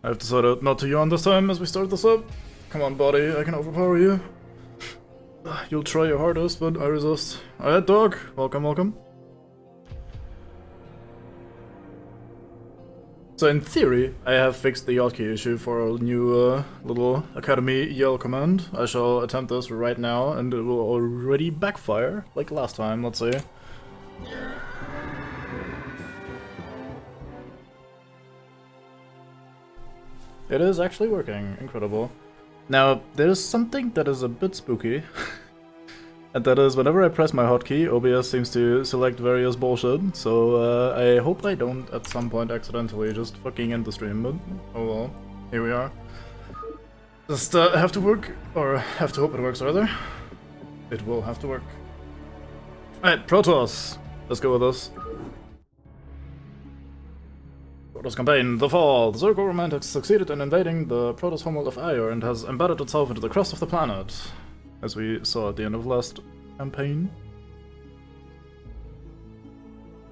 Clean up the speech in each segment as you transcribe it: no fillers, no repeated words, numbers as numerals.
I've decided not to yawn this time as we start this up. Come on, buddy, I can overpower you. You'll try your hardest, but I resist. Alright, dog. Welcome, welcome. So in theory, I have fixed the hotkey issue for our new little Academy yell command. I shall attempt this right now, and it will already backfire, like last time, let's see. It is actually working. Incredible. Now, there's something that is a bit spooky. And that is, whenever I press my hotkey, OBS seems to select various bullshit. So, I hope I don't at some point accidentally just fucking end the stream, but oh well. Here we are. Just have to work, or have to hope it works rather. It will have to work. Alright, Protoss. Let's go with this. Protoss campaign, The Fall. The Zerg government has succeeded in invading the Protoss homeworld of Ire and has embedded itself into the crust of the planet, as we saw at the end of last campaign.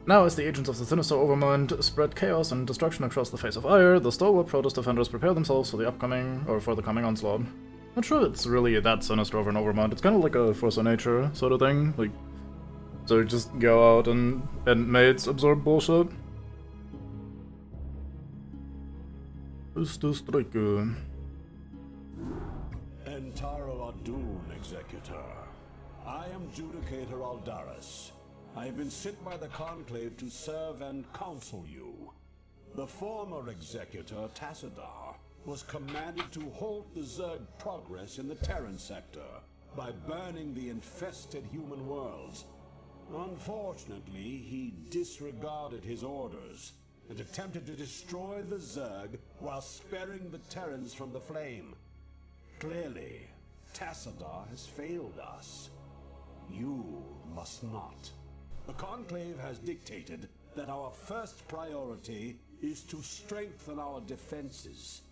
Now, as the agents of the sinister overmind spread chaos and destruction across the face of Ire, the stalwart Protoss defenders prepare themselves for the coming onslaught. Not sure it's really that sinister over an overmind. It's kind of like a force of nature sort of thing. Like, so just go out and mates absorb bullshit. Entaro Adun, Executor. I am Judicator Aldaris. I have been sent by the Conclave to serve and counsel you. The former Executor, Tassadar, was commanded to halt the Zerg progress in the Terran sector by burning the infested human worlds. Unfortunately, he disregarded his orders and attempted to destroy the Zerg while sparing the Terrans from the flame. Clearly, Tassadar has failed us. You must not. The Conclave has dictated that our first priority is to strengthen our defenses.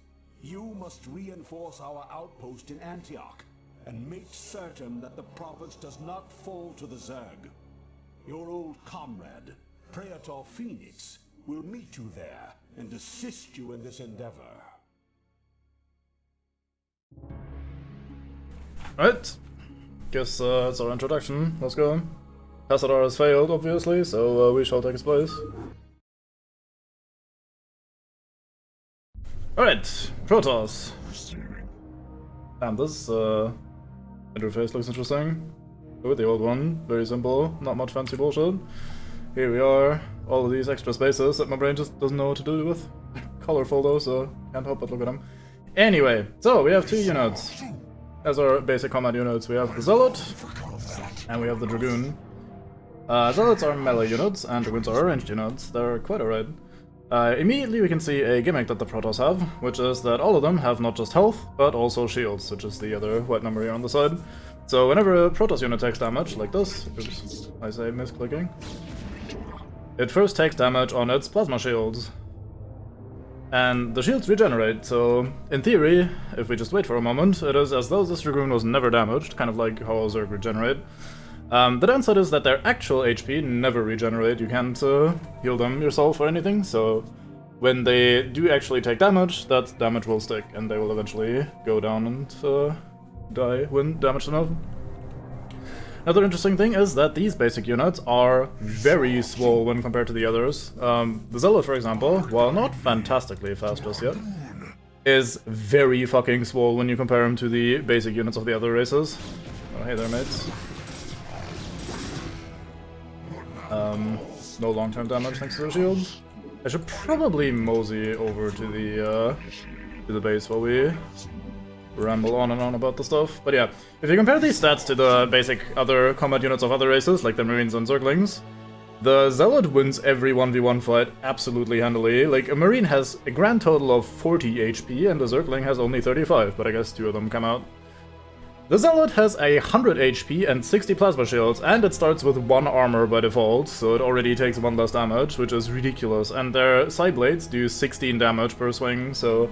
You must reinforce our outpost in Antioch and make certain that the province does not fall to the Zerg. Your old comrade, Praetor Phoenix, will meet you there and assist you in this endeavor. Alright. Guess that's our introduction. Let's go. Tassadar has failed, obviously, so we shall take his place. Alright, Protoss. Damn, this interface looks interesting. Go with the old one. Very simple, not much fancy bullshit. Here we are, all of these extra spaces that my brain just doesn't know what to do with. Colorful though, so can't help but look at them. Anyway, so we have two units. As our basic combat units, we have the Zealot, and we have the Dragoon. Zealots are melee units, and Dragoons are ranged units. They're quite alright. Immediately we can see a gimmick that the Protoss have, which is that all of them have not just health, but also shields, which is the other white number here on the side. So whenever a Protoss unit takes damage, like this, oops, I say misclicking, it first takes damage on its plasma shields. And the shields regenerate, so in theory, if we just wait for a moment, it is as though this Dragoon was never damaged, kind of like how Zerg regenerate. The downside is that their actual HP never regenerate. You can't heal them yourself or anything, so when they do actually take damage, that damage will stick, and they will eventually go down and die when damaged enough. Another interesting thing is that these basic units are very swole when compared to the others. The Zealot, for example, while not fantastically fast just yet, is very fucking swole when you compare him to the basic units of the other races. Oh, hey there, mates. No long-term damage thanks to the shields. I should probably mosey over to the base while we ramble on and on about the stuff. But yeah, if you compare these stats to the basic other combat units of other races, like the Marines and Zerglings, the Zealot wins every 1v1 fight absolutely handily. Like, a Marine has a grand total of 40 HP, and a Zergling has only 35, but I guess two of them come out. The Zealot has 100 HP and 60 plasma shields, and it starts with 1 armor by default, so it already takes 1 less damage, which is ridiculous. And their side blades do 16 damage per swing, so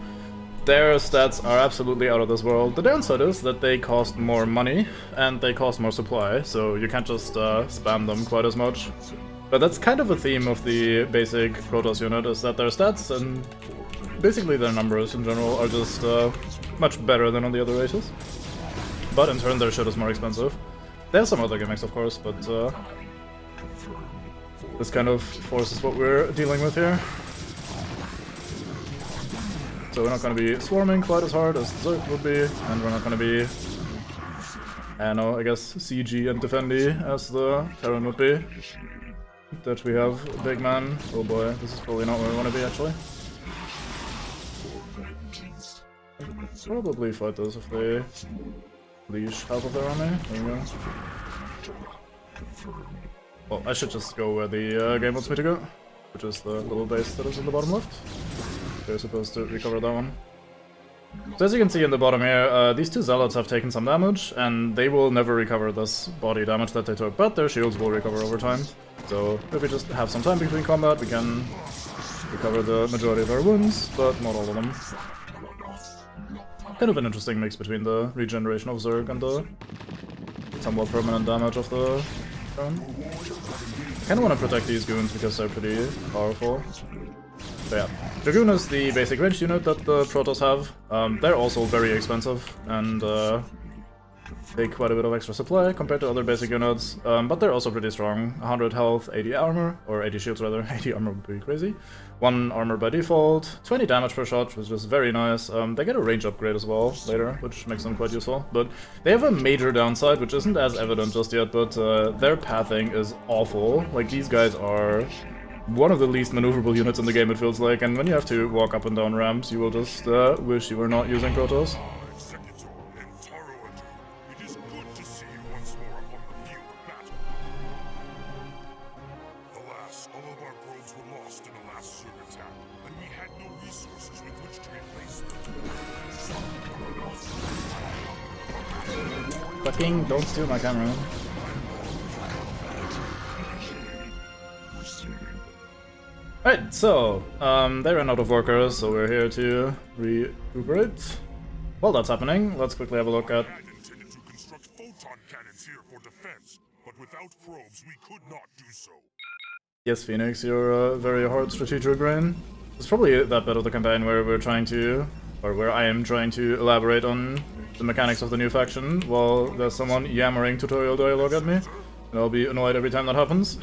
their stats are absolutely out of this world. The downside is that they cost more money, and they cost more supply, so you can't just spam them quite as much. But that's kind of a theme of the basic Protoss unit, is that their stats and basically their numbers in general are just much better than on the other races. But in turn their shit is more expensive. There's some other gimmicks of course, but this kind of forces what we're dealing with here. So we're not going to be swarming quite as hard as Zerg would be, and we're not going to be, I guess CG and defendy as the Terran would be. That we have a big man. Oh boy, this is probably not where we want to be actually. Probably fight this if they leash half of their army. There we go. Well, I should just go where the game wants me to go, which is the little base that is in the bottom left. They're supposed to recover that one. So as you can see in the bottom here, these two zealots have taken some damage, and they will never recover this body damage that they took, but their shields will recover over time. So if we just have some time between combat, we can recover the majority of our wounds, but not all of them. Kind of an interesting mix between the regeneration of Zerg and the somewhat permanent damage of the drone. Kinda wanna protect these goons because they're pretty powerful. So yeah, Dragoon is the basic ranged unit that the Protoss have. They're also very expensive and take quite a bit of extra supply compared to other basic units, but they're also pretty strong. 100 health, 80 armor, or 80 shields rather, 80 armor would be crazy. 1 armor by default, 20 damage per shot, which is very nice. They get a range upgrade as well later, which makes them quite useful. But they have a major downside, which isn't as evident just yet, but their pathing is awful. Like, these guys are one of the least maneuverable units in the game, it feels like, and when you have to walk up and down ramps, you will just wish you were not using Protoss. Fucking don't steal my camera. Right, so, they ran out of workers, so we're here to recuperate. While that's happening, let's quickly have a look at... Intended to construct photon cannons here for defense, but without probes we could not do so. Yes, Phoenix, you're a very hard strategic brain. It's probably that bit of the campaign where we're trying to, or where I am trying to elaborate on the mechanics of the new faction, while there's someone yammering tutorial dialogue at me, and I'll be annoyed every time that happens.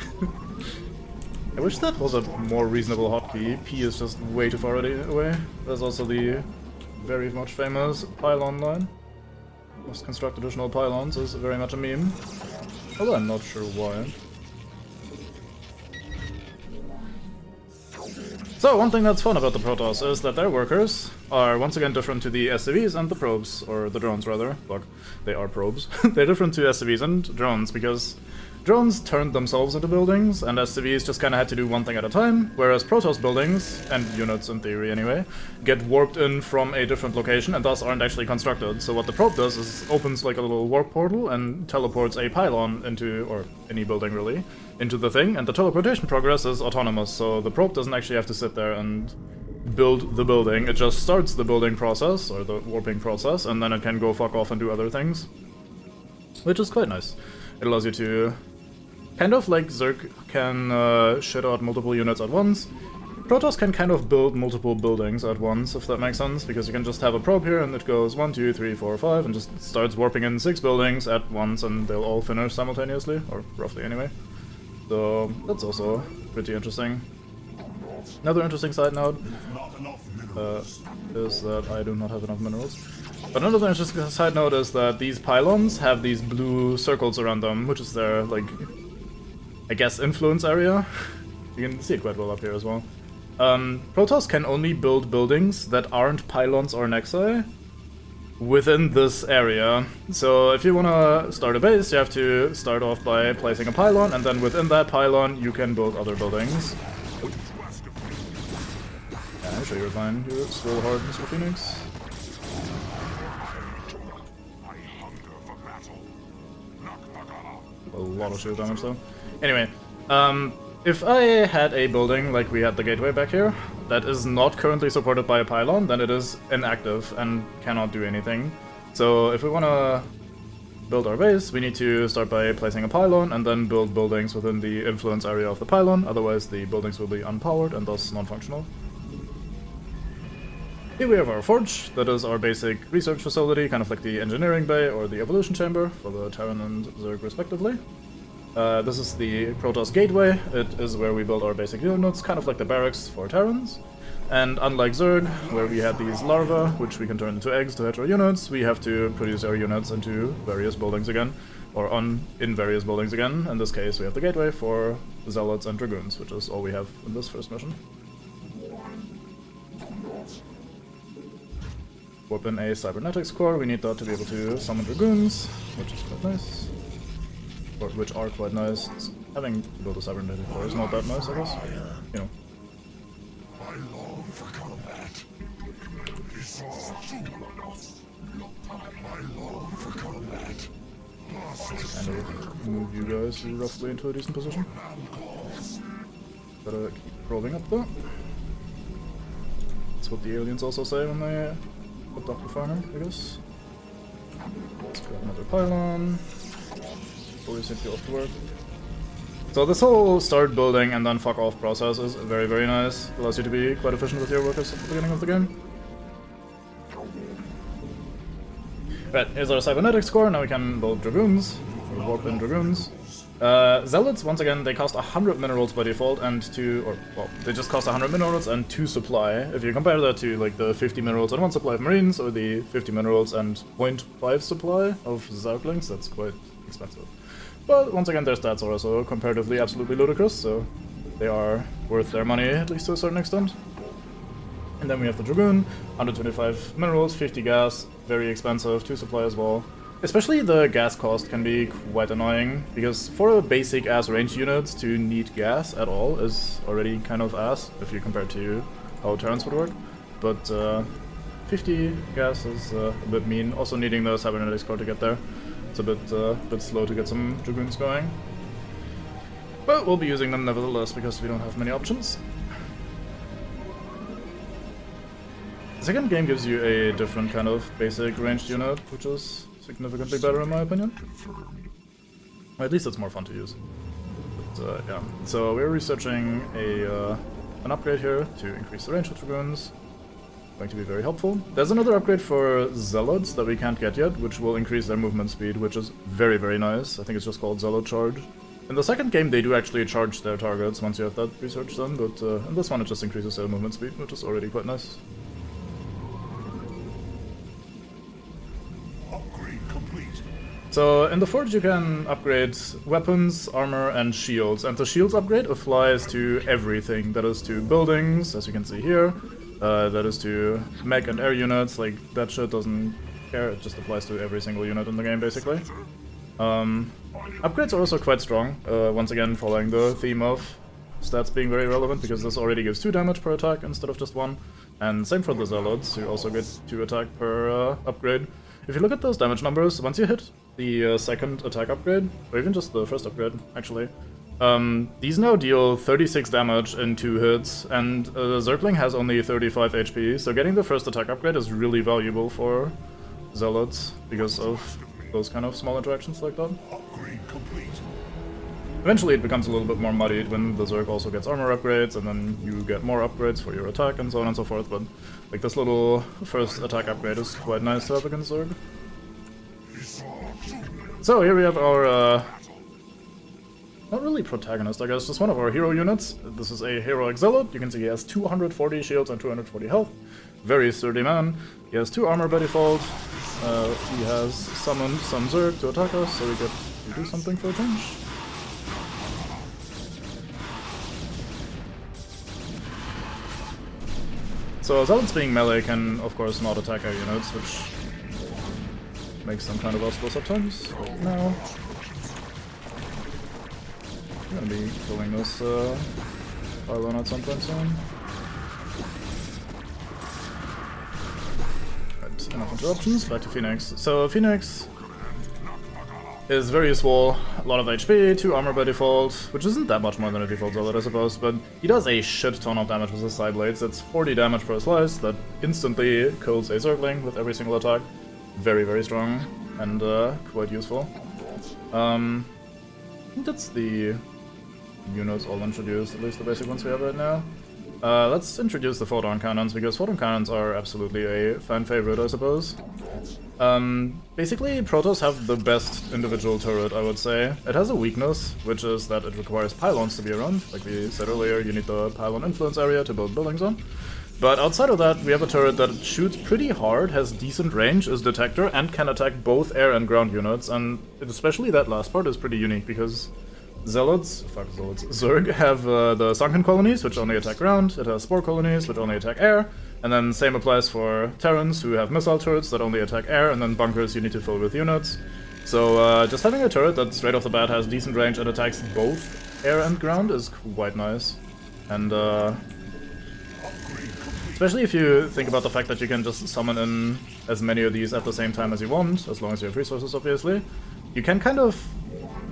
I wish that was a more reasonable hotkey. P is just way too far away. There's also the very much famous pylon line. Must construct additional pylons is very much a meme. Although I'm not sure why. So, one thing that's fun about the Protoss is that their workers are once again different to the SCVs and the probes, or the drones rather. Look, they are probes. They're different to SCVs and drones because drones turned themselves into buildings, and SCVs just kinda had to do one thing at a time, whereas Protoss buildings, and units in theory anyway, get warped in from a different location and thus aren't actually constructed. So what the probe does is opens like a little warp portal and teleports a pylon into, or any building really, into the thing, and the teleportation progress is autonomous, so the probe doesn't actually have to sit there and build the building. It just starts the building process, or the warping process, and then it can go fuck off and do other things. Which is quite nice. It allows you to... kind of like Zerg can shit out multiple units at once, Protoss can kind of build multiple buildings at once, if that makes sense, because you can just have a probe here and it goes 1, 2, 3, 4, 5, and just starts warping in 6 buildings at once, and they'll all finish simultaneously, or roughly anyway. So that's also pretty interesting. Another interesting side note is that I do not have enough minerals. But another interesting side note is that these pylons have these blue circles around them, which is their, like, I guess, influence area. You can see it quite well up here as well. Protoss can only build buildings that aren't pylons or nexi within this area. So if you want to start a base, you have to start off by placing a pylon, and then within that pylon you can build other buildings. Yeah, I'm sure you're fine. You're still hard, Mr. Phoenix. A lot of shield damage though. Anyway, if I had a building like we had the gateway back here, that is not currently supported by a pylon, then it is inactive and cannot do anything. So if we want to build our base, we need to start by placing a pylon and then build buildings within the influence area of the pylon, otherwise the buildings will be unpowered and thus non-functional. Here we have our forge, that is our basic research facility, kind of like the engineering bay or the evolution chamber for the Terran and Zerg respectively. This is the Protoss gateway. It is where we build our basic units, kind of like the barracks for Terrans. And unlike Zerg, where we had these larvae, which we can turn into eggs to hatch our units, we have to produce our units into various buildings again, or in various buildings again. In this case, we have the gateway for Zealots and Dragoons, which is all we have in this first mission. Warp in a cybernetics core, we need that to be able to summon Dragoons, which is quite nice. Or which are quite nice. Having to build a cybernetic core is not that nice, I guess. You know. I long for combat. I long for combat. Kind of move you guys roughly into a decent position. Gotta keep rolling up though. That's what the aliens also say when they abduct the farmer, I guess. Let's grab another pylon. Fully simply off to work. So this whole start building and then fuck off process is very, very nice. It allows you to be quite efficient with your workers at the beginning of the game. Right, here's our cybernetics core. Now we can build Dragoons, or warp in Dragoons. Zealots, once again, they cost 100 minerals by default and they just cost 100 minerals and 2 supply. If you compare that to like the 50 minerals and 1 supply of Marines, or the 50 minerals and 0.5 supply of Zerglings, that's quite expensive. But once again, their stats are also comparatively absolutely ludicrous, so they are worth their money, at least to a certain extent. And then we have the Dragoon, 125 minerals, 50 gas, very expensive, 2 supply as well. Especially the gas cost can be quite annoying, because for a basic ass range unit to need gas at all is already kind of ass, if you compare to how Terrans would work. But 50 gas is a bit mean, also needing the cybernetics core to get there. It's a bit slow to get some Dragoons going. But we'll be using them nevertheless, because we don't have many options. The second game gives you a different kind of basic ranged unit, which is significantly better in my opinion. Or at least it's more fun to use. But yeah, so we're researching an upgrade here to increase the range of Dragoons. Going to be very helpful. There's another upgrade for Zealots that we can't get yet, which will increase their movement speed, which is very, very nice. I think it's just called Zealot Charge. In the second game, they do actually charge their targets once you have that research done, but in this one it just increases their movement speed, which is already quite nice. Upgrade complete. So in the Forge you can upgrade weapons, armor, and shields, and the shields upgrade applies to everything. That is to buildings, as you can see here. That is to mech and air units, like that shit doesn't care, it just applies to every single unit in the game basically. Upgrades are also quite strong, once again following the theme of stats being very relevant, because this already gives 2 damage per attack instead of just 1. And same for the Zealots, who also get 2 attack per upgrade. If you look at those damage numbers, once you hit the second attack upgrade, or even just the first upgrade actually, these now deal 36 damage in 2 hits, and Zergling has only 35 HP, so getting the first attack upgrade is really valuable for Zealots because of those kind of small interactions like that. Upgrade complete. Eventually it becomes a little bit more muddied when the Zerg also gets armor upgrades, and then you get more upgrades for your attack and so on and so forth, but like this little first attack upgrade is quite nice to have against Zerg. So here we have our not really protagonist, I guess, just one of our hero units. This is a heroic zealot. You can see he has 240 shields and 240 health. Very sturdy man. He has 2 armor by default. He has summoned some Zerg to attack us, so we get to do something for a change. So zealots being melee can, of course, not attack our units, which makes them kind of useless at times. Like now. I'm gonna be killing this pylon at some point soon. Right, enough interruptions, back to Phoenix. So Phoenix is very useful, a lot of HP, 2 armor by default, which isn't that much more than a default zealot I suppose, but he does a shit ton of damage with his side blades. It's 40 damage per slice that instantly kills a Zergling with every single attack. Very, very strong and quite useful. I think that's the units all introduced, at least the basic ones we have right now. Let's introduce the photon cannons, because photon cannons are absolutely a fan favorite, I suppose. Basically, Protoss have the best individual turret, I would say. It has a weakness, which is that it requires pylons to be around. Like we said earlier, you need the pylon influence area to build buildings on. But outside of that, we have a turret that shoots pretty hard, has decent range, is detector, and can attack both air and ground units. And especially that last part is pretty unique, because Zerg have the sunken colonies, which only attack ground, it has spore colonies, which only attack air, and then same applies for Terrans, who have missile turrets that only attack air, and then bunkers you need to fill with units. So just having a turret that straight off the bat has decent range and attacks both air and ground is quite nice. And especially if you think about the fact that you can just summon in as many of these at the same time as you want, as long as you have resources, obviously. You can kind of...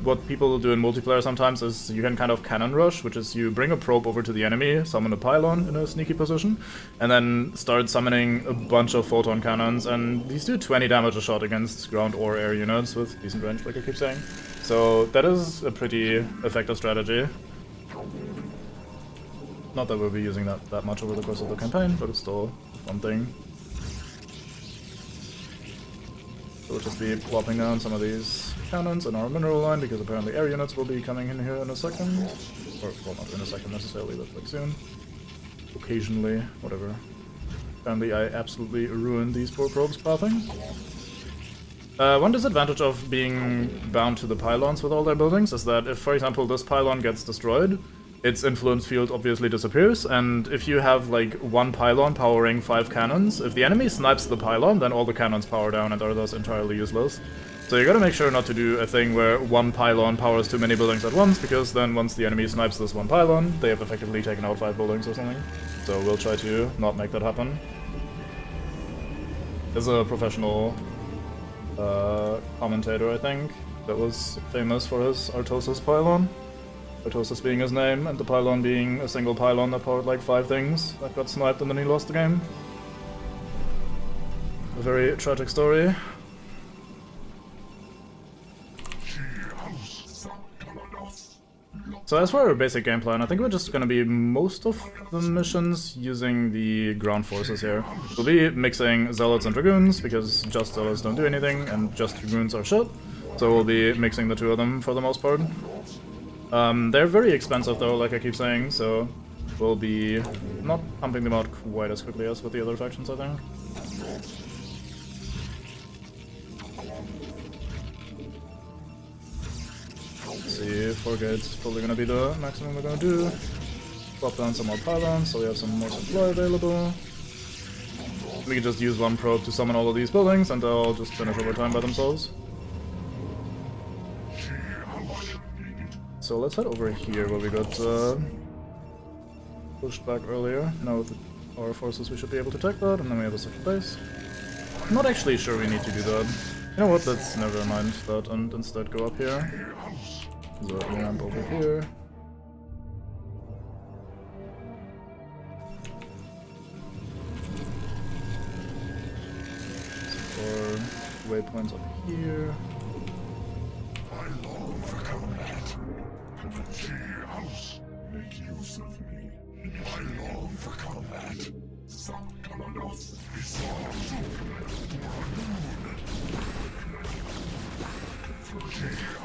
What people do in multiplayer sometimes is you can kind of cannon rush, which is you bring a probe over to the enemy, summon a pylon in a sneaky position, and then start summoning a bunch of photon cannons, and these do 20 damage a shot against ground or air units with decent range, like I keep saying. So that is a pretty effective strategy. Not that we'll be using that much over the course of the campaign, but it's still a fun thing. So we'll just be plopping down some of these cannons in our mineral line, because apparently air units will be coming in here in a second. Or, well, not in a second necessarily, but like soon. Occasionally, whatever. Apparently I absolutely ruined these poor probes pathing. One disadvantage of being bound to the pylons with all their buildings is that if, for example, this pylon gets destroyed, its influence field obviously disappears, and if you have like one pylon powering 5 cannons, if the enemy snipes the pylon, then all the cannons power down and are thus entirely useless. So you gotta make sure not to do a thing where one pylon powers too many buildings at once, because then once the enemy snipes this one pylon, they have effectively taken out 5 buildings or something. So we'll try to not make that happen. There's a professional commentator, I think, that was famous for his Artosis pylon. Protoss being his name, and the pylon being a single pylon that powered like 5 things that got sniped and then he lost the game. A very tragic story. So as for our basic game plan, I think we're just gonna be most of the missions using the ground forces here. We'll be mixing Zealots and Dragoons, because just Zealots don't do anything, and just Dragoons are shit. So we'll be mixing the two of them for the most part. They're very expensive though, like I keep saying, so we'll be not pumping them out quite as quickly as with the other factions, I think. Let's see, 4 gates is probably gonna be the maximum we're gonna do. Plop down some more pylons so we have some more supply available. We can just use one probe to summon all of these buildings and they'll just finish over time by themselves. So let's head over here where we got pushed back earlier. Now with our forces we should be able to take that, and then we have a second base. I'm not actually sure we need to do that. You know what, let's never mind that and instead go up here. So ramp over here. Or waypoints up here. Make use of me. I long for combat.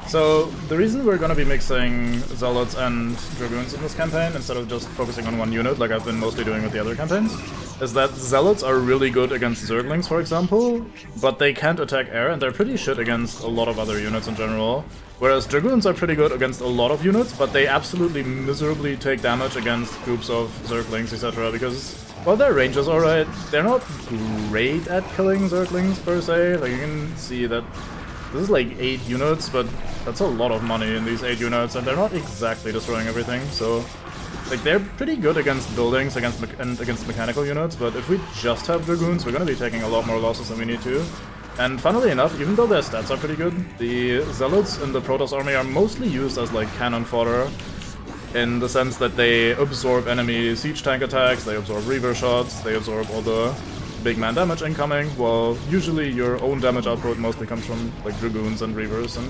So the reason we're gonna be mixing Zealots and Dragoons in this campaign, instead of just focusing on one unit like I've been mostly doing with the other campaigns, is that Zealots are really good against Zerglings, for example, but they can't attack air, and they're pretty shit against a lot of other units in general. Whereas Dragoons are pretty good against a lot of units, but they absolutely miserably take damage against groups of Zerglings, etc. Because, while their range is alright, they're not great at killing Zerglings per se. Like, you can see that this is like 8 units, but that's a lot of money in these 8 units, and they're not exactly destroying everything, so... Like, they're pretty good against buildings against mechanical units, but if we just have Dragoons, we're gonna be taking a lot more losses than we need to. And funnily enough, even though their stats are pretty good, the Zealots in the Protoss army are mostly used as like cannon fodder, in the sense that they absorb enemy siege tank attacks, they absorb Reaver shots, they absorb all the big man damage incoming, while usually your own damage output mostly comes from like Dragoons and Reavers and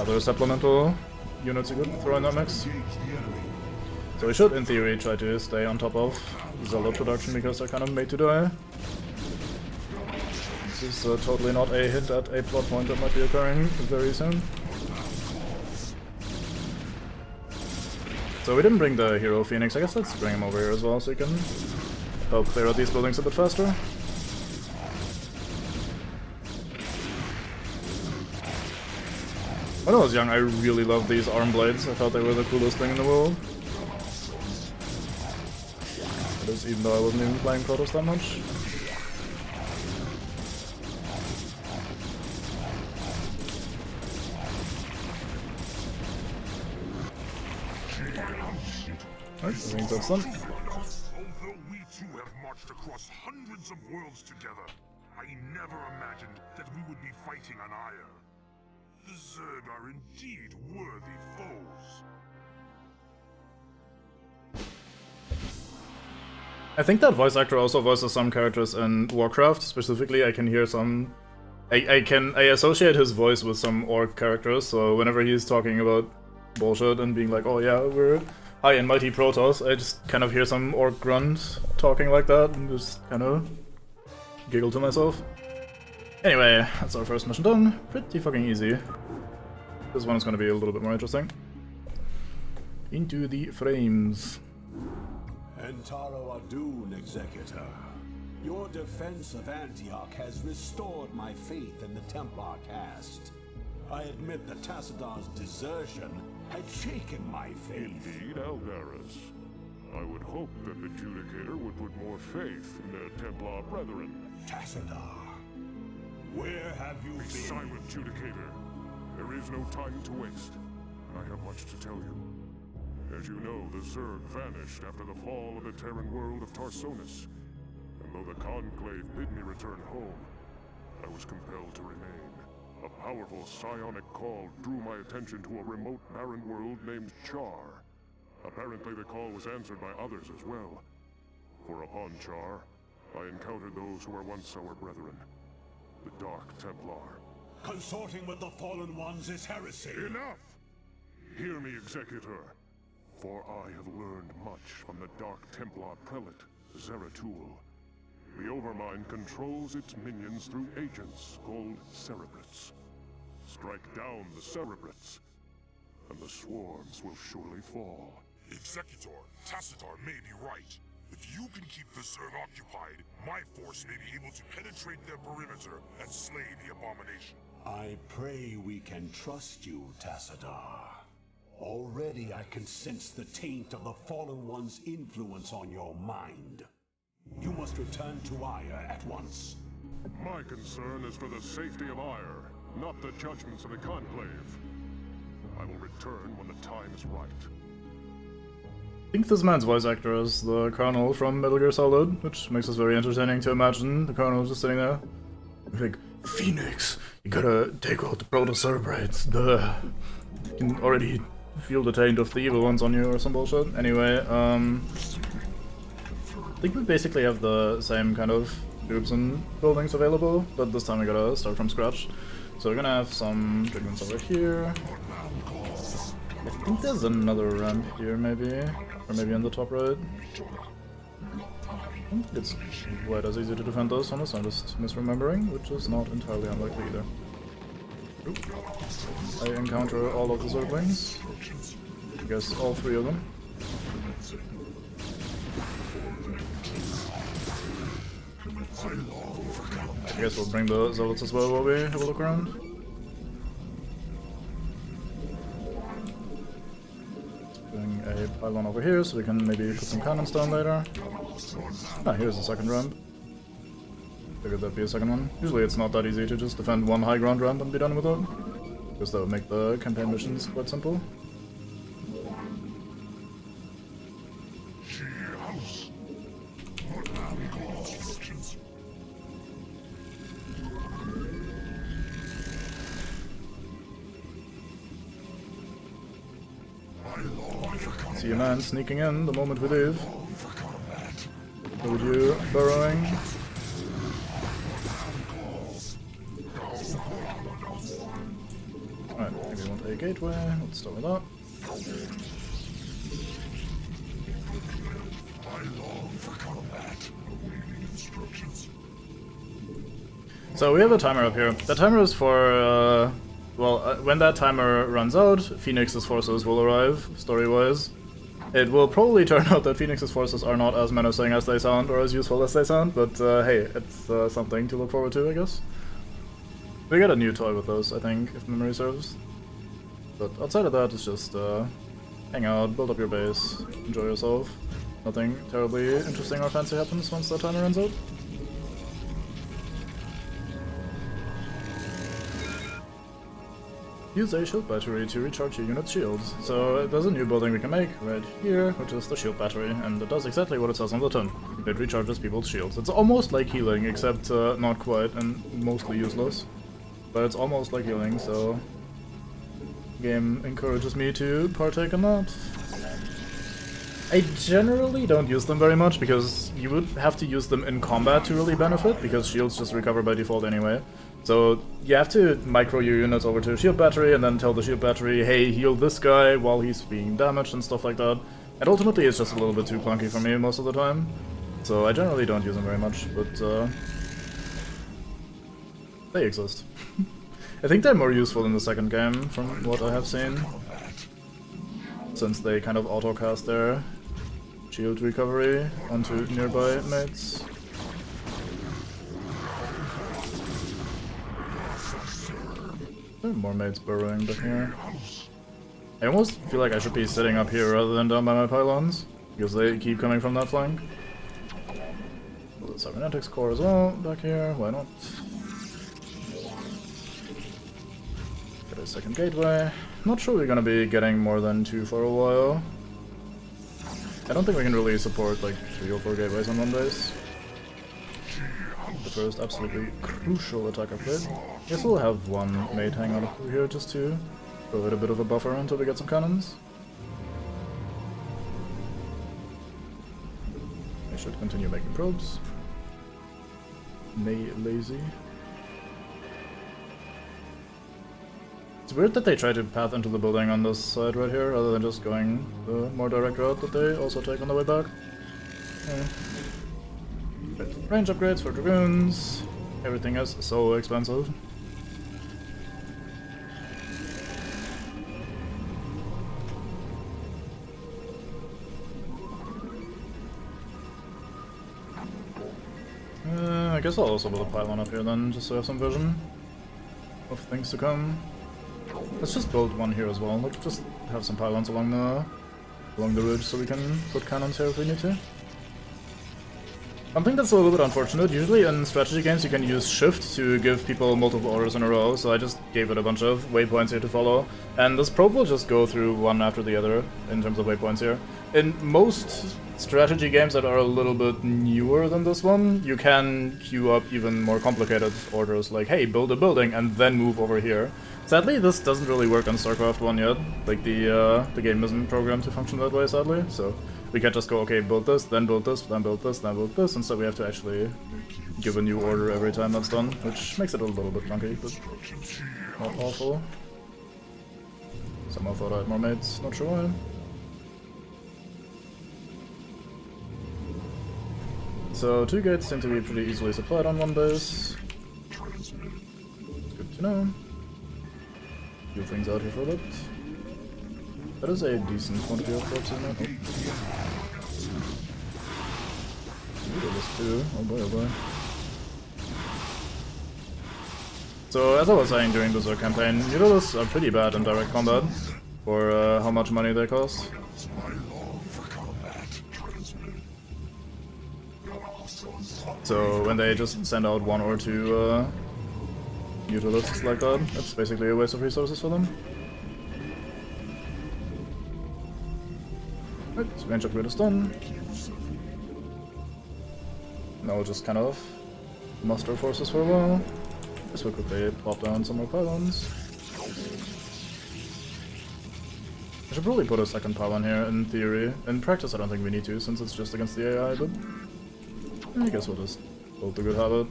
other supplemental units you could throw in that mix. So we should, in theory, try to stay on top of Zealot production because they're kind of made to die. This is totally not a hint at a plot point that might be occurring very soon. So we didn't bring the hero Phoenix. I guess let's bring him over here as well so he can help clear out these buildings a bit faster. When I was young, I really loved these arm blades. I thought they were the coolest thing in the world. That is, even though I wasn't even playing Protoss that much. Alright, I think that's done. Although we two have marched across hundreds of worlds together, I never imagined that we would be fighting on Ire. The Zerg are indeed worthy foes. I think that voice actor also voices some characters in Warcraft. Specifically, I can hear some... I associate his voice with some orc characters, so whenever he's talking about bullshit and being like, oh yeah, we're high and mighty Protoss, I just kind of hear some orc grunt talking like that and just kind of giggle to myself. Anyway, that's our first mission done. Pretty fucking easy. This one is going to be a little bit more interesting. Into the frames. Entaro Adun, Executor. Your defense of Antioch has restored my faith in the Templar caste. I admit that Tassadar's desertion had shaken my faith. Indeed, Aldaris. I would hope that the Judicator would put more faith in their Templar brethren. Tassadar, where have you been? Silent, Judicator. There is no time to waste. I have much to tell you. As you know, the Zerg vanished after the fall of the Terran world of Tarsonis. And though the Conclave bid me return home, I was compelled to remain. A powerful psionic call drew my attention to a remote barren world named Char. Apparently the call was answered by others as well. For upon Char, I encountered those who were once our brethren, the Dark Templar. Consorting with the Fallen Ones is heresy. Enough! Hear me, Executor. For I have learned much from the Dark Templar prelate, Zeratul. The Overmind controls its minions through agents called Cerebrates. Strike down the Cerebrates, and the swarms will surely fall. Executor, Tassadar may be right. If you can keep the Zerg occupied, my force may be able to penetrate their perimeter and slay the abomination. I pray we can trust you, Tassadar. Already I can sense the taint of the Fallen One's influence on your mind. You must return to Ire at once. My concern is for the safety of Ire, not the judgments of the Conclave. I will return when the time is right. I think this man's voice actor is the Colonel from Metal Gear Solid, which makes it very entertaining to imagine the Colonel just sitting there. Like, Phoenix, you gotta take out the Protoss. Duh. You can already feel the taint of the evil ones on you or some bullshit. Anyway, I think we basically have the same kind of tubes and buildings available, but this time we gotta start from scratch. So we're gonna have some dragons over here. I think there's another ramp here, maybe, or maybe on the top right. I don't think it's quite as easy to defend those, unless I'm just misremembering, which is not entirely unlikely either. Oop. I encounter all of the Zerglings. I guess all three of them. I guess we'll bring the Zealots as well while we have a look around. Bring a pylon over here so we can maybe put some cannons down later. Ah, here's the second ramp. Figured that'd be a second one. Usually it's not that easy to just defend one high ground ramp and be done with it, because that would make the campaign missions quite simple. See a man sneaking in the moment we leave. Would you burrowing? Alright, maybe we want a gateway. Let's start with that. So we have a timer up here. The timer is for, when that timer runs out, Phoenix's forces will arrive, story-wise. It will probably turn out that Phoenix's forces are not as menacing as they sound, or as useful as they sound, but hey, it's something to look forward to, I guess. We get a new toy with those, I think, if memory serves. But outside of that, it's just hang out, build up your base, enjoy yourself. Nothing terribly interesting or fancy happens once the timer runs out. Use a shield battery to recharge your unit's shields. So there's a new building we can make right here, which is the shield battery, and it does exactly what it says on the tin. It recharges people's shields. It's almost like healing, except not quite, and mostly useless. But it's almost like healing, so the game encourages me to partake in that. I generally don't use them very much, because you would have to use them in combat to really benefit, because shields just recover by default anyway. So you have to micro your units over to a shield battery and then tell the shield battery, hey, heal this guy while he's being damaged and stuff like that. And ultimately it's just a little bit too clunky for me most of the time. So I generally don't use them very much, but they exist. I think they're more useful in the second game from what I have seen, since they kind of auto-cast their shield recovery onto nearby mates. There are more mates burrowing back here. I almost feel like I should be sitting up here rather than down by my pylons, because they keep coming from that flank. The cybernetics core as well, back here, why not? Get a second gateway. Not sure we're gonna be getting more than 2 for a while. I don't think we can really support like 3 or 4 gateways on one base. The first absolutely crucial attack upgrade. Guess we'll have one mate hang out over here just to provide a bit of a buffer until we get some cannons. I should continue making probes. Nay, lazy. It's weird that they try to path into the building on this side right here, rather than just going the more direct route that they also take on the way back. Yeah. Range upgrades for dragoons. Everything is so expensive. I guess I'll also build a pylon up here then, just so I have some vision of things to come. Let's just build one here as well. Let's just have some pylons along the ridge so we can put cannons here if we need to. Something that's a little bit unfortunate, usually in strategy games you can use shift to give people multiple orders in a row, so I just gave it a bunch of waypoints here to follow, and this probe will just go through one after the other in terms of waypoints here. In most strategy games that are a little bit newer than this one, you can queue up even more complicated orders, like, hey, build a building and then move over here. Sadly, this doesn't really work on StarCraft 1 yet, like the game isn't programmed to function that way, sadly, so we can't just go, okay, build this, then build this, then build this, then build this, and so we have to actually give a new order every time that's done, which makes it a little bit clunky, but not awful. Somehow thought I had more mates, not sure why. So 2 gates seem to be pretty easily supplied on one base. Good to know. Few things out here for a bit. That is a decent quantity of corpses now. Oh. This too. Oh boy, oh boy. So, as I was saying during the Zerg campaign, Mutalisks are pretty bad in direct combat for how much money they cost. So, when they just send out 1 or 2 Mutalisks like that, it's basically a waste of resources for them. Right, range upgrade is done. Now we'll just kind of muster forces for a while. Guess we'll quickly plop down some more pylons. I should probably put a second pylon here in theory. In practice I don't think we need to, since it's just against the AI, but I guess we'll just build the good habit.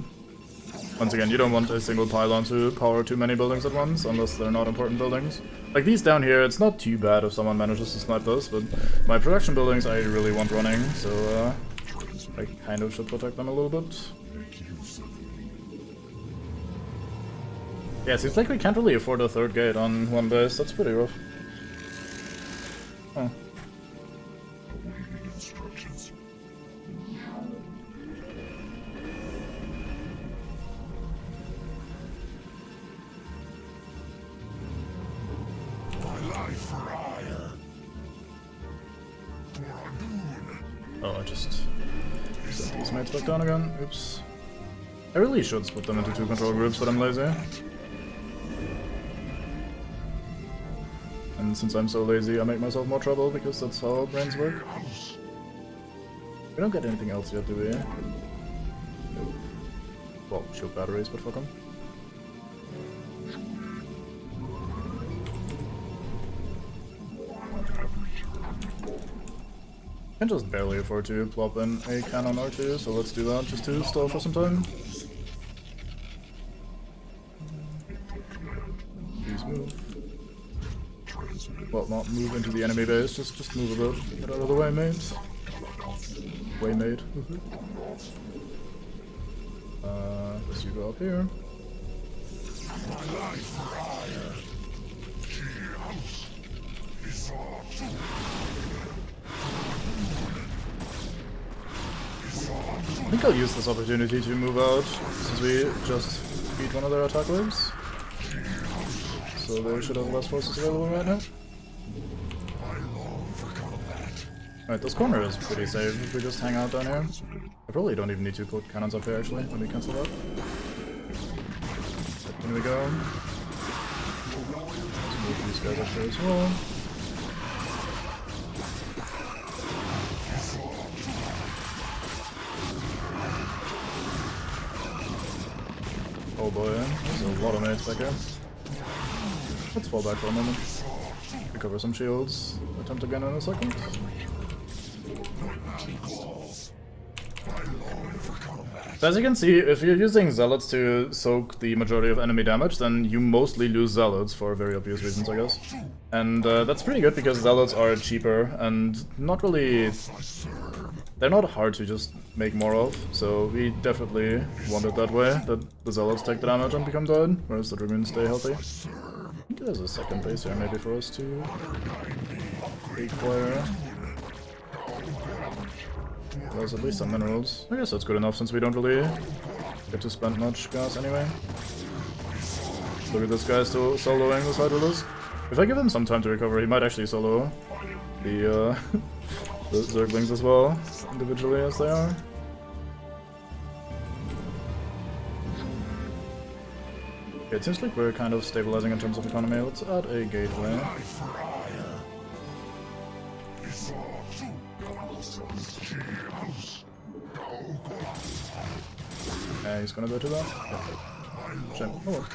Once again, you don't want a single pylon to power too many buildings at once, unless they're not important buildings. Like these down here, it's not too bad if someone manages to snipe those, but my production buildings I really want running, so I kind of should protect them a little bit. Yeah, seems like we can't really afford a third gate on one base. That's pretty rough. Huh. Oh, I just set these mates back down again. Oops. I really should split them into 2 control groups, but I'm lazy. And since I'm so lazy, I make myself more trouble, because that's how brains work. We don't get anything else yet, do we? Nope. Well, shield batteries, but fuck them. I can just barely afford to plop in a cannon or two, so let's do that just to stall for some time. Please move. Well, not move into the enemy base, just move a bit. Get out of the way, mate. Way mate. Guess you go up here. I think I'll use this opportunity to move out, since we just beat one of their attack waves. So they should have less forces available right now. Alright, this corner is pretty safe if we just hang out down here. I probably don't even need to put cannons up here actually. Let me cancel that. Here we go. Let's move these guys up here as well. Oh boy, there's a lot of mates back here. Let's fall back for a moment. Recover some shields. Attempt again in a second. So as you can see, if you're using Zealots to soak the majority of enemy damage, then you mostly lose Zealots for very obvious reasons, I guess. And that's pretty good because Zealots are cheaper and not really... They're not hard to just make more of, so we definitely want it that way, that the Zealots take the damage and become dead, whereas the Dragoons stay healthy. I think there's a second base here maybe for us to acquire. There's at least some minerals. I guess that's good enough since we don't really get to spend much gas anyway. Look at this guy still soloing this Hydralisk. If I give him some time to recover, he might actually solo the Zerglings as well, individually as they are. Okay, it seems like we're kind of stabilizing in terms of economy. Let's add a gateway. Yeah, he's gonna go to that. Yeah. Shame. Oh well.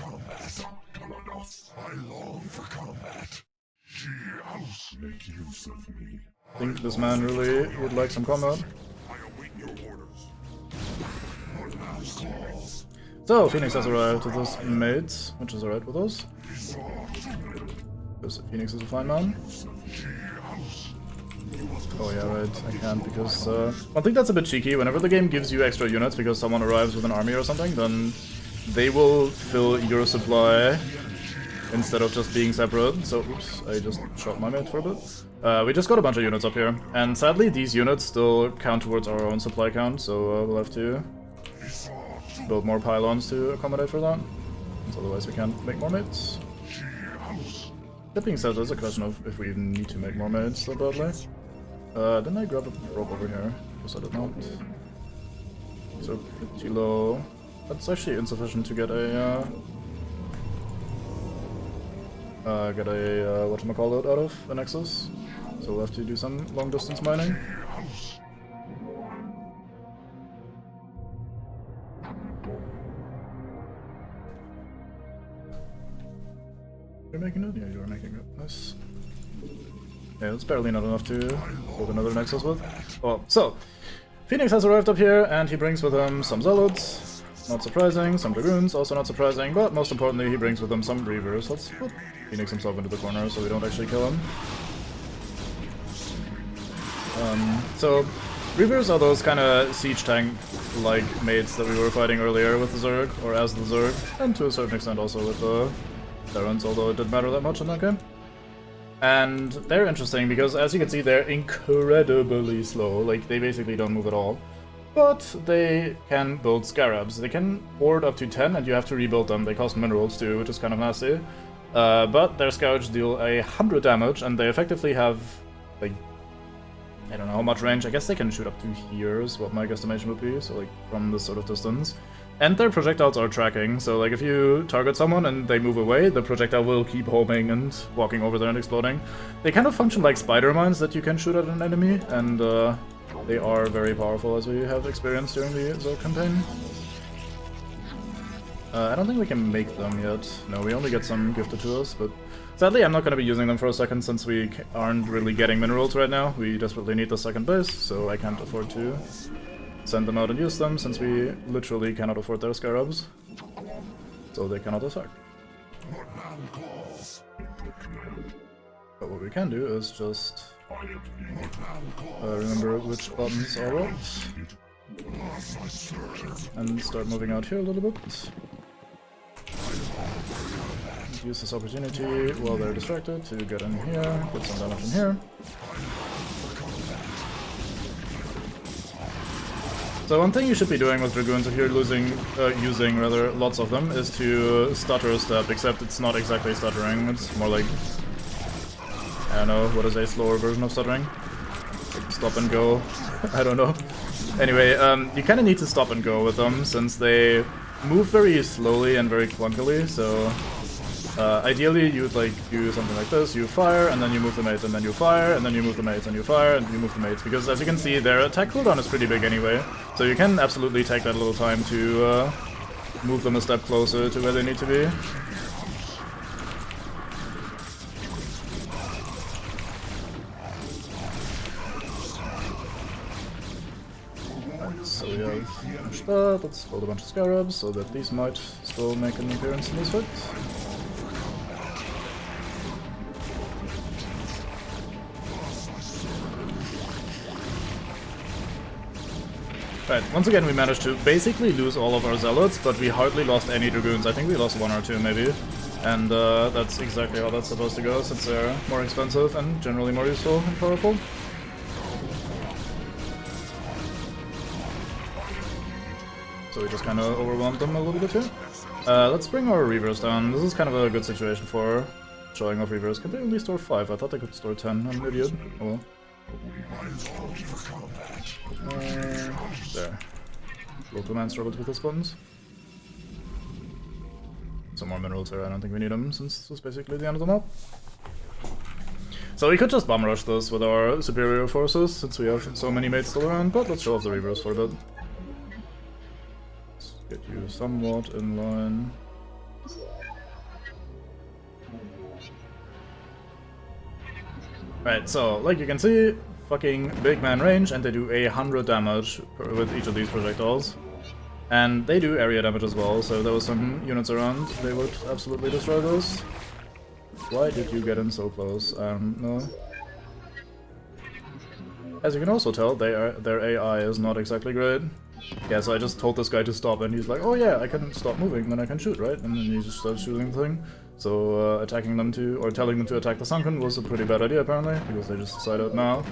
I think this man really would like some combat. So, Phoenix has arrived with his mates, which is alright with us. Because Phoenix is a fine man. Oh yeah, right, I can't because... I think that's a bit cheeky. Whenever the game gives you extra units because someone arrives with an army or something, then they will fill your supply instead of just being separate. So, oops, I just shot my mate for a bit. We just got a bunch of units up here, and sadly these units still count towards our own supply count, so we'll have to build more pylons to accommodate for that, because otherwise we can't make more mates. That being said, there's a question of if we even need to make more mates so badly. Didn't I grab a rope over here? Because I did not. So pretty low. That's actually insufficient to get a whatchamacallit out of the Nexus. So we'll have to do some long distance mining. You're making it? Yeah, you're making it. Nice. Yeah, it's barely not enough to build another Nexus with. Well, so, Phoenix has arrived up here, and he brings with him some Zealots. Not surprising. Some Dragoons, also not surprising. But most importantly, he brings with him some Reavers. Let's put Phoenix himself into the corner so we don't actually kill him. So, Reavers are those kind of siege tank-like mates that we were fighting earlier with the Zerg, or as the Zerg, and to a certain extent also with the Terrans, although it didn't matter that much in that game. And they're interesting because, as you can see, they're incredibly slow. Like, they basically don't move at all. But they can build scarabs. They can hoard up to 10, and you have to rebuild them. They cost minerals too, which is kind of nasty. But their scourge deal 100 damage, and they effectively have, like, I don't know how much range. I guess they can shoot up to here is what my guesstimation would be, so like from this sort of distance. And their projectiles are tracking, so like if you target someone and they move away, the projectile will keep homing and walking over there and exploding. They kind of function like spider mines that you can shoot at an enemy, and they are very powerful, as we have experienced during the Zerg campaign. I don't think we can make them yet. No, we only get some gifted to us, but sadly I'm not going to be using them for a second since we aren't really getting minerals right now. We desperately need the second base, so I can't afford to send them out and use them since we literally cannot afford their scarabs. So they cannot attack. But what we can do is just remember which buttons are what, and start moving out here a little bit. Use this opportunity while they're distracted to get in here, get some damage in here. So one thing you should be doing with Dragoons if you're using lots of them is to stutter a step, except it's not exactly stuttering, it's more like, I don't know, what is a slower version of stuttering? Like stop and go, I don't know. Anyway, you kind of need to stop and go with them, since they move very slowly and very clunkily, so ideally you would like do something like this, you fire, and then you move the mate, and then you fire, and then you move the mate, and you fire, and you move the mate, because as you can see, their attack cooldown is pretty big anyway, so you can absolutely take that little time to move them a step closer to where they need to be. So we have finished that. Let's build a bunch of scarabs so that these might still make an appearance in this fight. Right, once again we managed to basically lose all of our zealots, but we hardly lost any dragoons. I think we lost one or two maybe. And that's exactly how that's supposed to go, since they're more expensive and generally more useful and powerful. So we just kind of overwhelmed them a little bit here. Let's bring our Reavers down. This is kind of a good situation for showing off Reavers. Can they only store 5? I thought they could store 10. I'm an idiot. Oh well. There. Local man struggled with his buttons. Some more minerals here. I don't think we need them since this is basically the end of the map. So we could just bomb rush this with our superior forces since we have so many mates still around, but let's show off the Reavers for a bit. Get you somewhat in line. Right, so like you can see, fucking big man range, and they do 100 damage with each of these projectiles. And they do area damage as well, so if there was some units around, they would absolutely destroy those. Why did you get in so close? No. As you can also tell, their AI is not exactly great. Yeah, so I just told this guy to stop, and he's like, oh yeah, I can stop moving, then I can shoot, right? And then he just starts shooting the thing. So attacking them to, or telling them to attack the Sunken was a pretty bad idea apparently, because they just decided now.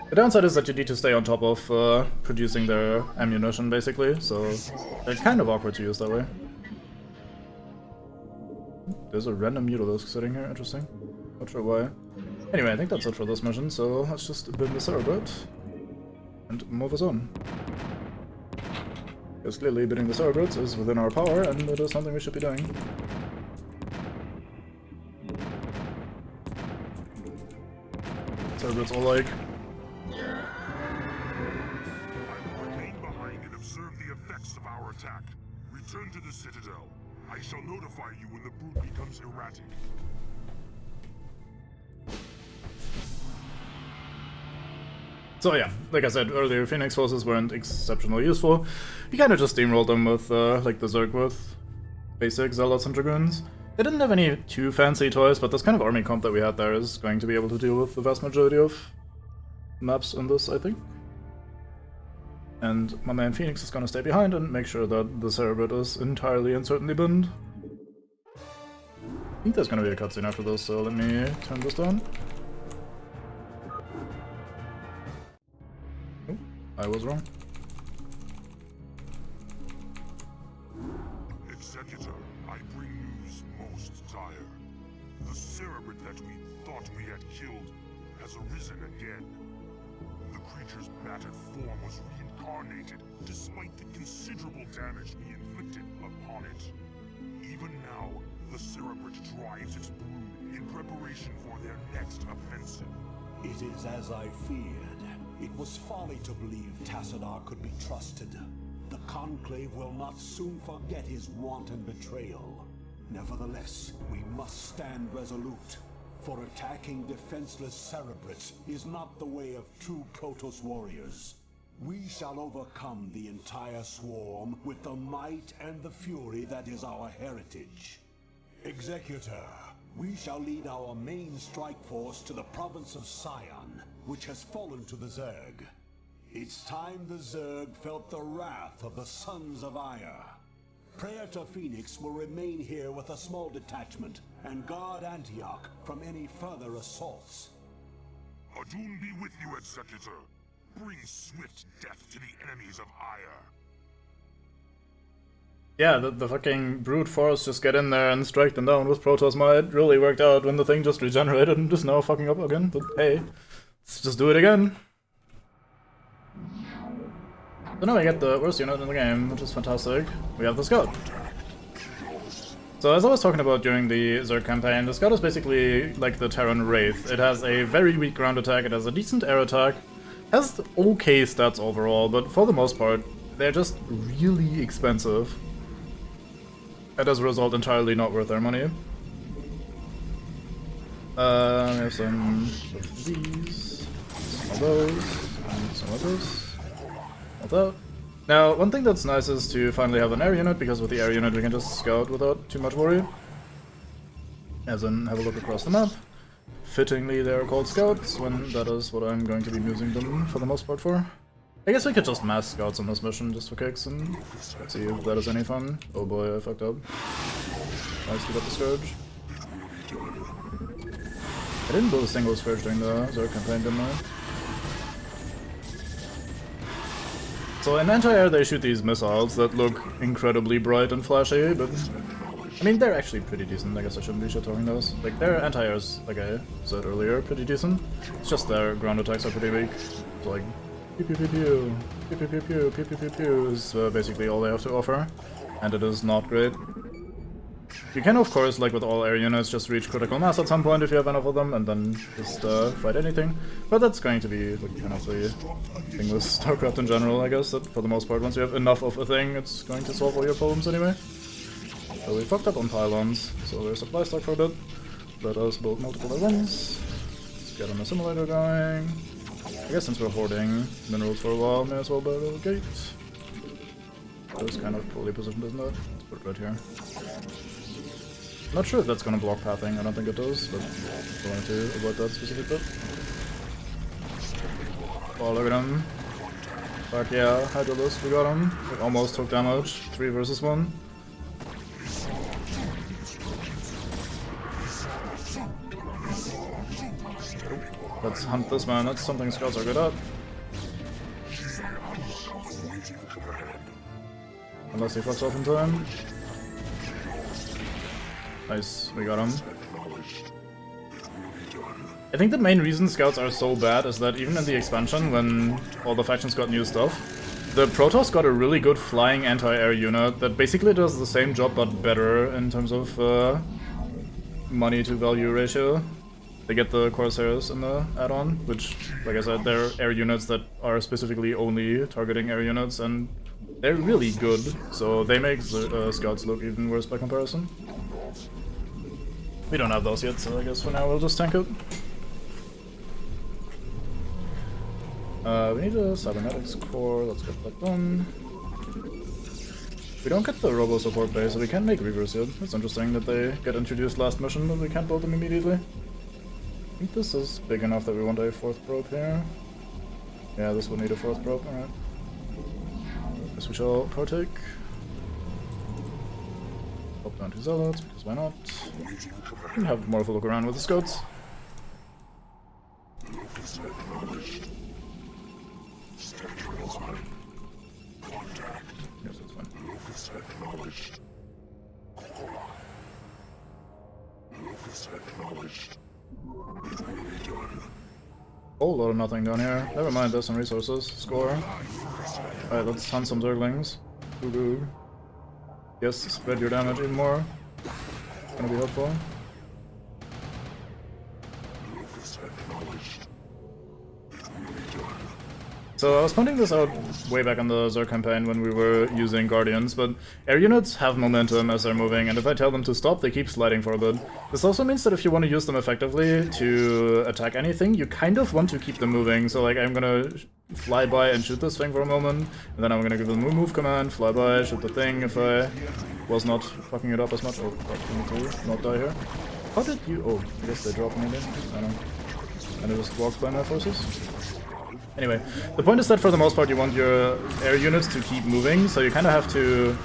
The downside is that you need to stay on top of producing their ammunition basically, so they're kind of awkward to use that way. There's a random Mutalisk sitting here, interesting. Not sure why. Anyway, I think that's it for this mission, so let's just bend this a bit and move us on. Because clearly bidding the Cerberus is within our power, and it is something we should be doing. Cerberus all like... Remain behind and observe the effects of our attack. Return to the Citadel. I shall notify you when the brute becomes erratic. So yeah, like I said earlier, Phoenix forces weren't exceptionally useful. You kinda just steamrolled them with, like the Zerg with basic Zealots and Dragoons. They didn't have any too fancy toys, but this kind of army comp that we had there is going to be able to deal with the vast majority of maps in this, I think. And my man Phoenix is gonna stay behind and make sure that the Cerebrit is entirely and certainly binned. I think there's gonna be a cutscene after this, so let me turn this down. Oh, I was wrong. Executor, I bring news most dire. The Cerebrit that we thought we had killed has arisen again. The creature's battered form was reincarnated despite the considerable damage we inflicted upon it. Even now, the Cerebrit drives its brood in preparation for their next offensive. It is as I feared. It was folly to believe Tassadar could be trusted. The Conclave will not soon forget his wanton betrayal. Nevertheless, we must stand resolute. For attacking defenseless Cerebrits is not the way of true Protoss warriors. We shall overcome the entire swarm with the might and the fury that is our heritage. Executor, we shall lead our main strike force to the province of Sion, which has fallen to the Zerg. It's time the Zerg felt the wrath of the Sons of Ire. Praetor Phoenix will remain here with a small detachment and guard Antioch from any further assaults. Adun be with you, Executor. Bring swift death to the enemies of Ire. Yeah, the fucking brute force just get in there and strike them down with Protoss might really worked out when the thing just regenerated and is now fucking up again. But hey, let's just do it again. So now we get the worst unit in the game, which is fantastic. We have the Scout. So as I was talking about during the Zerg campaign, the Scout is basically like the Terran Wraith. It has a very weak ground attack, it has a decent air attack, has okay stats overall, but for the most part, they're just really expensive. And as a result, entirely not worth their money. We have some of these, some of those, and some of this. That. Now, one thing that's nice is to finally have an air unit, because with the air unit we can just scout without too much worry. As in, have a look across the map. Fittingly, they are called scouts, when that is what I'm going to be using them for the most part for. I guess we could just mass scouts on this mission just for kicks and see if that is any fun. Oh boy, I fucked up. Nice to get the Scourge. I didn't build a single Scourge during the Zerg campaign, didn't I? So in anti-air they shoot these missiles that look incredibly bright and flashy, but I mean they're actually pretty decent. I guess I shouldn't be shit-talking those. Like their anti-airs, like I said earlier, pretty decent. It's just their ground attacks are pretty weak. So like pew pew pew pew, pew pew pew pew, pew pew pew pew is basically all they have to offer, and it is not great. You can of course, like with all air units, just reach critical mass at some point if you have enough of them, and then just fight anything. But that's going to be like kind of the thing with StarCraft in general, I guess, that for the most part, once you have enough of a thing, it's going to solve all your problems anyway. So we fucked up on pylons, so we're supply stuck for a bit. Let us build multiple at once. Let's get an assimilator going. I guess since we're hoarding minerals for a while, may as well build a gate. That is kind of poorly positioned, isn't it? Let's put it right here. Not sure if that's gonna block pathing, I don't think it does, but I wanted to avoid that specific bit. Oh, look at him. Fuck yeah, Hydralisk, we got him. We almost took damage. 3 versus 1. Let's hunt this man, that's something scouts are good at. Unless he fucks off in time. Nice, we got him. I think the main reason scouts are so bad is that even in the expansion, when all the factions got new stuff, the Protoss got a really good flying anti-air unit that basically does the same job but better in terms of money to value ratio. They get the Corsairs in the add-on, which, like I said, they're air units that are specifically only targeting air units, and they're really good, so they make the scouts look even worse by comparison. We don't have those yet, so I guess for now we'll just tank it. We need a cybernetics core, let's get that done. We don't get the robo support base, so we can't make reavers yet. It's interesting that they get introduced last mission, but we can't build them immediately. I think this is big enough that we want a 4th probe here. Yeah, this will need a 4th probe, alright. Guess we shall partake. Pop down to Zealots, because why not? And have more of a look around with the scouts. Locus acknowledged. Schedule on. Contact. Yes, that's fine. Locus acknowledged. Locus acknowledged. It will be done. Whole lot of nothing down here. Never mind, there's some resources. Score. Alright, let's hunt some Zerglings. Ooh. Yes, spread your damage even more. Gonna be helpful. Locus acknowledged. It will be done. So I was pointing this out way back on the Zerg campaign when we were using Guardians, but air units have momentum as they're moving, and if I tell them to stop, they keep sliding for a bit. This also means that if you want to use them effectively to attack anything, you kind of want to keep them moving. So like I'm gonna fly by and shoot this thing for a moment, and then I'm gonna give them a move command, fly by, shoot the thing if I was not fucking it up as much. Oh, opportunity to not die here. How did you... Oh, I guess they dropped me then. I don't know. And I just walked by my forces. Anyway, the point is that for the most part you want your air units to keep moving, so you kind of have to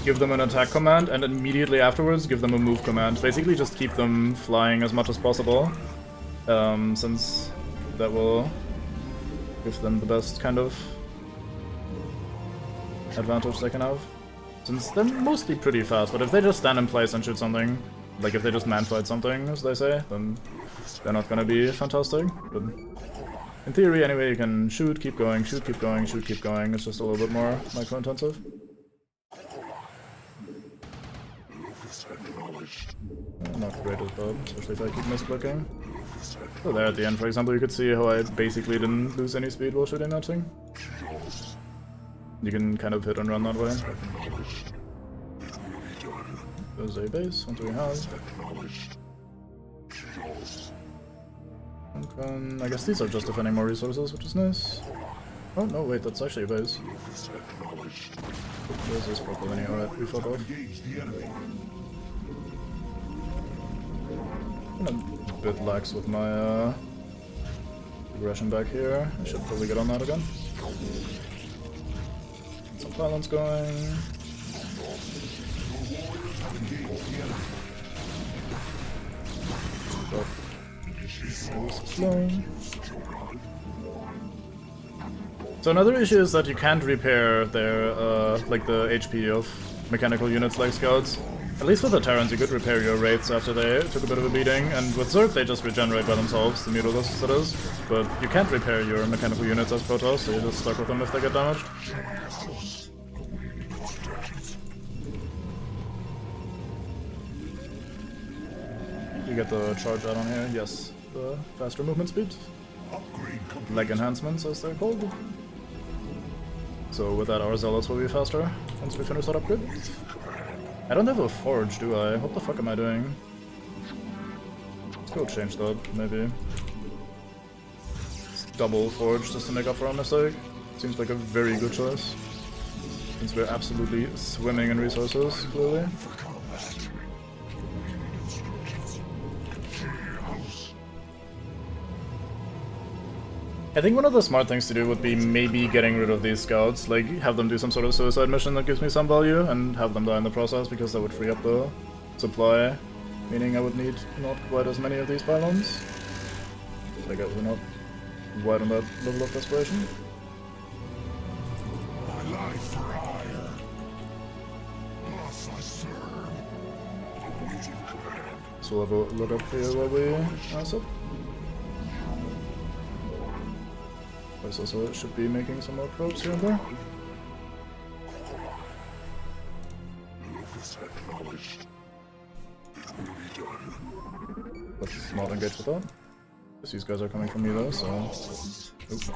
give them an attack command and immediately afterwards give them a move command. Basically just keep them flying as much as possible, since that will give them the best kind of advantage they can have. Since they're mostly pretty fast, but if they just stand in place and shoot something, like if they just man-fight something, as they say, then they're not gonna be fantastic. But in theory, anyway, you can shoot, keep going, shoot, keep going, shoot, keep going. It's just a little bit more micro-intensive. Not great as well, especially if I keep misclicking. So there at the end, for example, you could see how I basically didn't lose any speed while shooting that thing. You can kind of hit and run that way. There's a base, what do we have? Okay, I guess these are just defending more resources, which is nice. Oh no, wait, that's actually a base. There's this purple anyway, alright, we fuck off. I'm a bit lax with my aggression back here. I should probably get on that again. Get some violence going. So another issue is that you can't repair their, like the HP of mechanical units like Scouts. At least with the Terrans you could repair your Wraiths after they took a bit of a beating, and with Zerg they just regenerate by themselves, the Mutalisks that is. But you can't repair your mechanical units as Protoss, so you're just stuck with them if they get damaged. You get the charge out on here, yes. The faster movement speed. Leg enhancements, as they're called. So with that, our Zealots will be faster once we finish that upgrade. I don't have a forge, do I? What the fuck am I doing? Let's go change that, maybe. Let's double forge just to make up for our mistake. Seems like a very good choice. Since we're absolutely swimming in resources, clearly. I think one of the smart things to do would be maybe getting rid of these scouts, like have them do some sort of suicide mission that gives me some value, and have them die in the process, because that would free up the supply, meaning I would need not quite as many of these pylons. I guess we're not quite on that level of desperation. So we'll have a look up here while we ask up. Also should be making some more probes here and there. Let's not engage with that. Because these guys are coming from me though, so... Oops.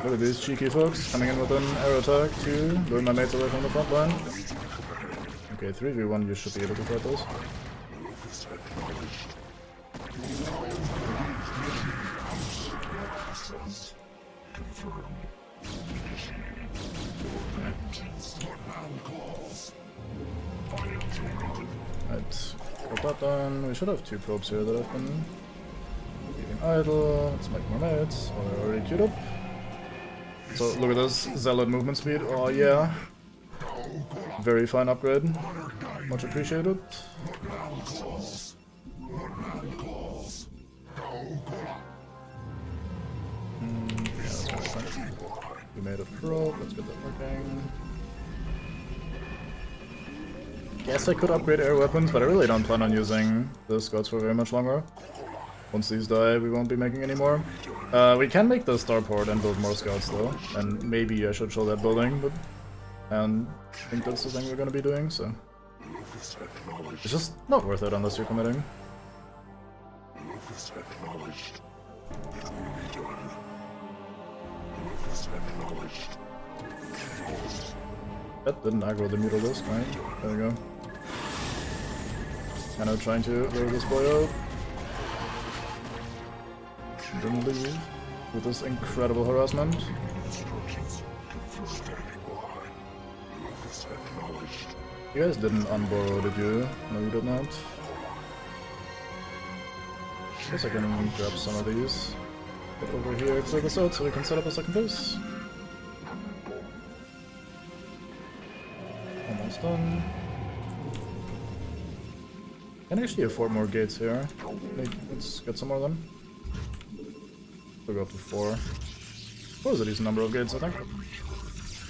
Look at these cheeky folks coming in with an air attack to lure my mates away from the front line. Okay, 3v1, you should be able to fight those. Right, got that done. We should have 2 probes here that I've been keeping idle. Let's make more mates. Oh, they're already queued up. So look at this zealot movement speed. Oh yeah. Very fine upgrade. Much appreciated. Yeah, that's very fine. We made a probe. Let's get that working. Guess I could upgrade air weapons, but I really don't plan on using the Scots for very much longer. Once these die, we won't be making any more. We can make the starport and build more Scouts though, and maybe I should show that building, but I think that's the thing we're gonna be doing, so... It's just not worth it unless you're committing. That didn't aggro the Mutalisk, right? There we go. Kind of trying to lure this boy out. Didn't leave with this incredible harassment. You guys didn't unborrow, did you? No, you did not. Guess I can grab some of these. Get over here, clear this out so we can set up a second base. Almost done. Can actually afford more gates here. Let's get some more of them. We'll go up to 4. 4 is a decent number of gates, I think.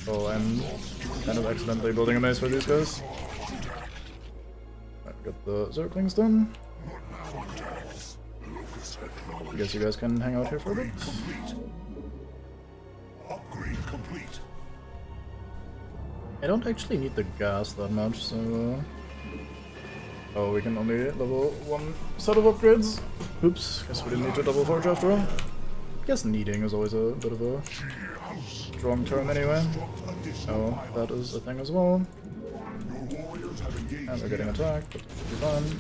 Oh, I'm kind of accidentally building a maze for these guys. Alright, got the Zerglings done. I guess you guys can hang out here for a bit. Upgrade complete. I don't actually need the gas that much, so... Oh, we can only level 1 set of upgrades. Oops, guess we didn't need to double forge after all. Guess needing is always a bit of a strong term anyway. Oh, that is a thing as well. And we're getting attacked, but should be fine.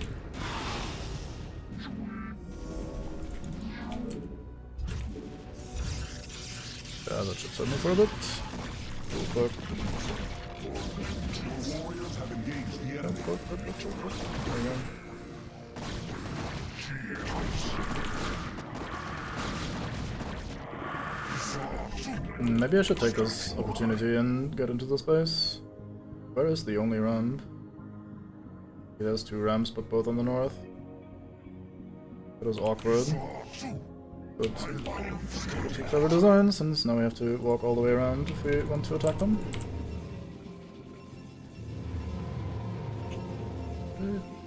Yeah, that should serve me for a bit. Oh, fuck. There we go. Maybe I should take this opportunity and get into the space. Where is the only ramp? It has 2 ramps, but both on the north. It was awkward. But pretty clever design, since now we have to walk all the way around if we want to attack them.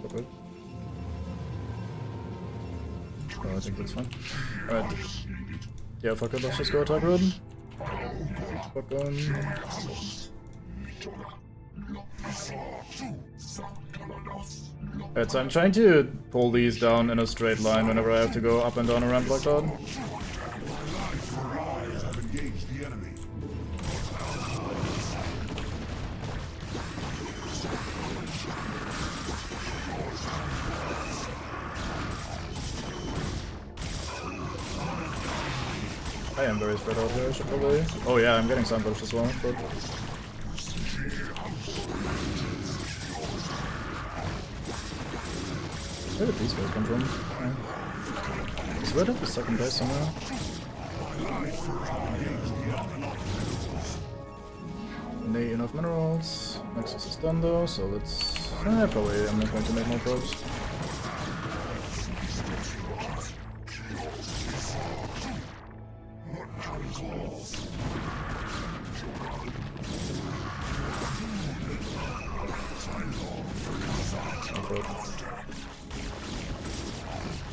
Okay. Oh, I think that's fine. Alright. Yeah, fuck it, let's just go attack road. Fuck them. Alright, so I'm trying to pull these down in a straight line whenever I have to go up and down a ramp like that. I am very spread out here, I should probably... Oh yeah, I'm getting sandwiched as well, but... Where did these guys come from? Is Red at the second base somewhere? Need enough minerals. Nexus is done though, so let's... probably I'm not going to make more probes.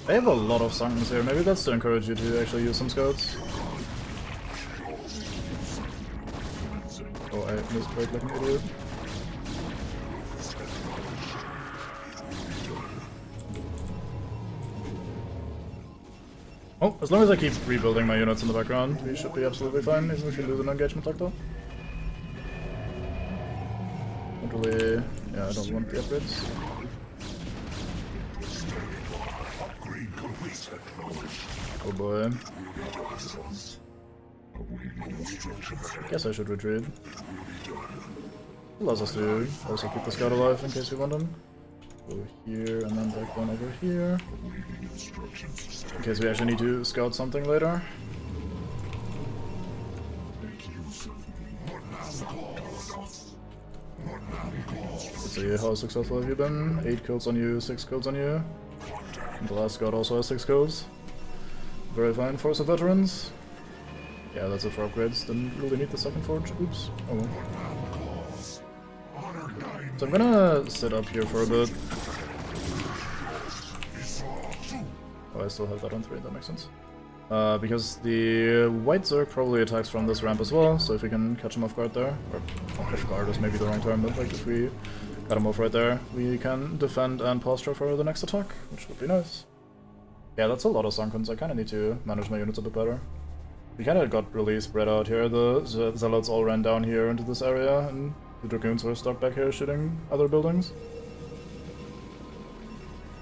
I have a lot of sunkens here, maybe that's to encourage you to actually use some scouts. Oh, I misplaced like an idiot. Oh, as long as I keep rebuilding my units in the background, we should be absolutely fine, even if we lose an engagement like that. Don't really... yeah, I don't want the upgrades. Oh boy. Guess I should retreat. Allows us to also keep the scout alive in case we want him. Go here and then back down over here. In case we actually need to scout something later. Let's see, how successful have you been? 8 kills on you, 6 kills on you. And the last scout also has 6 kills. Very fine, Force of Veterans. Yeah, that's it for upgrades. Didn't really need the second forge. Oops. Oh well. So I'm gonna sit up here for a bit. Oh, I still have that on 3, that makes sense. Because the White Zerg probably attacks from this ramp as well, so if we can catch him off guard there, or off guard is maybe the wrong term, but like if we got him off right there, we can defend and posture for the next attack, which would be nice. Yeah, that's a lot of Sunkens. I kinda need to manage my units a bit better. We kinda got really spread out here. The Zealots all ran down here into this area, and the Dragoons were stuck back here shooting other buildings.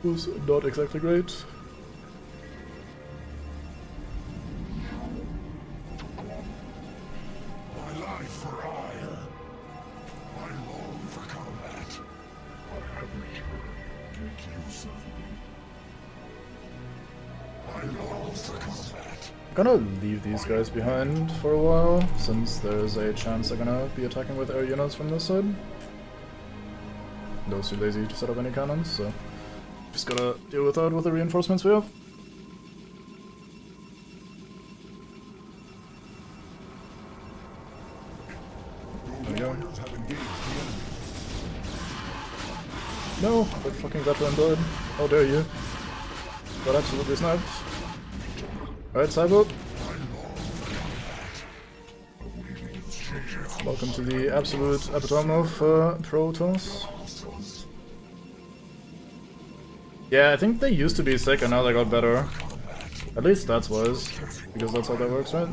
It was not exactly great. I'm gonna leave these guys behind for a while, since there's a chance they're gonna be attacking with air units from this side. Those too lazy to set up any cannons, so just gotta deal with that with the reinforcements we have. There we go. No! That fucking veteran died. How dare you. Got absolutely sniped. Alright, Cyber. Welcome to the absolute epitome of Protoss. Yeah, I think they used to be sick and now they got better. At least stats-wise, because that's how that works, right?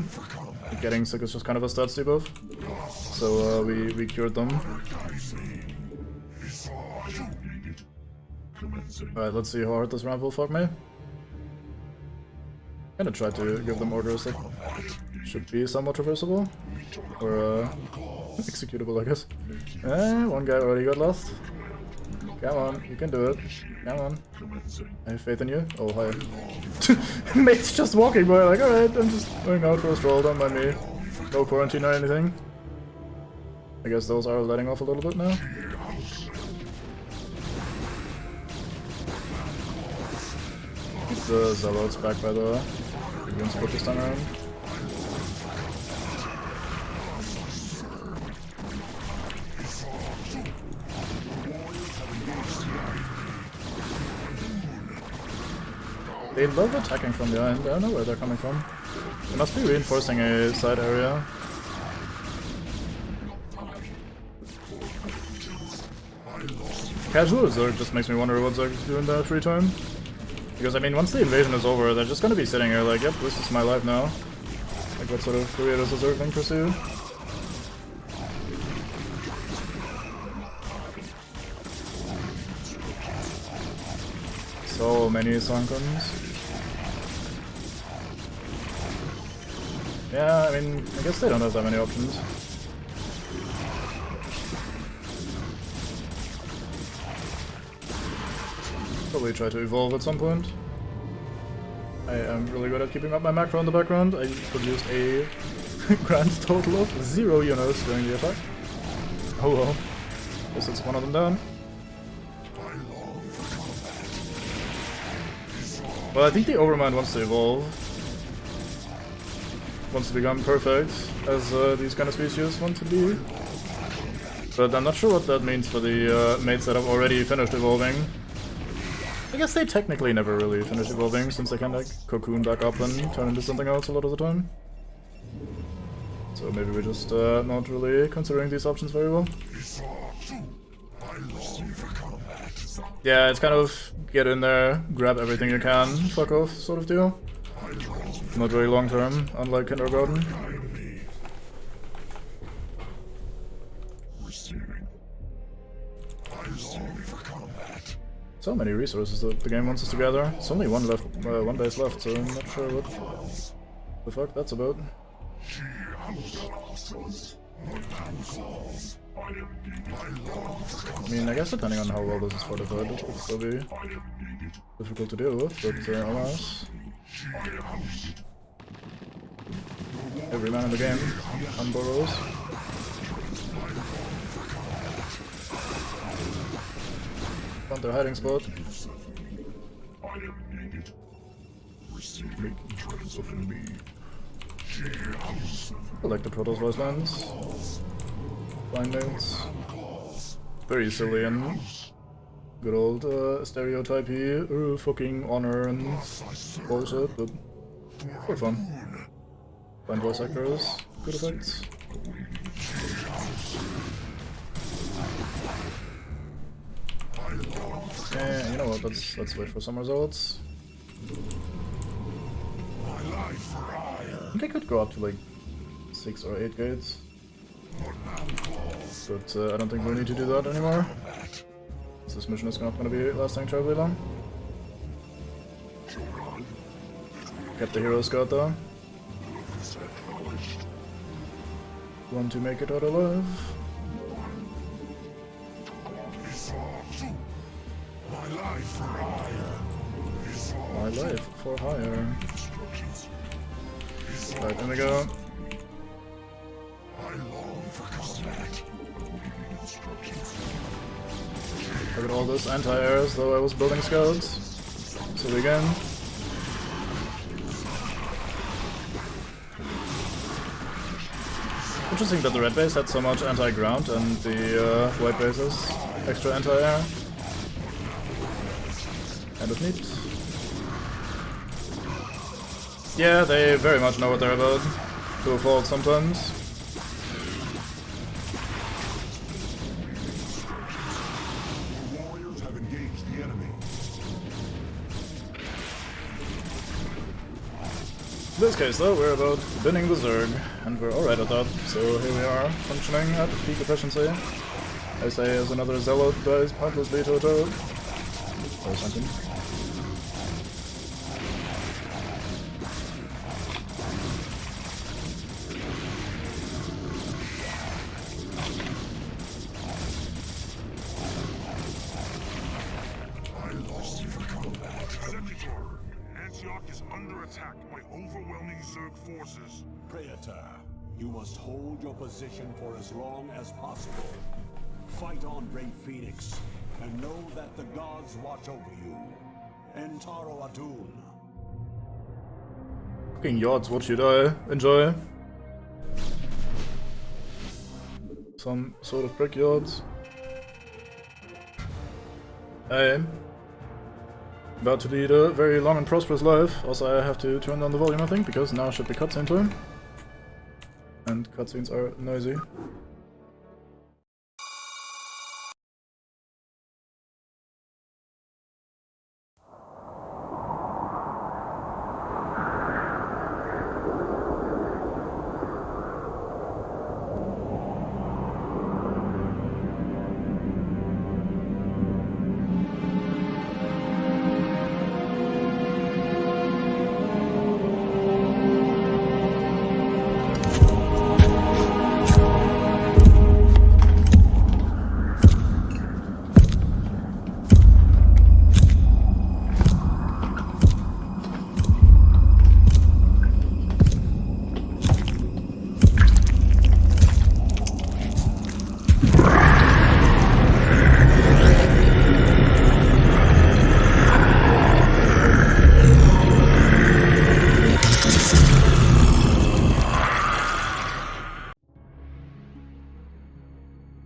Getting sick is just kind of a stats debuff. So we cured them. Alright, let's see how hard this ramp will fuck me. I'm gonna try to give them orders that should be somewhat reversible. Or executable, I guess. One guy already got lost. Come on, you can do it. Come on. I have faith in you. Oh, hi. Mate's just walking by, like, alright, I'm just going out for a stroll, don't mind me. No quarantine or anything. I guess those are letting off a little bit now. Keep the Zealots back by the Dragoons put this time around. They love attacking from behind. I don't know where they're coming from. They must be reinforcing a side area. Casual Zerg just makes me wonder what Zerg do in their free time. Because, I mean, once the invasion is over, they're just gonna be sitting here like, yep, this is my life now. Like, what sort of career does a Zerg thing pursue? So many Sunkens. Yeah, I mean, I guess they don't have that many options. Probably try to evolve at some point. I am really good at keeping up my macro in the background. I produced a grand total of 0 units during the attack. Oh well. Guess it's one of them down. Well, I think the Overmind wants to evolve. Wants to become perfect, as these kind of species want to be. But I'm not sure what that means for the mates that have already finished evolving. I guess they technically never really finish evolving, since they can like cocoon back up and turn into something else a lot of the time. So maybe we're just not really considering these options very well. Yeah, it's kind of get in there, grab everything you can, fuck off sort of deal. Not very long term, unlike kindergarten. So many resources that the game wants us to gather. It's only one base left, so I'm not sure what the fuck that's about. I mean, I guess depending on how well this is fortified, it will still be difficult to deal with, but alas. Every man in the game on burrows. Found their hiding spot. I like the Protoss voice lines. Fine notes. Very silly and good old stereotypey fucking honor and bullshit, but for fun. Fine voice actors, good effects. Yeah, you know what, let's wait for some results. I think I could go up to like 6 or 8 gates. But I don't think we need to do that anymore. This mission is not going to be lasting terribly long. Kept the hero scout though. Want to make it out alive. My life for hire. Right, in we go. Look at all this anti-air as though I was building scouts. So again. Interesting that the red base had so much anti-ground and the white base is extra anti-air. Kind of neat. Yeah, they very much know what they're about. To a fault sometimes. In this case though, we're about winning the Zerg, and we're alright at that, so here we are, functioning at peak efficiency. I say as another Zealot dies pointlessly to a turret. Or something. Is under attack by overwhelming Zerg forces. Praetor, you must hold your position for as long as possible. Fight on, brave Phoenix, and know that the gods watch over you. Entaro Adun. Fucking yachts, what should I enjoy? Some sort of brick yachts. Hey. About to lead a very long and prosperous life. Also, I have to turn down the volume, I think, because now should be cutscene time. And cutscenes are noisy.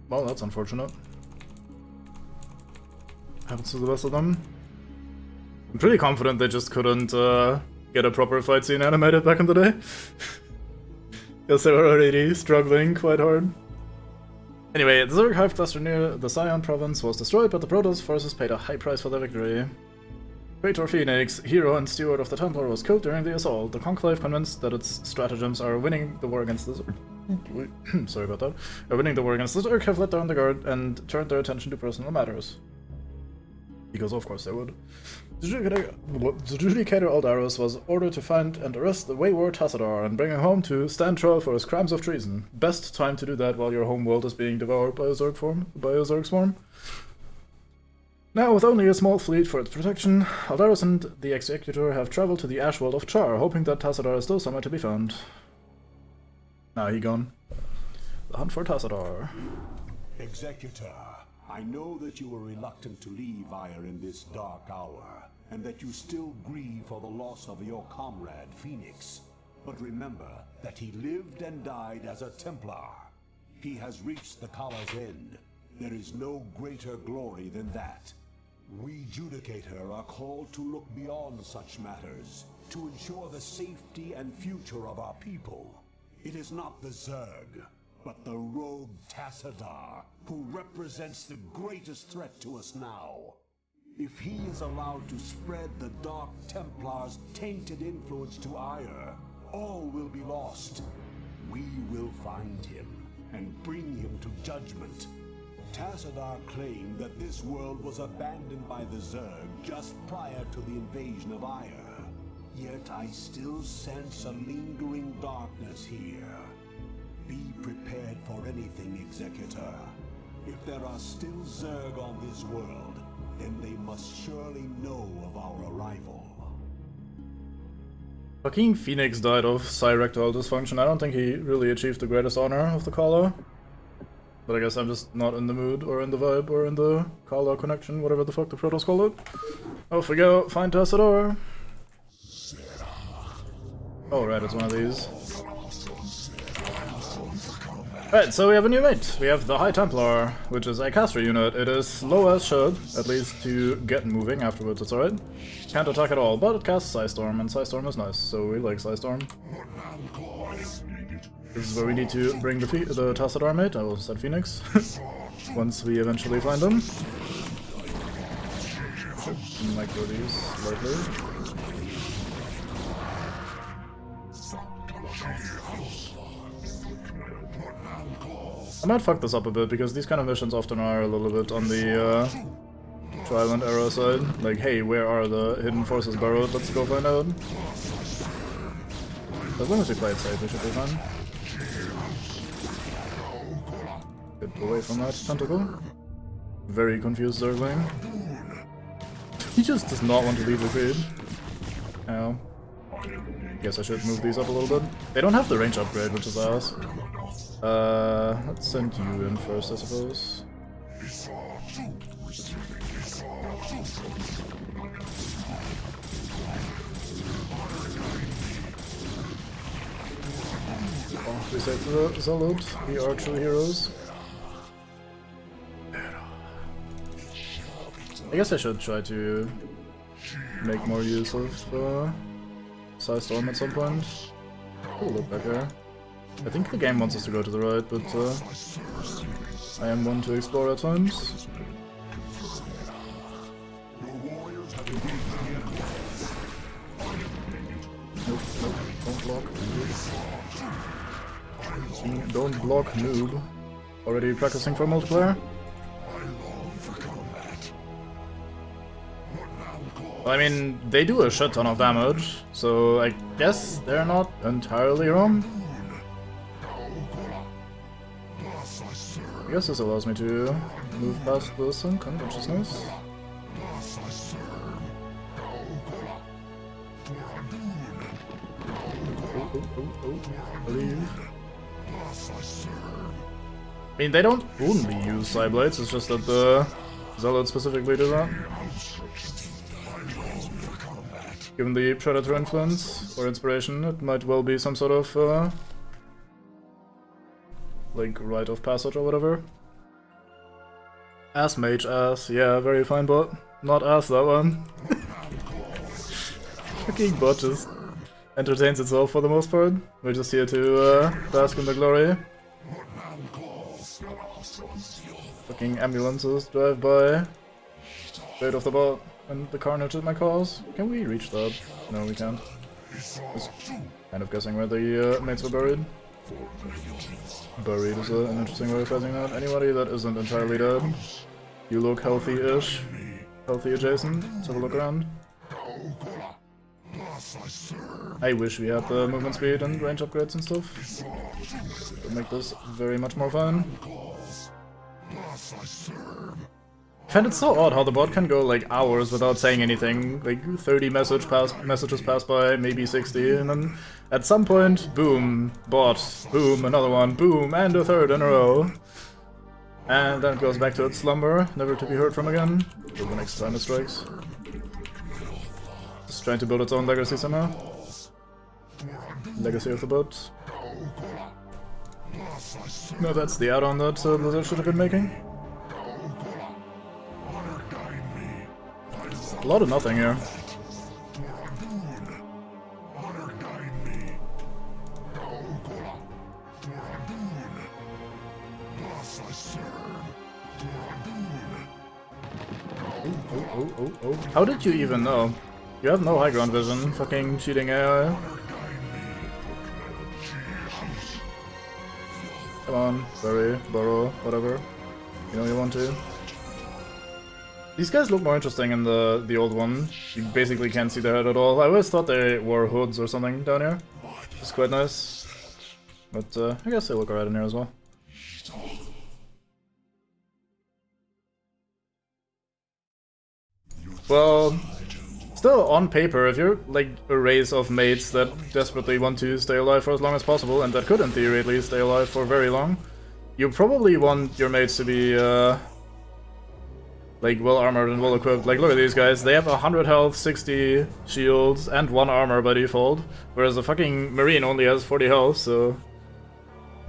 Well, that's unfortunate. Happens to the best of them. I'm pretty confident they just couldn't get a proper fight scene animated back in the day. Because they were already struggling quite hard. Anyway, the Zerg Hive cluster near the Scion province was destroyed, but the Protoss forces paid a high price for their victory. Praetor Phoenix, hero and steward of the Templar, was killed during the assault. The Conclave, convinced that its stratagems are winning the war against the Zerg. Sorry about that. Are winning the war against the Zerg, have let down the guard and turned their attention to personal matters. Because of course they would. The Judicator Aldaris was ordered to find and arrest the wayward Tassadar and bring him home to stand trial for his crimes of treason. Best time to do that while your home world is being devoured by a Zerg swarm. Now, with only a small fleet for its protection, Aldaris and the Executor have traveled to the ash world of Char, hoping that Tassadar is still somewhere to be found. He gone. The hunt for Tassadar. Executor, I know that you were reluctant to leave Ire in this dark hour, and that you still grieve for the loss of your comrade, Phoenix. But remember that he lived and died as a Templar. He has reached the Kala's end. There is no greater glory than that. We Judicator are called to look beyond such matters, to ensure the safety and future of our people. It is not the Zerg, but the rogue Tassadar, who represents the greatest threat to us now. If he is allowed to spread the Dark Templar's tainted influence to Ire, all will be lost. We will find him and bring him to judgment. Tassadar claimed that this world was abandoned by the Zerg just prior to the invasion of Ire. Yet I still sense a lingering darkness here. Be prepared for anything, Executor. If there are still Zerg on this world, then they must surely know of our arrival. Fucking Phoenix died of cyrectal dysfunction. I don't think he really achieved the greatest honor of the Kala. But I guess I'm just not in the mood, or in the vibe, or in the Kala connection, whatever the fuck the Protoss call it. Off we go, find Tassadar. Oh right, it's one of these. Right, so we have a new mate. We have the High Templar, which is a caster unit. It is slow as should, at least to get moving. Afterwards it's alright. Can't attack at all, but it casts Psystorm, and Psystorm is nice, so we like Psystorm. This is where we need to bring the Tassadar mate, I will set Phoenix, once we eventually find him. Micro these slightly. I might fuck this up a bit, because these kind of missions often are a little bit on the trial and error side. Like, hey, where are the hidden forces burrowed? Let's go find out. As long as we play it safe, we should be fine. Get away from that tentacle. Very confused Zergling. He just does not want to leave the grid. Ow. Guess I should move these up a little bit. They don't have the range upgrade, which is ass. Let's send you in first, I suppose. Oh, we saved the salute. We are true heroes. I guess I should try to make more use of Psystorm at some point. Oh, look back there. I think the game wants us to go to the right, but I am one to explore at times. Nope, don't block. Don't block, noob. Already practicing for multiplayer? I mean, they do a shit ton of damage, so I guess they're not entirely wrong. I guess this allows me to move past the sunken, which is nice. I leave. I mean, they don't only use Psyblades, it's just that the Zealots specifically do that. Given the Predator influence or inspiration, it might well be some sort of like rite of passage or whatever. Ass mage ass, yeah, very fine bot. Not ass that one. Fucking bot just entertains itself for the most part. We're just here to bask in the glory. Fucking ambulances drive by. Straight off the bot. And the carnage it might cause. Can we reach that? No, we can't. Just kind of guessing where the mates were buried. Buried is an interesting way of phrasing that. Anybody that isn't entirely dead, you look healthy-ish. healthy adjacent. Let's have a look around. I wish we had the movement speed and range upgrades and stuff. It would make this very much more fun. I find it so odd how the bot can go like hours without saying anything. Like 30 messages pass by, maybe 60, and then at some point, boom, bot, boom, another one, boom, and a third in a row. And then it goes back to its slumber, never to be heard from again, till the next time it strikes. Just trying to build its own legacy somehow. Legacy of the bot. No, that's the add-on that Blizzard should have been making. A lot of nothing here. Oh. How did you even know? You have no high ground vision, fucking cheating AI. Come on, bury, burrow, whatever. You know you want to. These guys look more interesting in the old one. You basically can't see their head at all. I always thought they wore hoods or something down here. It's quite nice. But I guess they look alright in here as well. Well, still on paper, if you're like a race of mates that desperately want to stay alive for as long as possible, and that could in theory at least stay alive for very long, you probably want your mates to be like well armored and well equipped. Like look at these guys, they have 100 health, 60 shields, and 1 armor by default, whereas the fucking Marine only has 40 health, so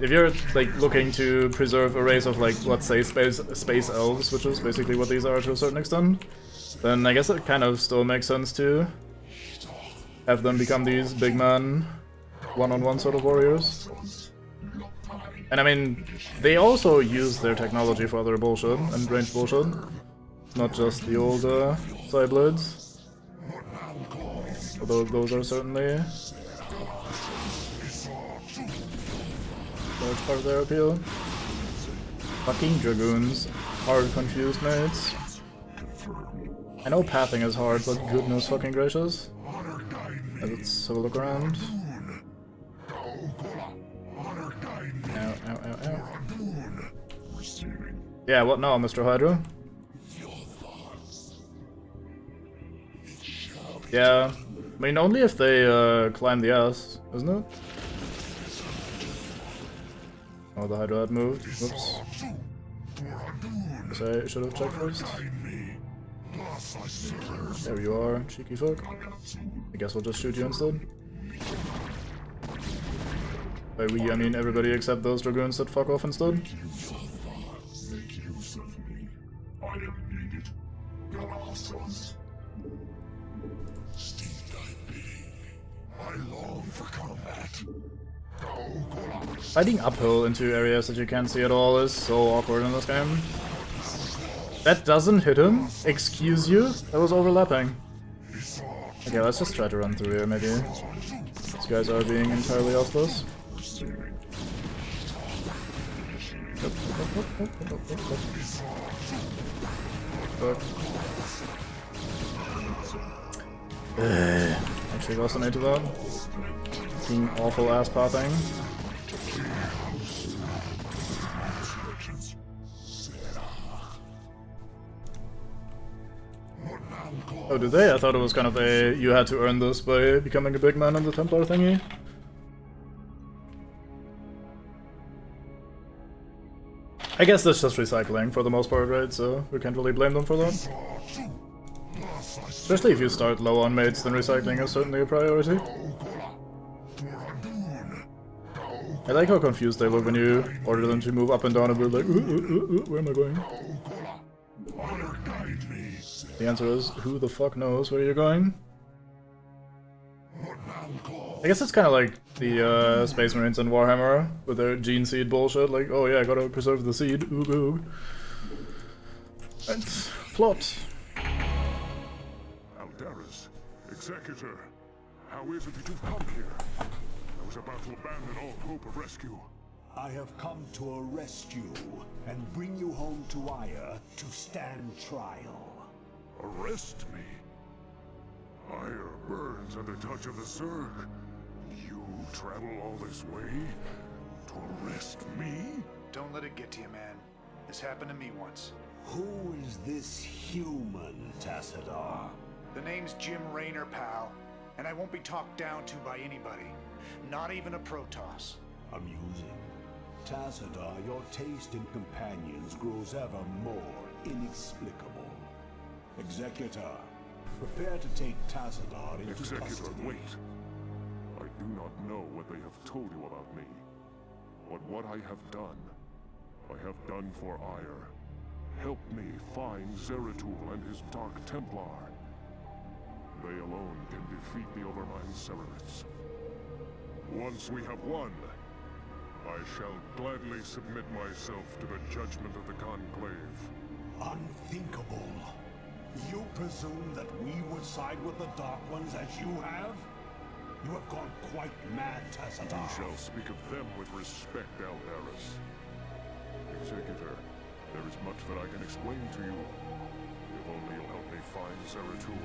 if you're like looking to preserve a race of like, let's say space elves, which is basically what these are to a certain extent, then I guess it kind of still makes sense to have them become these big man, one-on-one sort of warriors. And I mean, they also use their technology for other bullshit and ranged bullshit. It's not just the old side blades. Although those are certainly a large part of their appeal. Fucking Dragoons. Hard confused mates. I know pathing is hard, but goodness fucking gracious. Let's have a look around. Ow. Yeah, what now, Mr. Hydra? Yeah, I mean, only if they climb the ass, isn't it? Oh, the Hydra had moved. Whoops. Guess I should have checked first. There you are, cheeky fuck. I guess we'll just shoot you instead. By we, I mean everybody except those Dragoons that fuck off instead. Fighting uphill into areas that you can't see at all is so awkward in this game. That doesn't hit him? Excuse you? That was overlapping. Okay, let's just try to run through here, maybe. These guys are being entirely useless. Actually lost an 8 to that. Fucking awful ass pathing. Oh, did they? I thought it was kind of a you had to earn this by becoming a big man in the Templar thingy. I guess that's just recycling for the most part, right? So we can't really blame them for that. Especially if you start low on mates, then recycling is certainly a priority. I like how confused they look when you order them to move up and down a bit, like, where am I going? The answer is, who the fuck knows where you're going? I guess it's kind of like the Space Marines in Warhammer, with their gene seed bullshit, like, oh yeah, I gotta preserve the seed, ooh ooh. And plot. Aldaris, Executor, how is it that you've come here? I was about to abandon all hope of rescue. I have come to arrest you and bring you home to Aya to stand trial. Arrest me? Ire burns at the touch of the Zerg. You travel all this way to arrest me? Don't let it get to you, man. This happened to me once. Who is this human, Tassadar? The name's Jim Raynor, pal. And I won't be talked down to by anybody. Not even a Protoss. Amusing. Tassadar, your taste in companions grows ever more inexplicable. Executor, prepare to take Tassadar into Executor, custody. wait. I do not know what they have told you about me. But what I have done for Ire. Help me find Zeratul and his Dark Templar. They alone can defeat the Overmind Cerebrits. Once we have won, I shall gladly submit myself to the judgment of the Conclave. Unthinkable. You presume that we would side with the Dark Ones as you have? You have gone quite mad, Tassadar. You shall speak of them with respect, Aldaris. Executor, there is much that I can explain to you. If only you'll help me find Zeratul.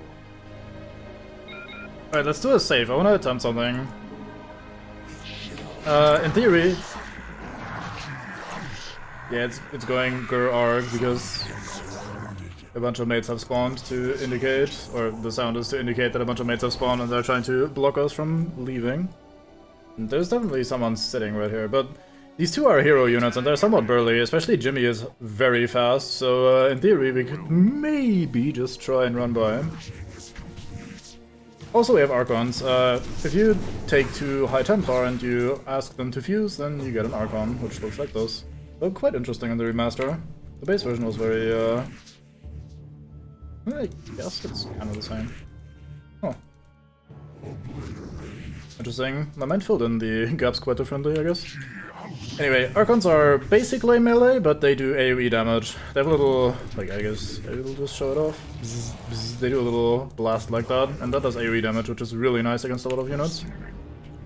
Alright, let's do a save. I want to attempt something. In theory... Yeah, it's going Gur Arg because a bunch of mates have spawned to indicate, or the sound is to indicate that a bunch of mates have spawned and they're trying to block us from leaving. And there's definitely someone sitting right here, but these two are hero units and they're somewhat burly, especially Jimmy is very fast, so in theory we could maybe just try and run by him. Also we have Archons. If you take two High Templar and you ask them to fuse, then you get an Archon, which looks like this. So quite interesting in the remaster. The base version was very, I guess it's kind of the same. Oh. Interesting. My mind filled in the gaps quite differently, I guess. Anyway, Archons are basically melee, but they do AoE damage. They have a little, like, I guess, it'll just show it off. Bzz, bzz. They do a little blast like that, and that does AoE damage, which is really nice against a lot of units.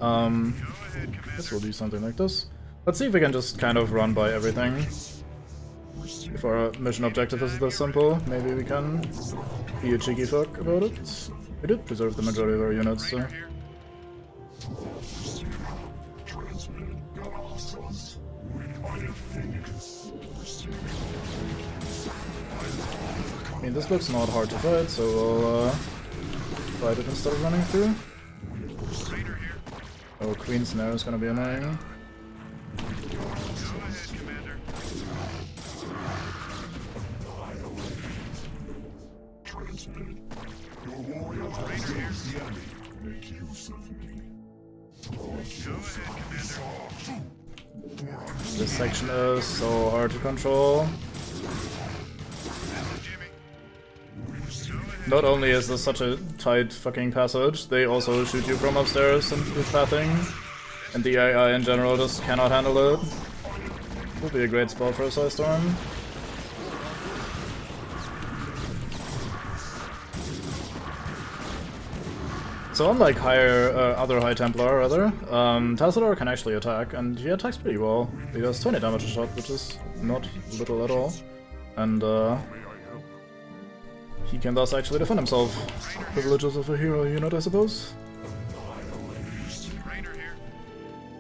I guess we'll do something like this. Let's see if we can just kind of run by everything. If our mission objective is this simple, maybe we can be a cheeky fuck about it. We did preserve the majority of our units, so... I mean, this looks not hard to fight, so we'll fight it instead of running through. Oh, Queen Snare is gonna be annoying. This section is so hard to control. Not only is this such a tight fucking passage, they also shoot you from upstairs and do pathing. And the AI in general just cannot handle it. Would be a great spell for a Psy Storm. So unlike other High Templar, Tassadar can actually attack, and he attacks pretty well. He does 20 damage a shot, which is not little at all. And he can thus actually defend himself. Privileges of a hero unit, I suppose.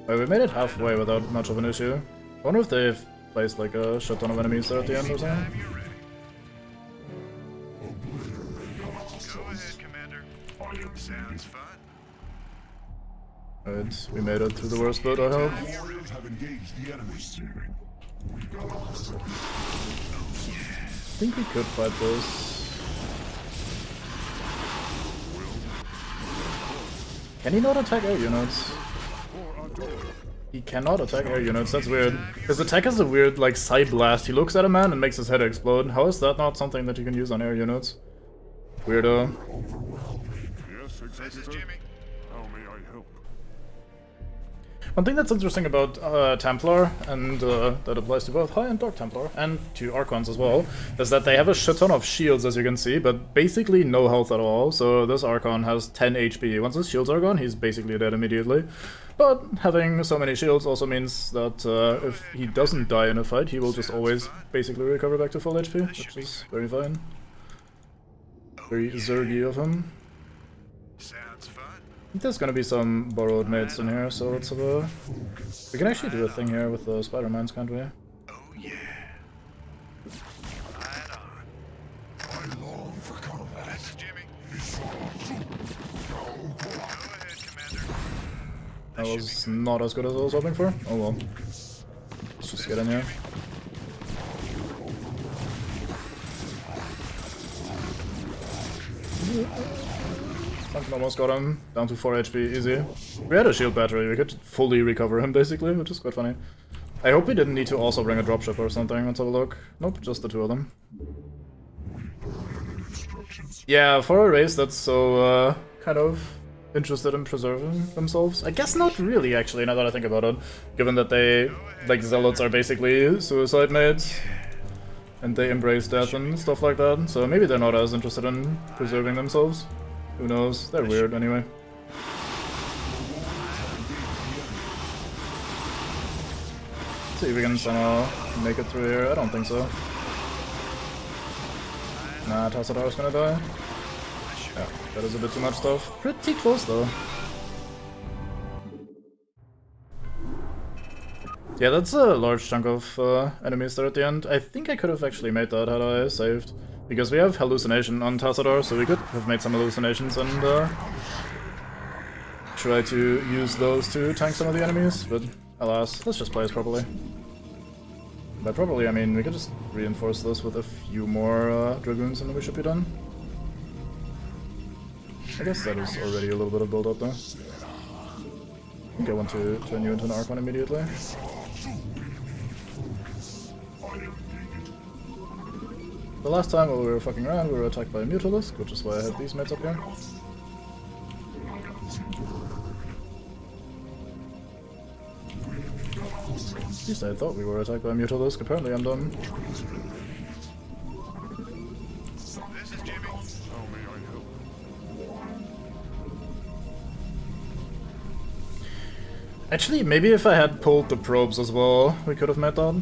Right, we made it halfway without much of an issue. I wonder if they've placed like a shit ton of enemies there at the end or something. Sounds fun. Right, we made it through the worst bit, I hope. Warriors have engaged the enemy. I think we could fight this. Can he not attack air units? He cannot attack air units, that's weird. His attack is a weird, like, Psy Blast. He looks at a man and makes his head explode. How is that not something that you can use on air units? Weirdo. Yes, Executor? How may I help? One thing that's interesting about Templar, and that applies to both High and Dark Templar, and to Archons as well, is that they have a shit ton of shields, as you can see, but basically no health at all. So this Archon has 10 HP. Once his shields are gone, he's basically dead immediately. But having so many shields also means that if he doesn't die in a fight, he will just always basically recover back to full HP, which is very fine. Very zergy of him. Sounds fun. I think there's gonna be some borrowed mates in here, so let's have a... We can actually do a thing here with the spider mines, can't we? Oh yeah. Right on. I long for combat. This is Jimmy. Go ahead, Commander. That was not as good as I was hoping for. Oh well. Let's just get in here. Fucking almost got him. Down to 4 HP, easy. We had a shield battery, we could fully recover him basically, which is quite funny. I hope we didn't need to also bring a dropship or something, let's have a look. Nope, just the two of them. Yeah, for a race that's so, kind of interested in preserving themselves. I guess not really, actually, now that I think about it. Given that they, like, zealots are basically suicide mates. And they embrace death and stuff like that, so maybe they're not as interested in preserving themselves. Who knows? They're weird anyway. See if we can somehow make it through here. I don't think so. Nah, Tassadar's gonna die. Yeah, that is a bit too much stuff. Pretty close though. Yeah, that's a large chunk of enemies there at the end. I think I could have actually made that had I saved. Because we have hallucination on Tassadar, so we could have made some hallucinations and try to use those to tank some of the enemies, but alas, let's just play as properly. By properly, I mean we could just reinforce this with a few more Dragoons and we should be done. I guess that is already a little bit of build up though. I think I want to turn you into an Archon immediately. The last time while we were fucking around, we were attacked by a Mutalisk, which is why I have these mates up here. At least I thought we were attacked by a Mutalisk, apparently I'm dumb. This is Jimmy. How may I help? Actually, maybe if I had pulled the probes as well, we could have met that.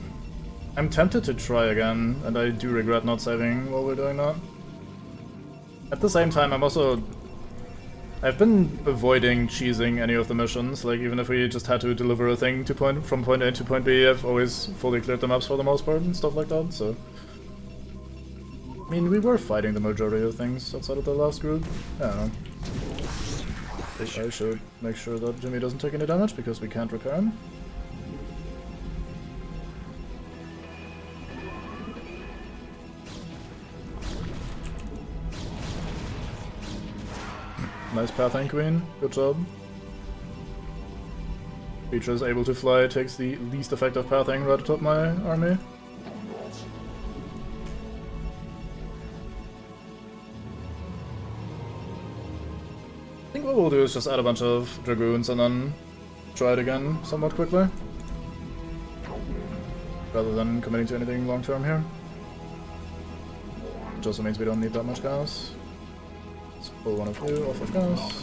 I'm tempted to try again, and I do regret not saving while we're doing that. At the same time, I've been avoiding cheesing any of the missions, like even if we just had to deliver a thing to from point A to point B, I've always fully cleared the maps for the most part and stuff like that, so... I mean, we were fighting the majority of things outside of the last group. I don't know. I should make sure that Jimmy doesn't take any damage, because we can't repair him. Nice pathing, Queen. Good job. Creature is able to fly, takes the least effective pathing right atop my army. I think what we'll do is just add a bunch of Dragoons and then try it again somewhat quickly. Rather than committing to anything long term here. Which also means we don't need that much gas. Let's pull one of you off of gas.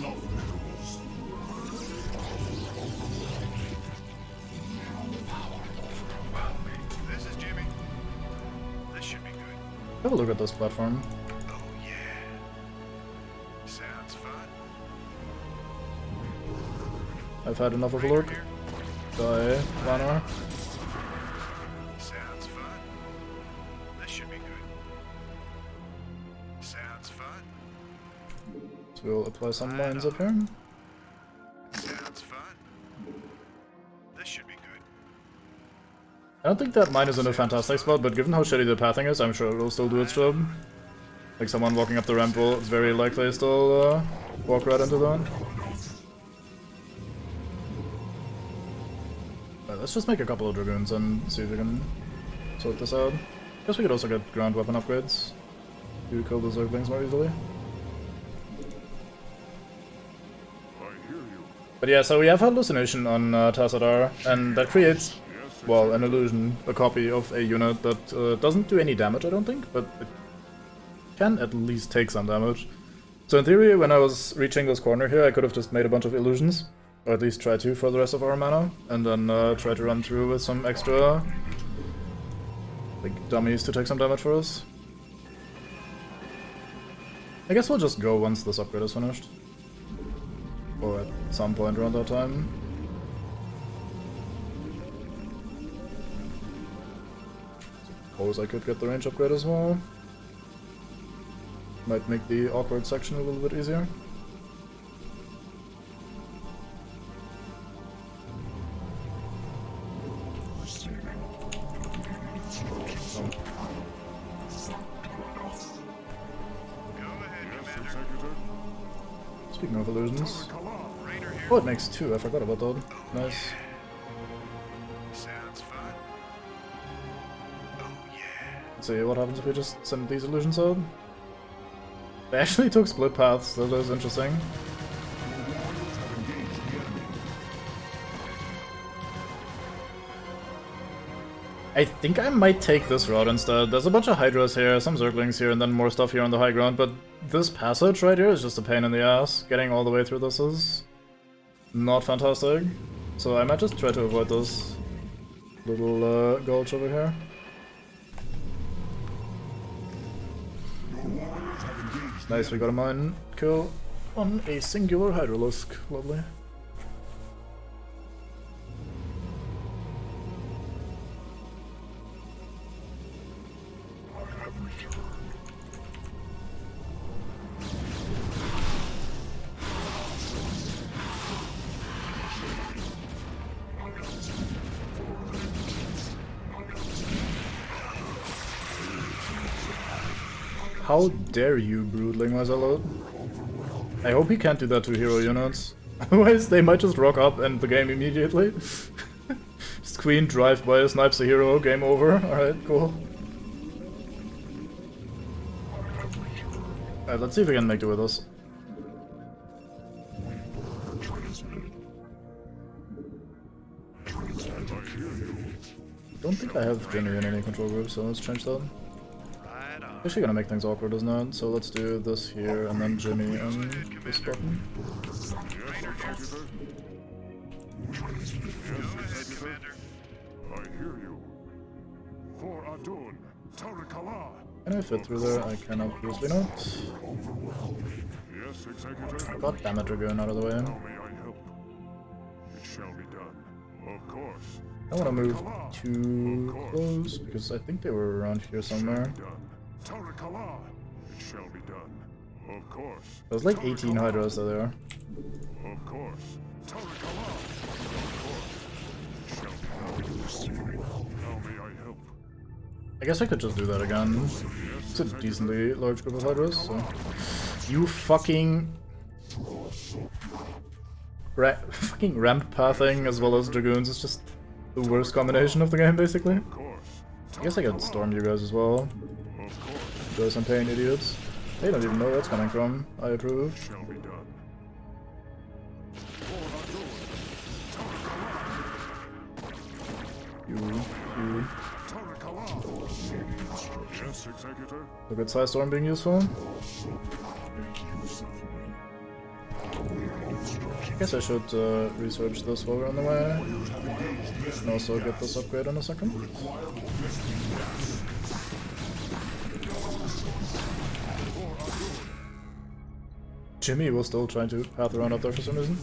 This is Jimmy. This should be good. Have a look at this platform. Oh yeah. Sounds fun. I've had enough of a look. Die, Lana. Sounds fun. This should be good. Sounds fun. So we'll apply some lines up here. Sounds fun. This should be good. I don't think that mine is in a fantastic spot, but given how shitty the pathing is, I'm sure it will still do its job. Like someone walking up the ramp will very likely still walk right into that. Let's just make a couple of Dragoons and see if we can sort this out. Guess we could also get ground weapon upgrades to kill the Zerglings more easily. But yeah, so we have hallucination on Tassadar, and that creates, well, an illusion, a copy of a unit that doesn't do any damage, I don't think, but it can at least take some damage. So in theory, when I was reaching this corner here, I could have just made a bunch of illusions, or at least try to for the rest of our mana, and then try to run through with some extra, like, dummies to take some damage for us. I guess we'll just go once this upgrade is finished. Or at some point around that time. Suppose I could get the range upgrade as well. Might make the awkward section a little bit easier. Speaking of illusions. Oh, it makes 2. I forgot about that. Nice. Sounds fun. Oh yeah. Let's see, what happens if we just send these illusions out? They actually took split paths, that is interesting. I think I might take this route instead. There's a bunch of Hydras here, some Zerglings here, and then more stuff here on the high ground, but this passage right here is just a pain in the ass. Getting all the way through this is not fantastic. So I might just try to avoid this little gulch over here. Nice, we got a mine kill on a singular Hydralisk. Lovely. How dare you, Broodling my Zealot? I hope he can't do that to hero units. Otherwise they might just rock up and the game immediately. Just Queen drive by, snipes the hero, game over. Alright, cool. Alright, let's see if we can make do with this. Don't think I have Jimmy in any control group, so let's change that. Actually gonna make things awkward, isn't it? So let's do this here, and then Jimmy and this button. I hear you. For Adun, Tarakala. Can I fit through there? I can obviously not. Yes, Executor. God damn it, Dragoon, out of the way. How may I help? It shall be done. Of course. I don't want to move too close, because I think they were around here somewhere. Tarakala. It shall be done. Of course. There's like 18 Hydras there. Of course. Tarakala. Of course. Shall be done. How may I help? I guess I could just do that again. It's a decently large group of Hydras, so... You fucking... fucking ramp pathing as well as Dragoons is just the worst combination of the game, basically. I guess I could storm you guys as well. Enjoy some pain, idiots. They don't even know where that's coming from. I approve. Shall be done. You. Yes, Executor. A good size storm being useful. I guess I should research this while we're on the way. And also get this upgrade in a second. Jimmy was still trying to path around up there for some reason.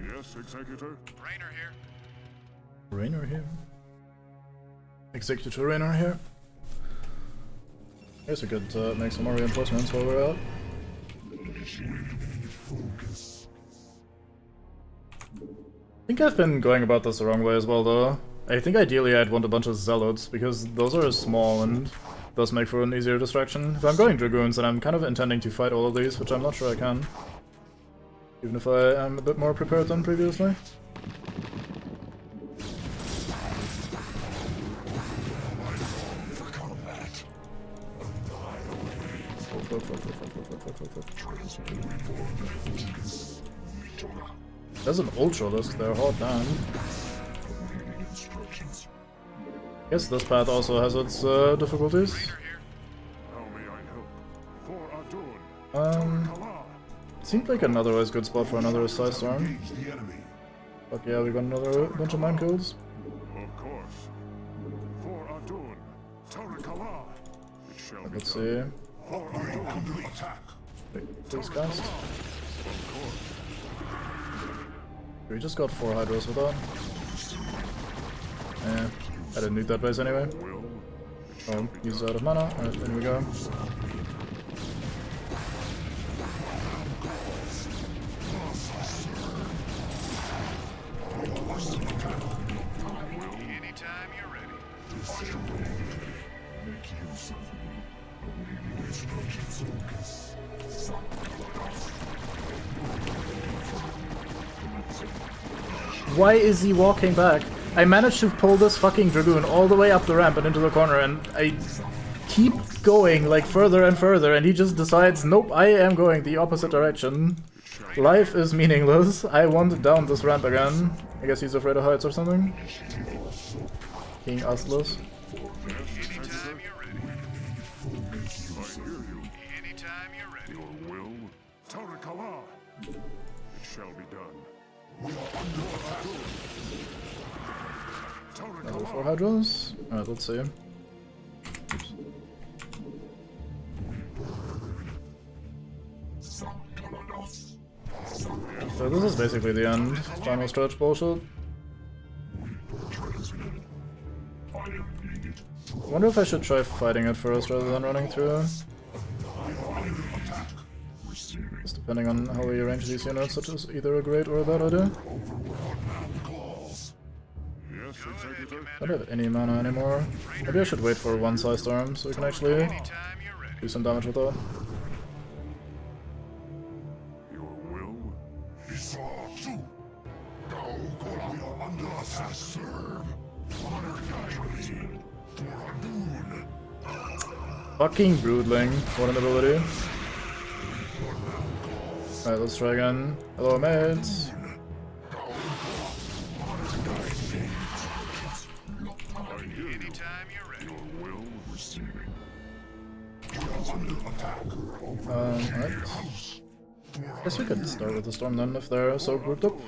Yes, Executor. Raynor here. Executor Raynor here. Guess we could make some more reinforcements while we're out. I think I've been going about this the wrong way as well, though. I think ideally I'd want a bunch of Zealots, because those are small and thus make for an easier distraction. If I'm going Dragoons, then I'm kind of intending to fight all of these, which I'm not sure I can. Even if I am a bit more prepared than previously. There's an Ultralisk there, hot damn. Guess this path also has its difficulties. How may I help? For Adun. Seemed like an otherwise good spot for another side storm. Engage the enemy. Fuck yeah, we got another bunch of mine kills. Of course. For Adun. Tarakala. It shall be Let's done. see. For Adun. Under attack. Wait, please cast. Of course. We just got 4 hydros with that. Yeah, I didn't need that base anyway. Will. Oh, use out of mana. Alright, there we go. Anytime you're ready. Why is he walking back? I managed to pull this fucking Dragoon all the way up the ramp and into the corner, and I keep going like further and further, and he just decides, nope, I am going the opposite direction. Life is meaningless. I want down this ramp again. I guess he's afraid of heights or something. King Astless. Anytime you're ready. I hear you. Anytime you're ready. Your will. Tarakala. It shall be done. Another 4 hydros. Alright, let's see. So this is basically the end. Final stretch bullshit. Wonder if I should try fighting it first rather than running through. Just depending on how we arrange these units, such as either a great or a bad idea. Yes, Executor. I don't have any mana anymore. Maybe I should wait for one side storm so we can actually Anytime you're ready. do some damage with that. Your will. We are under attack. Serve. Honor casualty. For Adun. Fucking Broodling. What an ability. Alright, let's try again. Hello, mates. Anytime you're ready. Your will. Alright. Guess we could start with the storm then if they're so grouped up.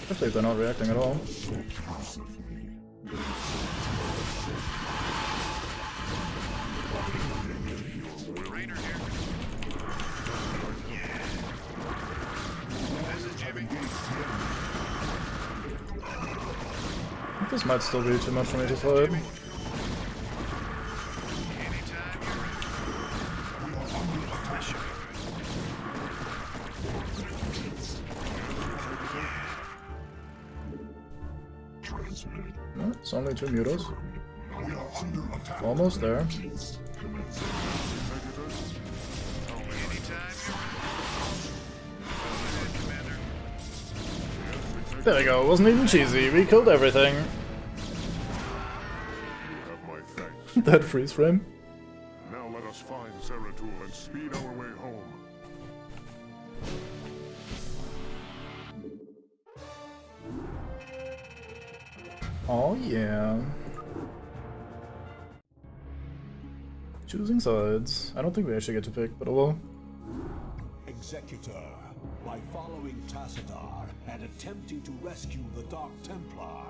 Especially if they're not reacting at all. Rainer here. This is Jimmy. I think this might still be too much for me to fight. Anytime you're ready. This should be good. No, it's only 2 mutos. Almost there. Anytime you're ready. Commander. There we go, it wasn't even cheesy, we killed everything. You have my thanks. That freeze frame. Now let us find Zeratul and speed our way home. Oh yeah. Choosing sides. I don't think we actually get to pick, but oh well. Executor, by following Tassadar and attempting to rescue the Dark Templar,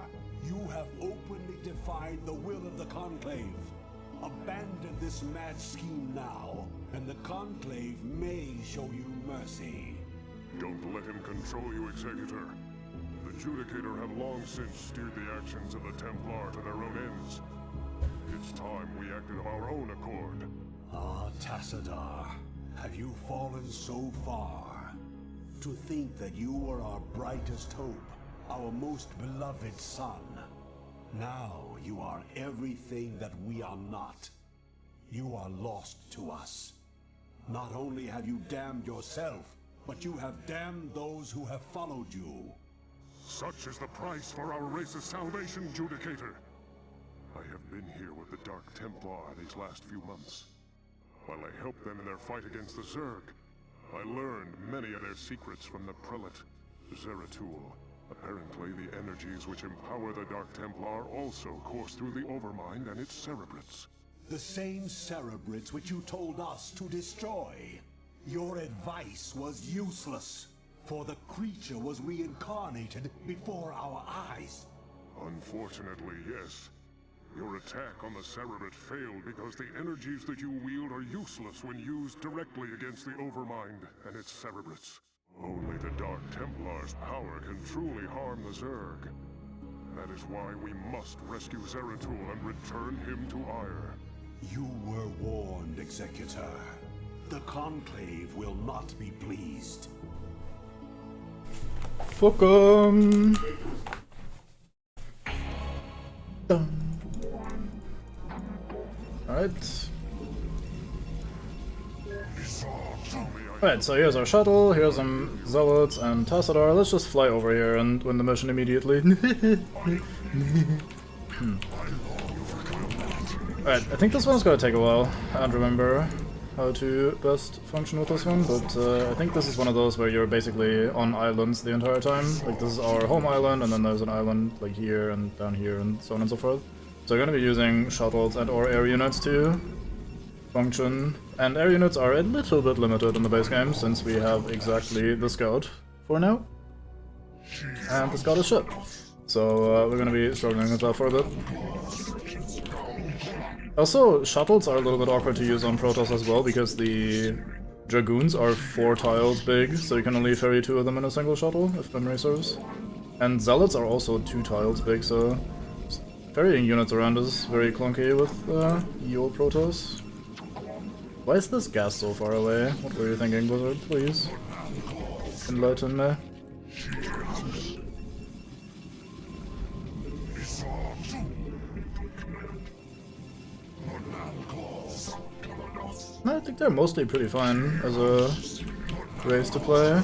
you have openly defied the will of the Conclave. Abandon this mad scheme now, and the Conclave may show you mercy. Don't let him control you, Executor. The Judicator have long since steered the actions of the Templar to their own ends. It's time we acted of our own accord. Ah, Tassadar, have you fallen so far? To think that you were our brightest hope, our most beloved son. Now you are everything that we are not. You are lost to us. Not only have you damned yourself, but you have damned those who have followed you. Such is the price for our race's salvation, Judicator. I have been here with the Dark Templar these last few months. While I helped them in their fight against the Zerg, I learned many of their secrets from the prelate, Zeratul. Apparently, the energies which empower the Dark Templar also course through the Overmind and its cerebrates. The same cerebrates which you told us to destroy. Your advice was useless, for the creature was reincarnated before our eyes. Unfortunately, yes. Your attack on the Cerebrate failed because the energies that you wield are useless when used directly against the Overmind and its Cerebrates. Only the Dark Templar's power can truly harm the Zerg. That is why we must rescue Zeratul and return him to Ire. You were warned, Executor. The Conclave will not be pleased. Fuck 'em. Alright. Alright, so here's our shuttle, here's some Zealots and Tassadar. Let's just fly over here and win the mission immediately. Alright, I think this one's gonna take a while. I don't remember how to best function with this one, but I think this is one of those where you're basically on islands the entire time. Like, this is our home island, and then there's an island like here and down here and so on and so forth. So we're gonna be using shuttles and or air units to function, and air units are a little bit limited in the base game since we have exactly the Scout for now. And the Scout is shit. So we're gonna be struggling with that for a bit. Also, shuttles are a little bit awkward to use on Protoss as well, because the Dragoons are 4 tiles big, so you can only ferry 2 of them in a single shuttle, if memory serves. And Zealots are also 2 tiles big, so ferrying units around is very clunky with ye old Protoss. Why is this gas so far away? What were you thinking, Blizzard? Please enlighten me. I think they're mostly pretty fine as a race to play.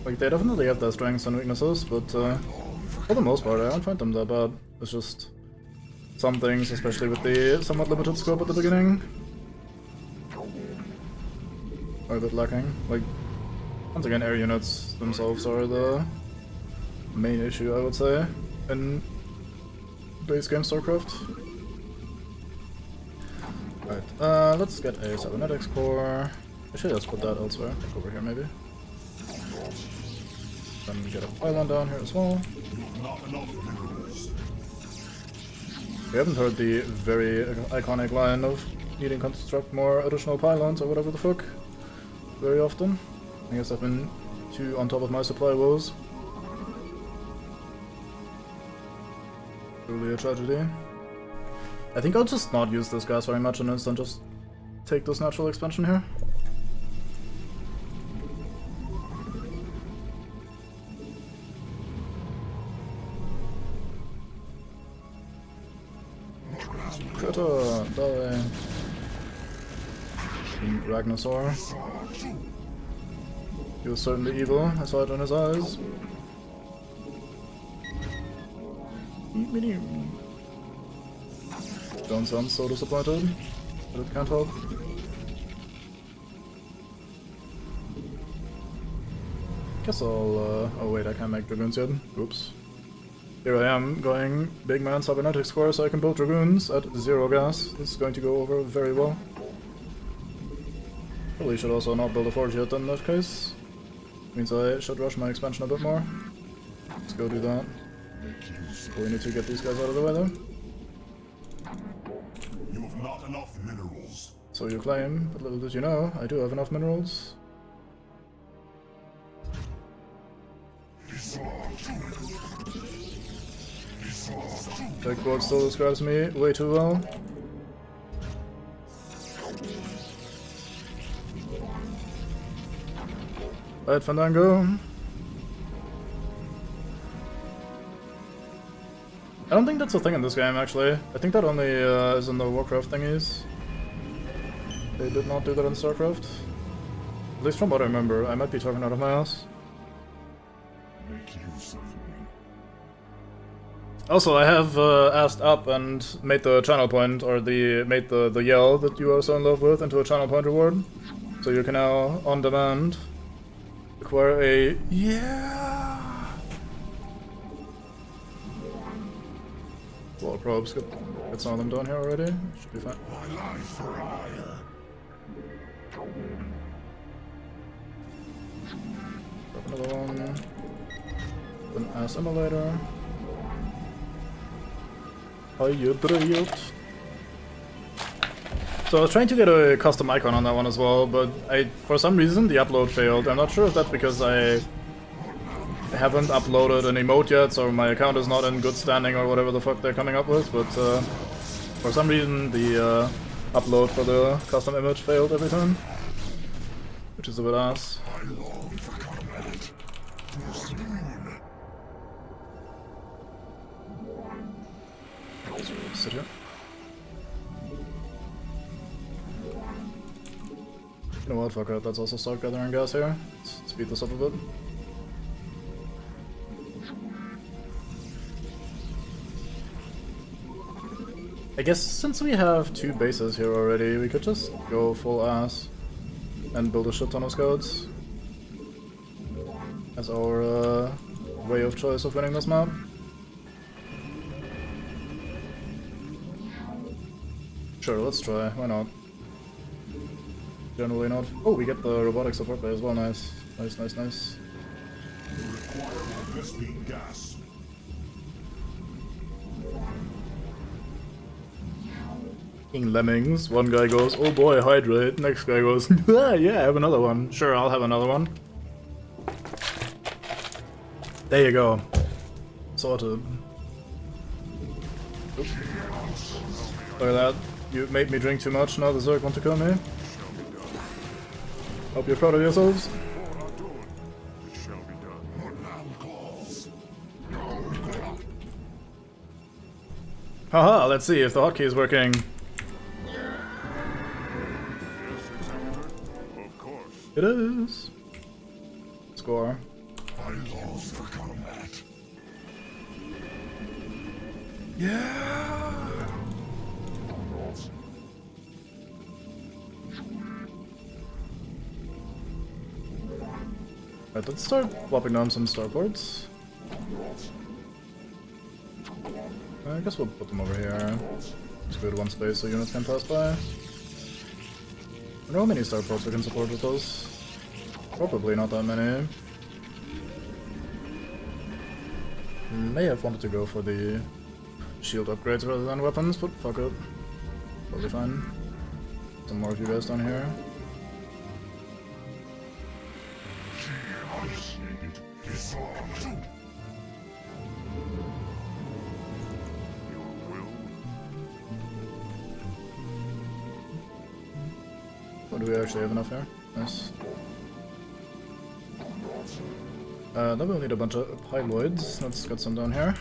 Like, they definitely have their strengths and weaknesses, but for the most part I don't find them that bad. It's just some things, especially with the somewhat limited scope at the beginning, are a bit lacking. Like, once again, air units themselves are the main issue, I would say, in base game StarCraft. Right, let's get a cybernetics core. I should just put that elsewhere, like over here maybe. Then get a pylon down here as well. We haven't heard the very iconic line of needing to construct more additional pylons or whatever the fuck very often. I guess I've been too on top of my supply woes. Truly a tragedy. I think I'll just not use this gas very much and instead just take this natural expansion here. Critter, die. Ragnasaur. He was certainly evil, I saw it in his eyes. Don't sound so disappointed, but it can't help. Guess I'll, oh wait, I can't make Dragoons yet. Oops. Here I am, going big man cybernetics core so I can build Dragoons at 0 gas. This is going to go over very well. Probably should also not build a forge yet in that case. Means I should rush my expansion a bit more. Let's go do that. We need to get these guys out of the way though. You have not enough minerals. So you claim, but little did you know, I do have enough minerals. That quote still describes me way too well. Right, Fandango. I don't think that's a thing in this game, actually. I think that only is in the Warcraft thingies. They did not do that in StarCraft. At least from what I remember. I might be talking out of my ass. Also, I have asked up and made the channel point, or made the yell that you are so in love with into a channel point reward. So you can now, on demand, Acquire a... Yeah! Wall probes, get some of them done here already. Should be fine. Grab another one. An assimilator. Hybrid. So I was trying to get a custom icon on that one as well, but for some reason the upload failed. I'm not sure if that's because I haven't uploaded an emote yet, so my account is not in good standing or whatever the fuck they're coming up with, but for some reason the upload for the custom image failed every time, which is a bit ass. So we'll sit here. You know what, fuck it, let's also start gathering gas here. Let's speed this up a bit. I guess since we have 2 bases here already, we could just go full ass and build a shit ton of scouts as our way of choice of winning this map. Sure, let's try, why not? Generally not. Oh, we get the robotic support bay as well, nice. Nice, nice, nice. You require more Vespene gas. King Lemmings, one guy goes, oh boy, hydrate, next guy goes, ah, yeah, I have another one. Sure, I'll have another one. There you go. Sorted. Oop. Look at that. You made me drink too much, now the Zerg want to kill me. Hope you're proud of yourselves. Haha, let's see if the hotkey is working. It is. Score. I long for combat. Yeah. Alright, let's start plopping down some starports. I guess we'll put them over here. Just go to one space so units can pass by. I don't know how many starports we can support with those. Probably not that many. May have wanted to go for the shield upgrades rather than weapons, but fuck it. Totally fine. Some more of you guys down here. What do we actually have enough here? Nice. Then we'll need a bunch of hyloids. Let's get some down here.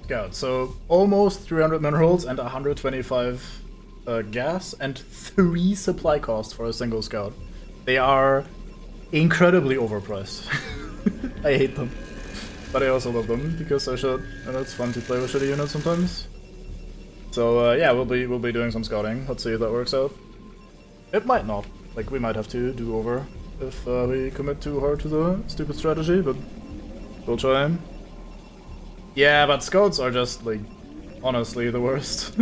Scout, so almost 300 minerals and 125 gas and 3 supply costs for a single scout. They are incredibly overpriced. I hate them. But I also love them because they're shit, and it's fun to play with shitty units sometimes. So yeah, we'll be doing some scouting. Let's see if that works out. It might not. Like, we might have to do over if we commit too hard to the stupid strategy, but we'll try. Yeah, but scouts are just, like, honestly the worst.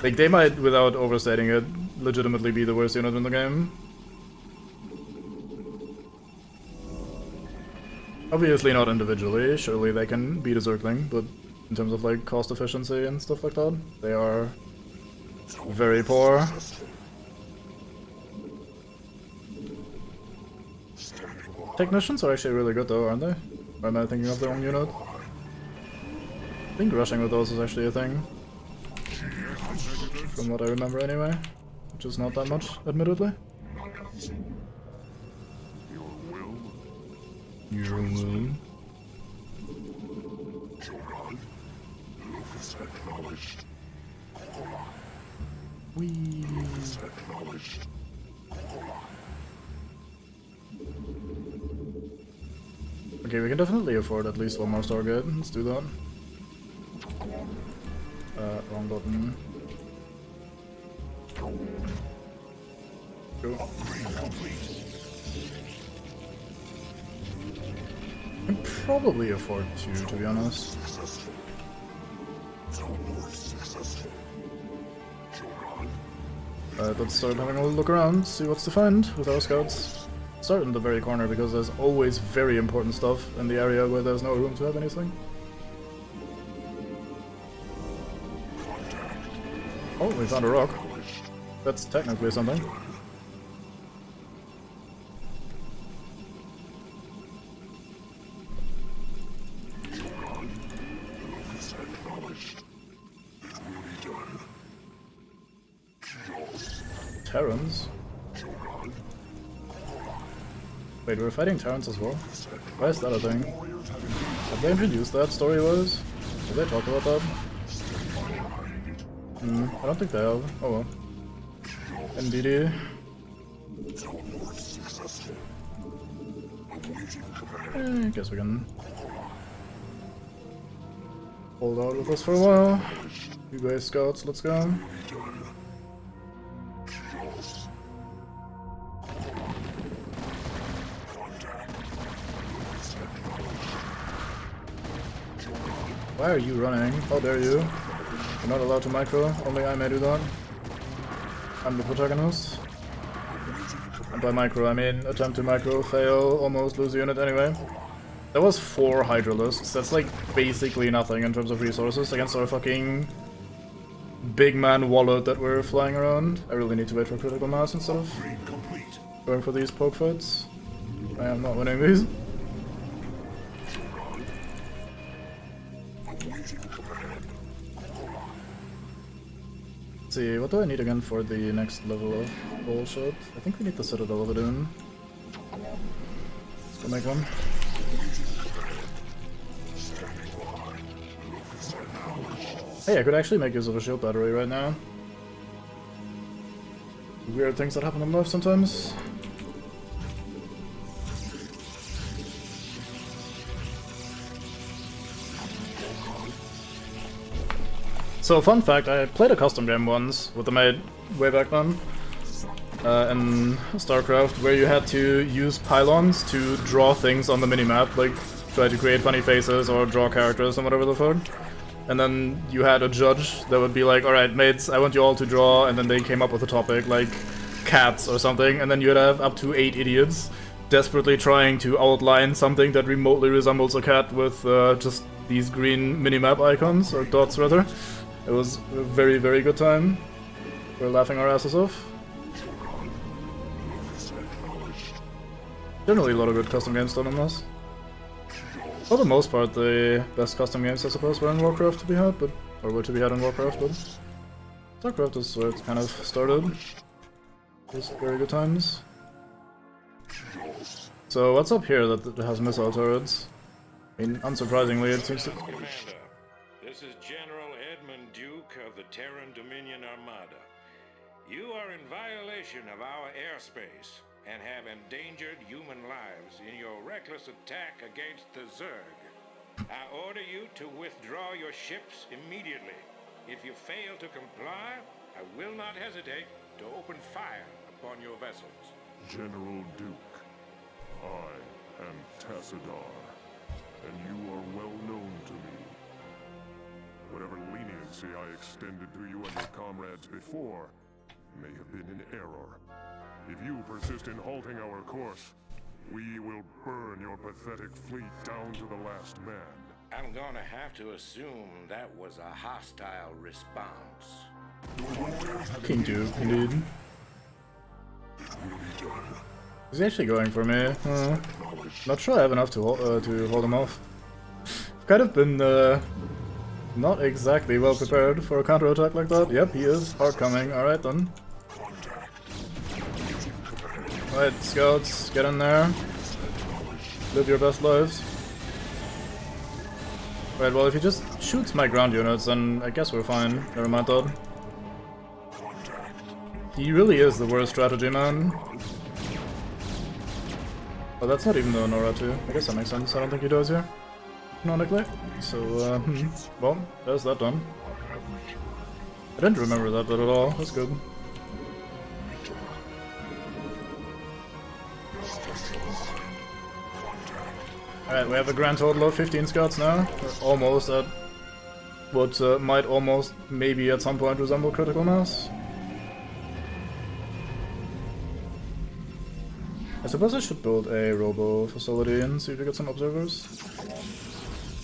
Like, they might, without overstating it, legitimately be the worst unit in the game. Obviously not individually, surely they can beat a Zergling, but in terms of like cost efficiency and stuff like that, they are very poor. Technicians are actually really good though, aren't they? Or am I thinking of the wrong unit? I think rushing with those is actually a thing. From what I remember anyway. Which is not that much, admittedly. Your will. Okay, we can definitely afford at least one more Stargate. Let's do that. Wrong button. Cool. I can probably afford two, to be honest. Let's start having a look around, see what's to find with our scouts. Start in the very corner because there's always very important stuff in the area where there's no room to have anything. Oh, we found a rock. That's technically something. Terrans? Wait, we're fighting Terrans as well? Why is that a thing? Have they introduced that story-wise? Did they talk about that? I don't think they have. Oh well. NBD. I guess we can hold out with us for a while. You guys scouts, let's go. Why are you running? How dare you? You're not allowed to micro, only I may do that. I'm the protagonist. And by micro I mean attempt to micro, fail, almost lose a unit anyway. That was 4 Hydralisks, that's like basically nothing in terms of resources against our fucking big man wallet that we're flying around. I really need to wait for critical mass instead of going for these poke fights. I am not winning these. Let's see, what do I need again for the next level of bullshit? I think we need the Citadel of Adun. Let's go make one. Hey, I could actually make use of a shield battery right now. Weird things that happen in life sometimes. So, fun fact, I played a custom game once with the mate way back then in StarCraft, where you had to use pylons to draw things on the minimap, like try to create funny faces or draw characters and whatever the fuck. And then you had a judge that would be like, alright mates, I want you all to draw, and then they came up with a topic like cats or something, and then you'd have up to 8 idiots desperately trying to outline something that remotely resembles a cat with just these green minimap icons, or dots rather. It was a very, very good time. We're laughing our asses off. Generally a lot of good custom games done on this. For the most part, the best custom games, I suppose, were in Warcraft to be had, or were to be had in Warcraft, but StarCraft is where it kind of started. Just very good times. So what's up here that has missile turrets? I mean, unsurprisingly, it seems to... Commander, this is General Edmund Duke of the Terran Dominion Armada. You are in violation of our airspace and have endangered human lives in your reckless attack against the Zerg. I order you to withdraw your ships immediately. If you fail to comply, I will not hesitate to open fire upon your vessels. General Duke, I am Tassadar, and you are well known to me. Whatever leniency I extended to you and your comrades before may have been in error. If you persist in halting our course, we will burn your pathetic fleet down to the last man. I'm gonna have to assume that was a hostile response. King Duke, indeed. Is he actually going for me? Not sure I have enough to hold him off. I've kind of been not exactly well prepared for a counterattack like that. Yep, he is. Hard coming. Alright then. Alright, scouts, get in there. Live your best lives. Right, well, if he just shoots my ground units, then I guess we're fine. Never mind that. He really is the worst strategy, man. Oh, that's not even the Nora too. I guess that makes sense. I don't think he does here. Canonically. So, well, there's that done. I didn't remember that bit at all. That's good. Alright, we have a grand total of 15 scouts now. We're almost at what might almost, maybe at some point resemble critical mass. I suppose I should build a robo facility and see if we get some observers.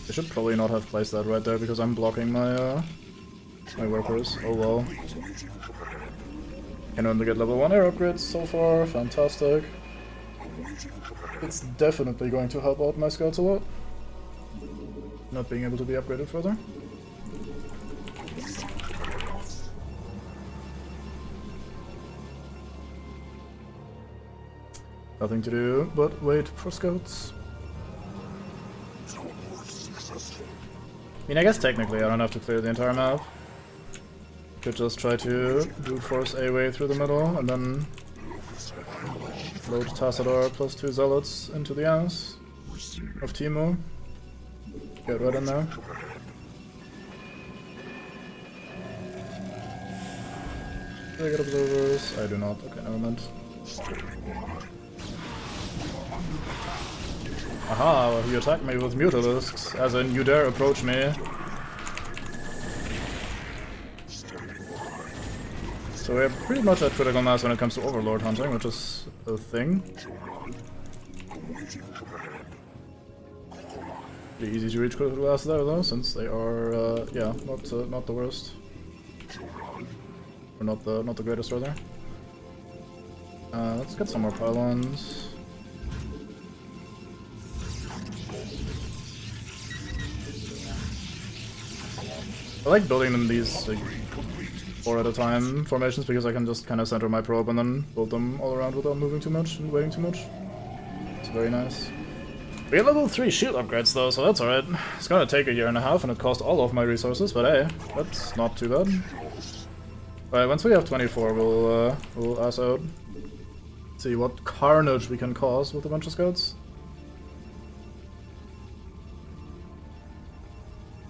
I should probably not have placed that right there because I'm blocking my my workers. Oh well. Can only get level 1 air upgrades so far. Fantastic. It's definitely going to help out my scouts a lot. Not being able to be upgraded further. Nothing to do but wait for scouts. I mean, I guess technically I don't have to clear the entire map. Could just try to brute force a way through the middle and then load Tassadar plus 2 zealots into the ass of Teemo. Get right in there. Do I get observers? I do not. Okay, never mind. Aha, you attacked me with Mutalisks, as in you dare approach me. So we're pretty much at critical mass when it comes to Overlord hunting, which is a thing. Pretty easy to reach critical mass there though, since they are, yeah, not the worst. Or not the greatest rather. Let's get some more pylons. I like building them these like 4 at a time formations because I can just kind of center my probe and then build them all around without moving too much and waiting too much. It's very nice. We get level 3 shield upgrades though, so that's alright. It's gonna take a year and a half and it cost all of my resources, but hey, that's not too bad. Alright, once we have 24, we'll ass out. See what carnage we can cause with a bunch of scouts.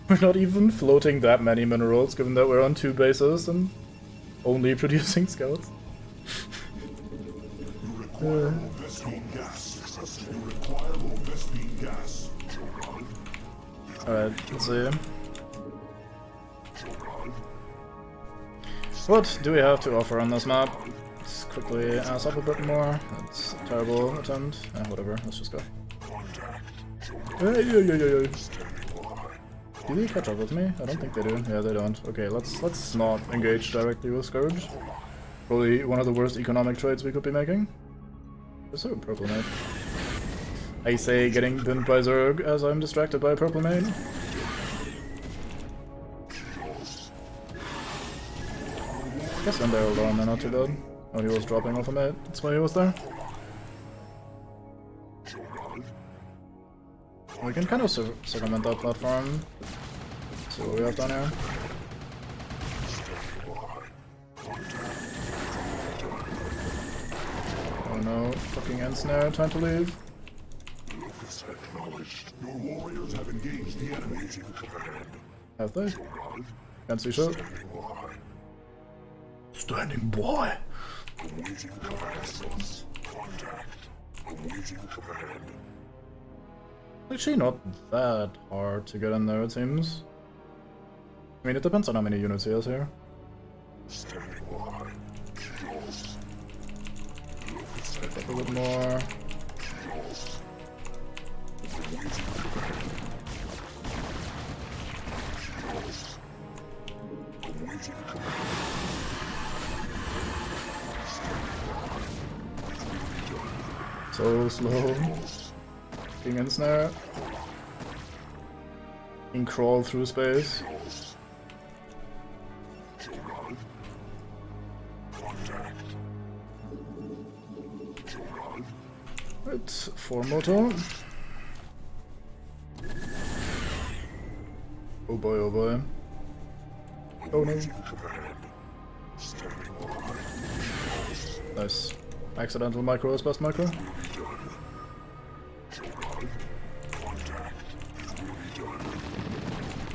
We're not even floating that many minerals, given that we're on 2 bases and only producing scouts. Alright, let's see. What do we have to offer on this map? Let's quickly ass up a bit more. That's a terrible attempt. Whatever, let's just go. Do they catch up with me? I don't think they do. Yeah, they don't. Okay, let's not engage directly with Scourge. Probably one of the worst economic trades we could be making. There's a purple mate. I say getting pinned by Zerg as I'm distracted by a purple mate. I guess when they're alone, they're not too bad. Oh, he was dropping off a mate. That's why he was there. We can kind of circumvent that platform. See what we have down here. Oh no, fucking ensnare, time to leave. Your warriors have engaged the enemy. Have they? Can't see shit. Standing by. Actually not that hard to get in there, it seems. I mean, it depends on how many units he has here. Up a bit more. So slow. Being ensnare. Being crawl through space. It's 4 motor. Oh boy, oh boy. Oh no. Nice. Accidental micro is best micro.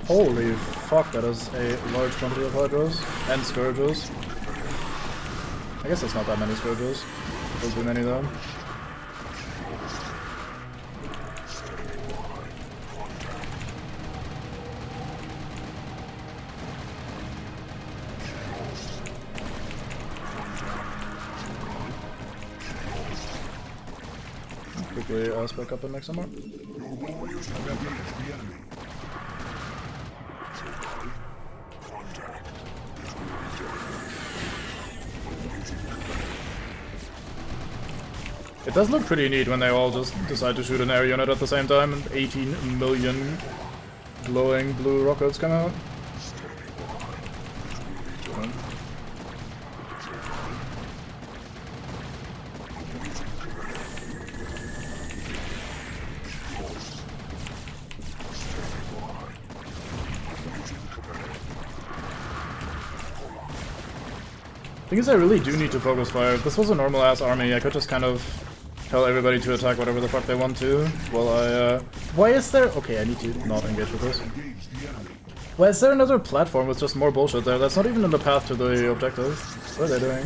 Holy fuck, that is a large quantity of Hydras. And Scourges. I guess it's not that many Scourges. There'll be many though. Quickly back up and make some more. It does look pretty neat when they all just decide to shoot an air unit at the same time and 18 million glowing blue rockets come out. Thing is, I really do need to focus fire. If this was a normal ass army, I could just kind of tell everybody to attack whatever the fuck they want to. Well, why is there... Okay, I need to not engage with this. Why is there another platform with just more bullshit there? That's not even in the path to the objective. What are they doing?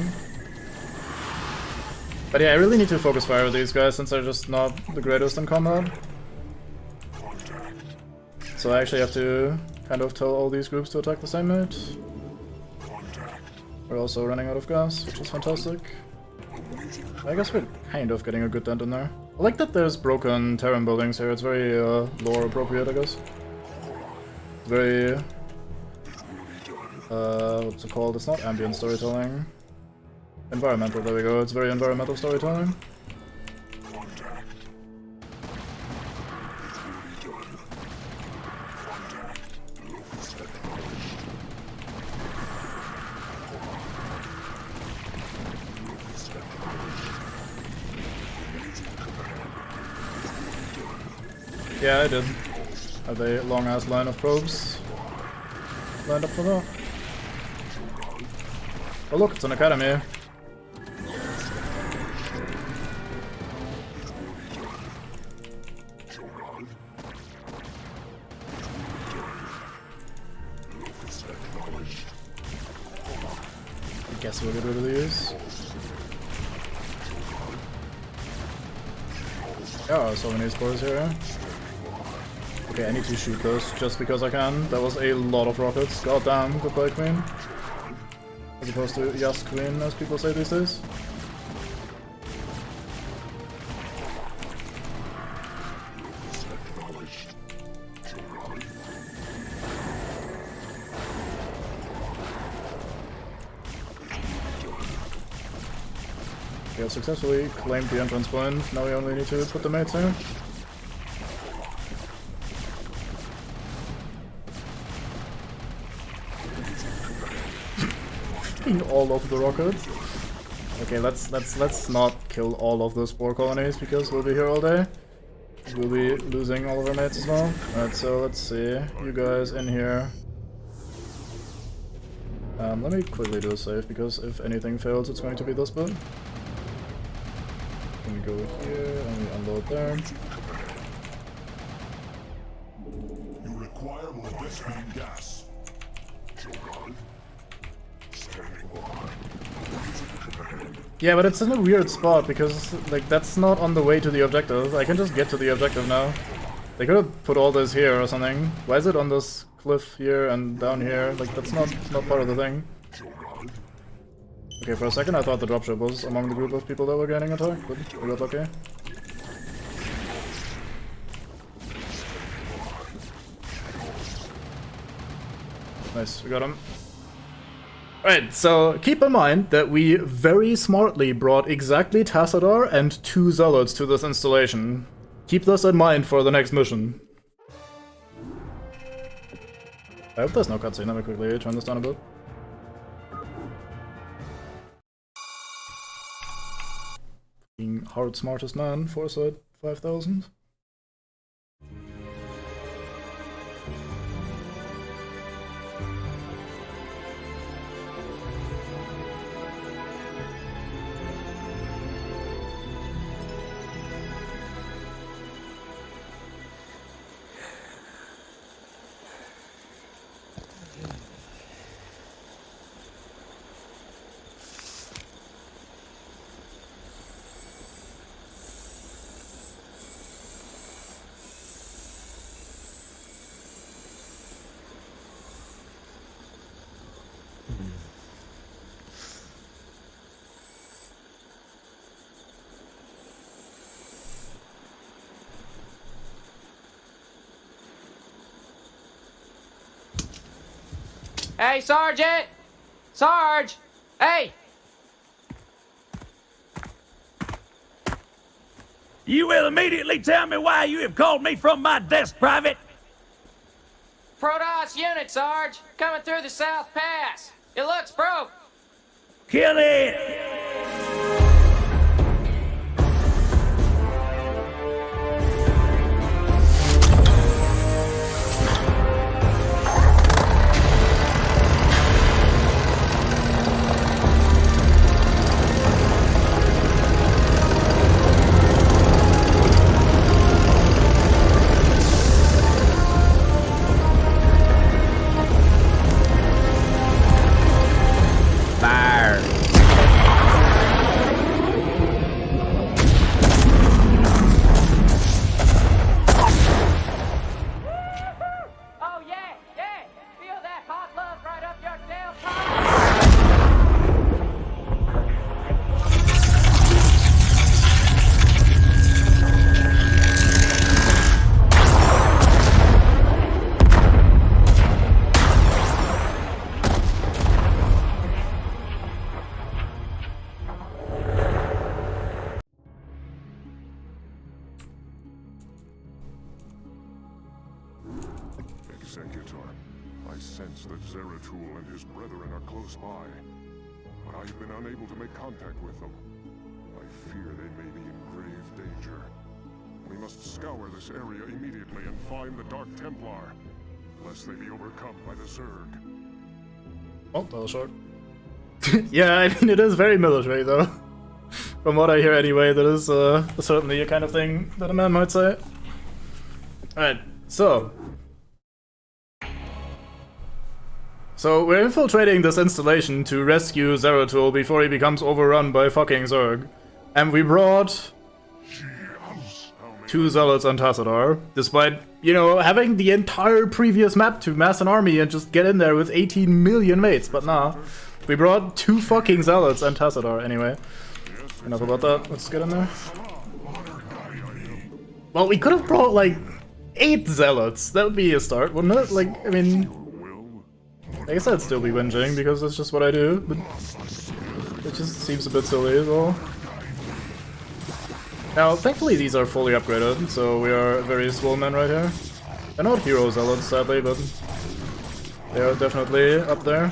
But yeah, I really need to focus fire with these guys since they're just not the greatest in combat. So I actually have to kind of tell all these groups to attack the same mate. We're also running out of gas, which is fantastic. I guess we're kind of getting a good dent in there. I like that there's broken Terran buildings here, it's very lore appropriate, I guess. Very... what's it called? It's not ambient storytelling. Environmental, there we go, it's very environmental storytelling. Yeah, I did. Have a long ass line of probes lined up for that. Oh look, it's an academy. I guess we'll get rid of these. Yeah, so many spores here. Okay, I need to shoot those just because I can. That was a lot of rockets. God damn, goodbye queen. As opposed to yes queen, as people say these days. Okay, I've successfully claimed the entrance point. Now we only need to put the mates here. All of the rockets. Okay, let's not kill all of the spore colonies because we'll be here all day. We'll be losing all of our mates as well. Alright, so let's see. You guys in here. Let me quickly do a save because if anything fails, it's going to be this bit. We go here and we unload there. You require more Vespene gas. Yeah, but it's in a weird spot because, like, that's not on the way to the objective. I can just get to the objective now. They could have put all this here or something. Why is it on this cliff here and down here? Like, that's not part of the thing. Okay, for a second I thought the dropship was among the group of people that were getting attacked, but we got lucky. Nice, we got him. Right, so keep in mind that we very smartly brought exactly Tassadar and 2 Zealots to this installation. Keep this in mind for the next mission. I hope there's no cutscene, let me quickly turn this down a bit. Being hard smartest man, foresight 5000. Hey, Sergeant! Sarge! Hey! You will immediately tell me why you have called me from my desk, Private. Protoss unit, Sarge! Coming through the South Pass! It looks broke! Kill it! Fire! Oh, yeah, yeah! Feel that hot love right up your tail, Executor, I sense that Zeratul and his brethren are close by, but I have been unable to make contact with them. I fear they may be in grave danger. We must scour this area immediately and find the Dark Templar, lest they be overcome by the Zerg. Oh, that was short. Yeah, I mean, it is very military, though. From what I hear anyway, that is certainly a kind of thing that a man might say. Alright, so we're infiltrating this installation to rescue Zeratul before he becomes overrun by fucking Zerg. And we brought 2 Zealots and Tassadar, despite, you know, having the entire previous map to mass an army and just get in there with 18 million mates, but nah. We brought 2 fucking Zealots and Tassadar, anyway. Enough about that, let's get in there. Well, we could have brought, like, 8 Zealots, that would be a start, wouldn't it? Like, I mean, I guess I'd still be whinging, because that's just what I do, but it just seems a bit silly as well. Now, thankfully these are fully upgraded, so we are very swole men right here. They're not hero zealots, sadly, but they are definitely up there.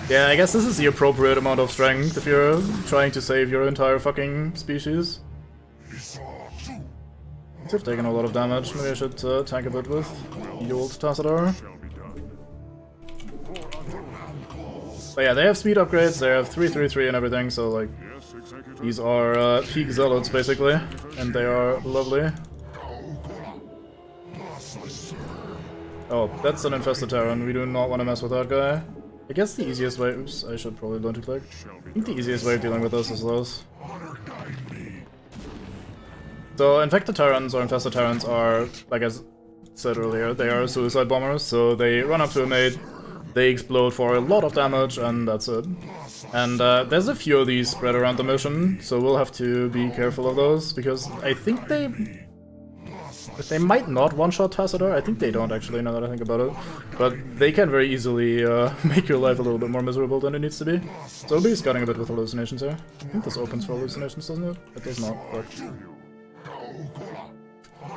Yeah, I guess this is the appropriate amount of strength if you're trying to save your entire fucking species. They've taken a lot of damage, maybe I should tank a bit with the old Tassadar. But yeah, they have speed upgrades, they have 333 and everything, so like, these are peak zealots basically, and they are lovely. Oh, that's an infested Terran, we do not want to mess with that guy. I guess the easiest way, oops, I should probably learn to click. I think the easiest way of dealing with this is those. So infected Terrans or infested Terrans are, like I said earlier, they are suicide bombers, so they run up to a mate, they explode for a lot of damage, and that's it. And there's a few of these spread around the mission, so we'll have to be careful of those, because I think they might not one-shot Tassadar. I think they don't actually, now that I think about it. But they can very easily make your life a little bit more miserable than it needs to be. So we'll be scouting a bit with hallucinations here. I think this opens for hallucinations, doesn't it? It does not, but...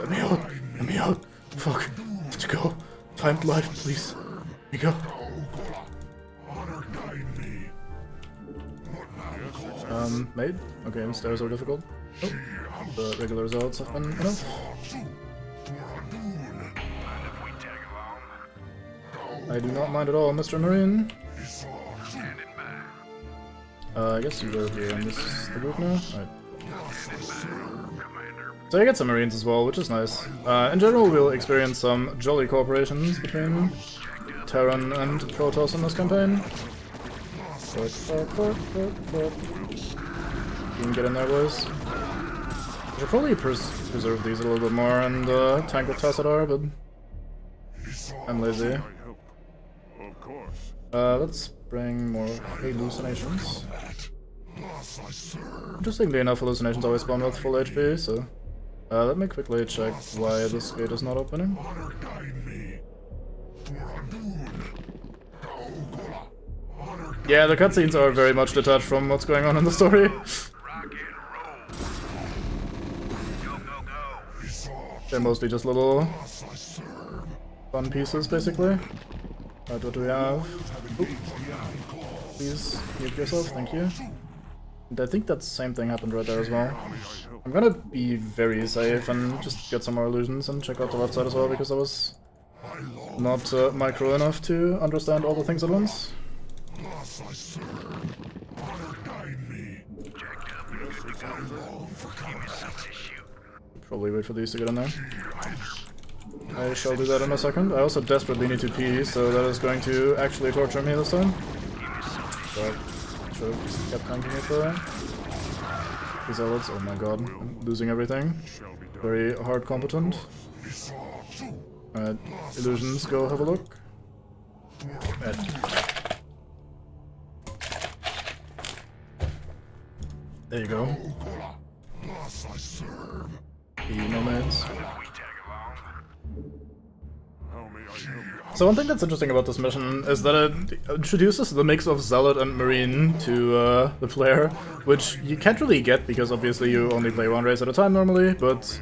Let me out! Let me out! Fuck! Let's go! Timed life, please. Let me go. Mate? Okay, stairs are difficult. Oh, the regular zealots have been enough. I do not mind at all, Mr. Marine. I guess you go here, and this is the group now? Alright. So I get some Marines as well, which is nice. In general, we'll experience some jolly cooperations between Terran and Protoss in this campaign. You can get in there, boys. I should probably preserve these a little bit more and tank with Tassadar, but I'm lazy. Of course. Let's bring more hallucinations. Interestingly enough, hallucinations always spawn with full HP, so... let me quickly check why this gate is not opening. Yeah, the cutscenes are very much detached from what's going on in the story. They're mostly just little fun pieces, basically. Alright, what do we have? Oop. Please mute yourself, thank you. And I think that same thing happened right there as well. I'm gonna be very safe and just get some more illusions and check out the left side as well, because I was not micro enough to understand all the things at once. Probably wait for these to get in there. I shall do that in a second. I also desperately need to pee, so that is going to actually torture me this time. So I should have just kept tanking it there. The zealots, oh my god, I'm losing everything. Very hard competent. Alright, illusions, go have a look. There you go. The nomads. So one thing that's interesting about this mission is that it introduces the mix of Zealot and Marine to the player, which you can't really get because obviously you only play one race at a time normally, but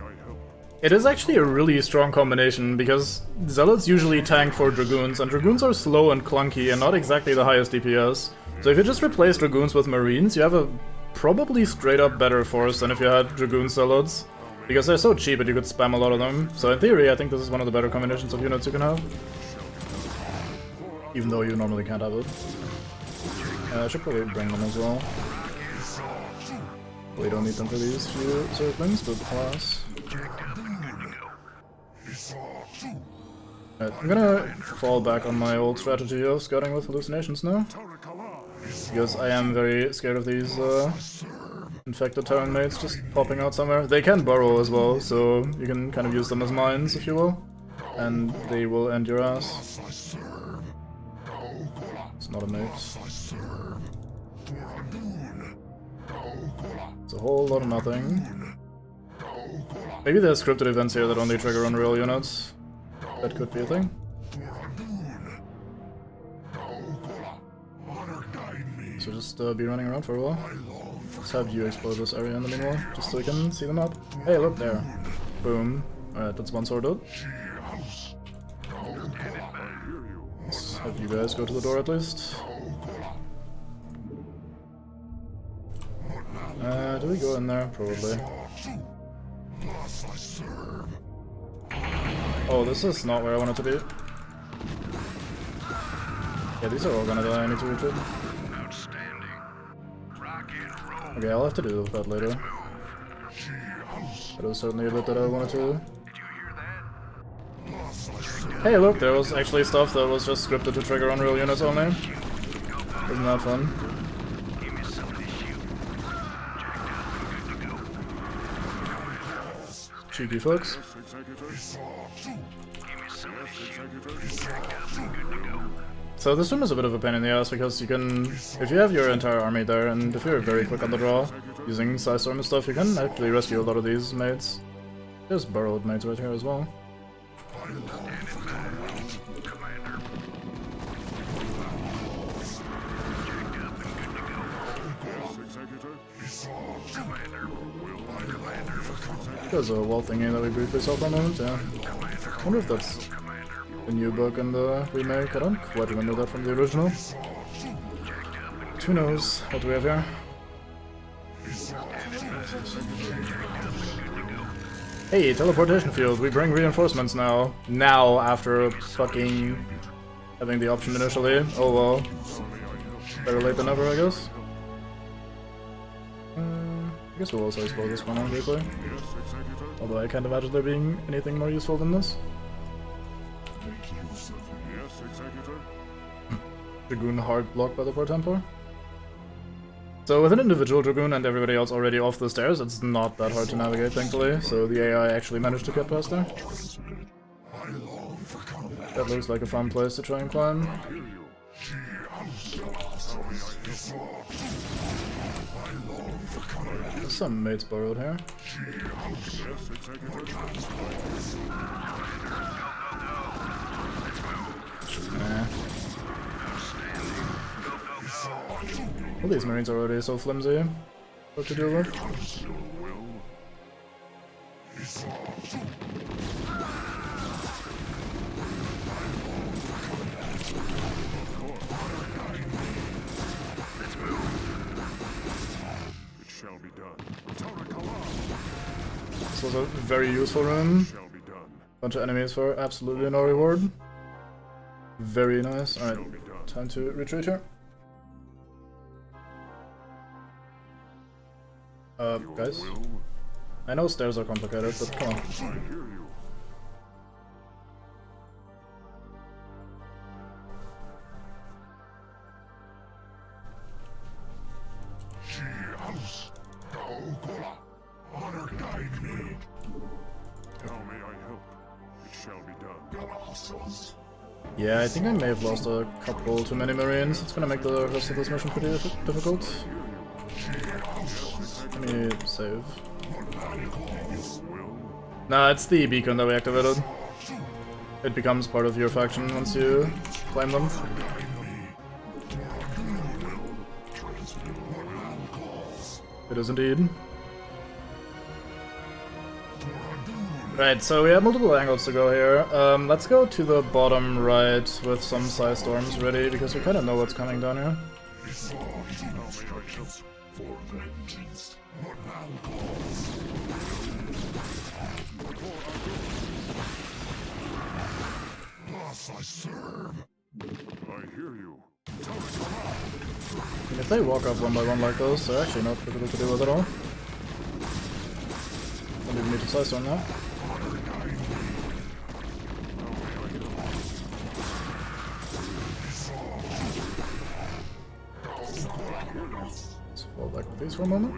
it is actually a really strong combination because Zealots usually tank for Dragoons, and Dragoons are slow and clunky and not exactly the highest DPS. So if you just replace Dragoons with Marines, you have a probably straight up better force than if you had Dragoon Zealots. Because they're so cheap that you could spam a lot of them. So in theory, I think this is one of the better combinations of units you can have. Even though you normally can't have it. I should probably bring them as well. We don't need them for these few circlings, but alas. Right, I'm gonna fall back on my old strategy of scouting with hallucinations now. Because I am very scared of these infected Terran mates just popping out somewhere. They can burrow as well, so you can kind of use them as mines, if you will. And they will end your ass. It's not a mate. It's a whole lot of nothing. Maybe there's scripted events here that only trigger on real units. That could be a thing. So just be running around for a while. Let's have you explore this area in the meanwhile, just so we can see the map. Hey, look there. Boom. Alright, that's one sorted. Let's have you guys go to the door at least. Do we go in there? Probably. Oh, this is not where I want it to be. Yeah, these are all gonna die. I need to retreat. Okay, I'll have to deal with that later. That was certainly a bit that I wanted to. Hey, look, there was actually stuff that was just scripted to trigger on real units only. Isn't that fun? Cheeky folks. So this room is a bit of a pain in the ass because you can, if you have your entire army there and if you're very quick on the draw, using Side Storm and stuff, you can actually rescue a lot of these mates. There's burrowed mates right here as well. There's a wall thingy that we briefly saw for a moment, yeah. I wonder if that's the new book in the remake. I don't quite remember that from the original. But who knows? What do we have here? Hey, teleportation field. We bring reinforcements now. Now, after fucking having the option initially. Oh well. Better late than never, I guess. I guess we'll also explore this one briefly. Although I can't imagine there being anything more useful than this. Dragoon hard blocked by the Port Templar. So with an individual Dragoon and everybody else already off the stairs, it's not that hard to navigate, thankfully. So the AI actually managed to get past there. That looks like a fun place to try and climb. There's some mates borrowed here. Nah. All these marines are already so flimsy. What to deal with? This was a very useful room. Bunch of enemies for absolutely no reward. Very nice. Alright, time to retreat here. Guys. I know stairs are complicated, but come on. Yeah, I think I may have lost a couple too many marines. It's gonna make the rest of this mission pretty difficult. Let me save. Nah, it's the beacon that we activated. It becomes part of your faction once you claim them. It is indeed. Right, so we have multiple angles to go here. Let's go to the bottom right with some Psy Storms ready, because we kind of know what's coming down here. And if they walk up one by one like those, they're actually not difficult to deal with at all. Don't even need to Psy Storm now. Let's fall back with these for a moment.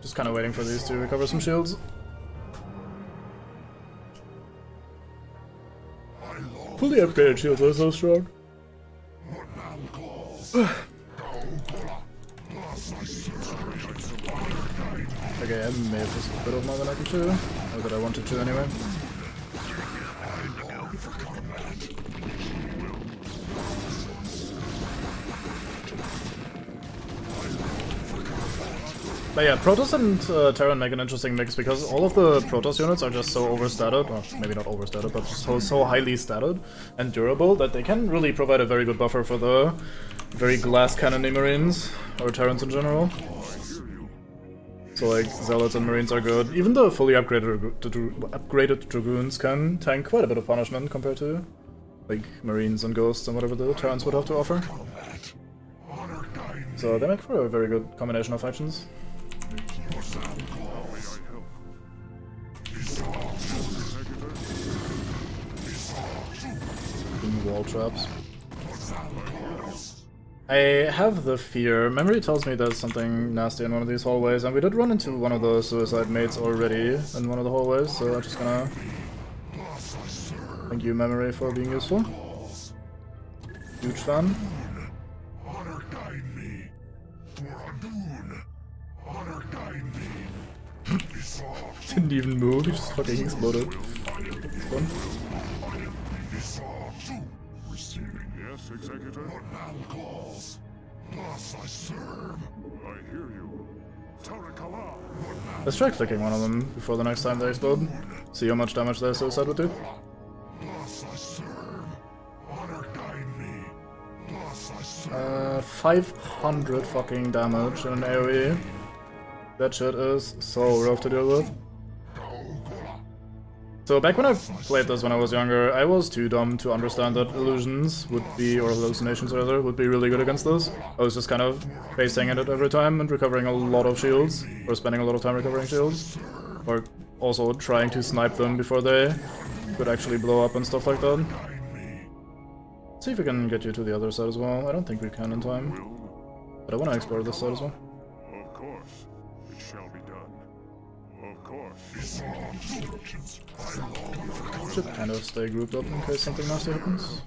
Just kind of waiting for these to recover some shields. Fully upgraded shields are so strong. Okay, I may have just a bit of more than I can chew, or that I wanted to anyway. But yeah, Protoss and Terran make an interesting mix because all of the Protoss units are just so overstated, or maybe not overstated, but just so highly statted and durable that they can really provide a very good buffer for the very glass cannony Marines, or Terrans in general. So like, Zealots and Marines are good. Even the fully upgraded Dragoons can tank quite a bit of punishment compared to like Marines and Ghosts and whatever the Terrans would have to offer. So they make for a very good combination of factions. Wall traps. I have the fear. Memory tells me there's something nasty in one of these hallways, and we did run into one of the suicide mates already in one of the hallways, so I'm just gonna thank you, Memory, for being useful. Huge fan. Didn't even move, he just fucking exploded. It's fun. Yes, Executor? What man calls? Thus I serve. I hear you. Tarakala. Let's try clicking one of them before the next time they explode. See how much damage their suicide would do. Thus I serve. Honor guide me. Thus I serve. 500 fucking damage in an AoE. That shit is so rough to deal with. So back when I played this when I was younger, I was too dumb to understand that illusions would be, or hallucinations rather, would be really good against this. I was just kind of facing it every time and recovering a lot of shields, or spending a lot of time recovering shields, or also trying to snipe them before they could actually blow up and stuff like that. Let's see if we can get you to the other side as well. I don't think we can in time, but I want to explore this side as well. Of course, it shall be done. Of course. Should kind of stay grouped up in case something nasty happens.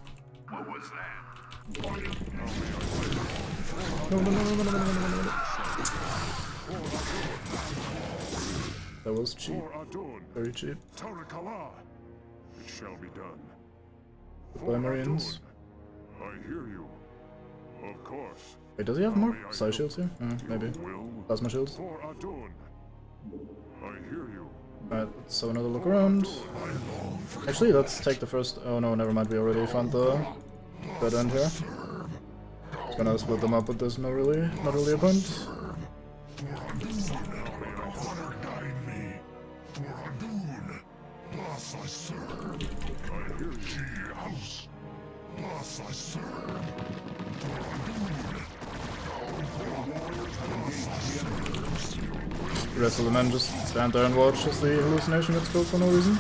No. That was cheap. Very cheap. It shall be done. Goodbye, Marines. I hear you. Of course. Wait, does he have more side shields here? Maybe. Plasma shields. For Adun. I hear you. Alright, let's have another look around. Actually, let's take the first... Oh no, never mind, we already found the dead end here. Just gonna split them up, but there's not really a point. The rest of the men just stand there and watch as the hallucination gets killed for no reason.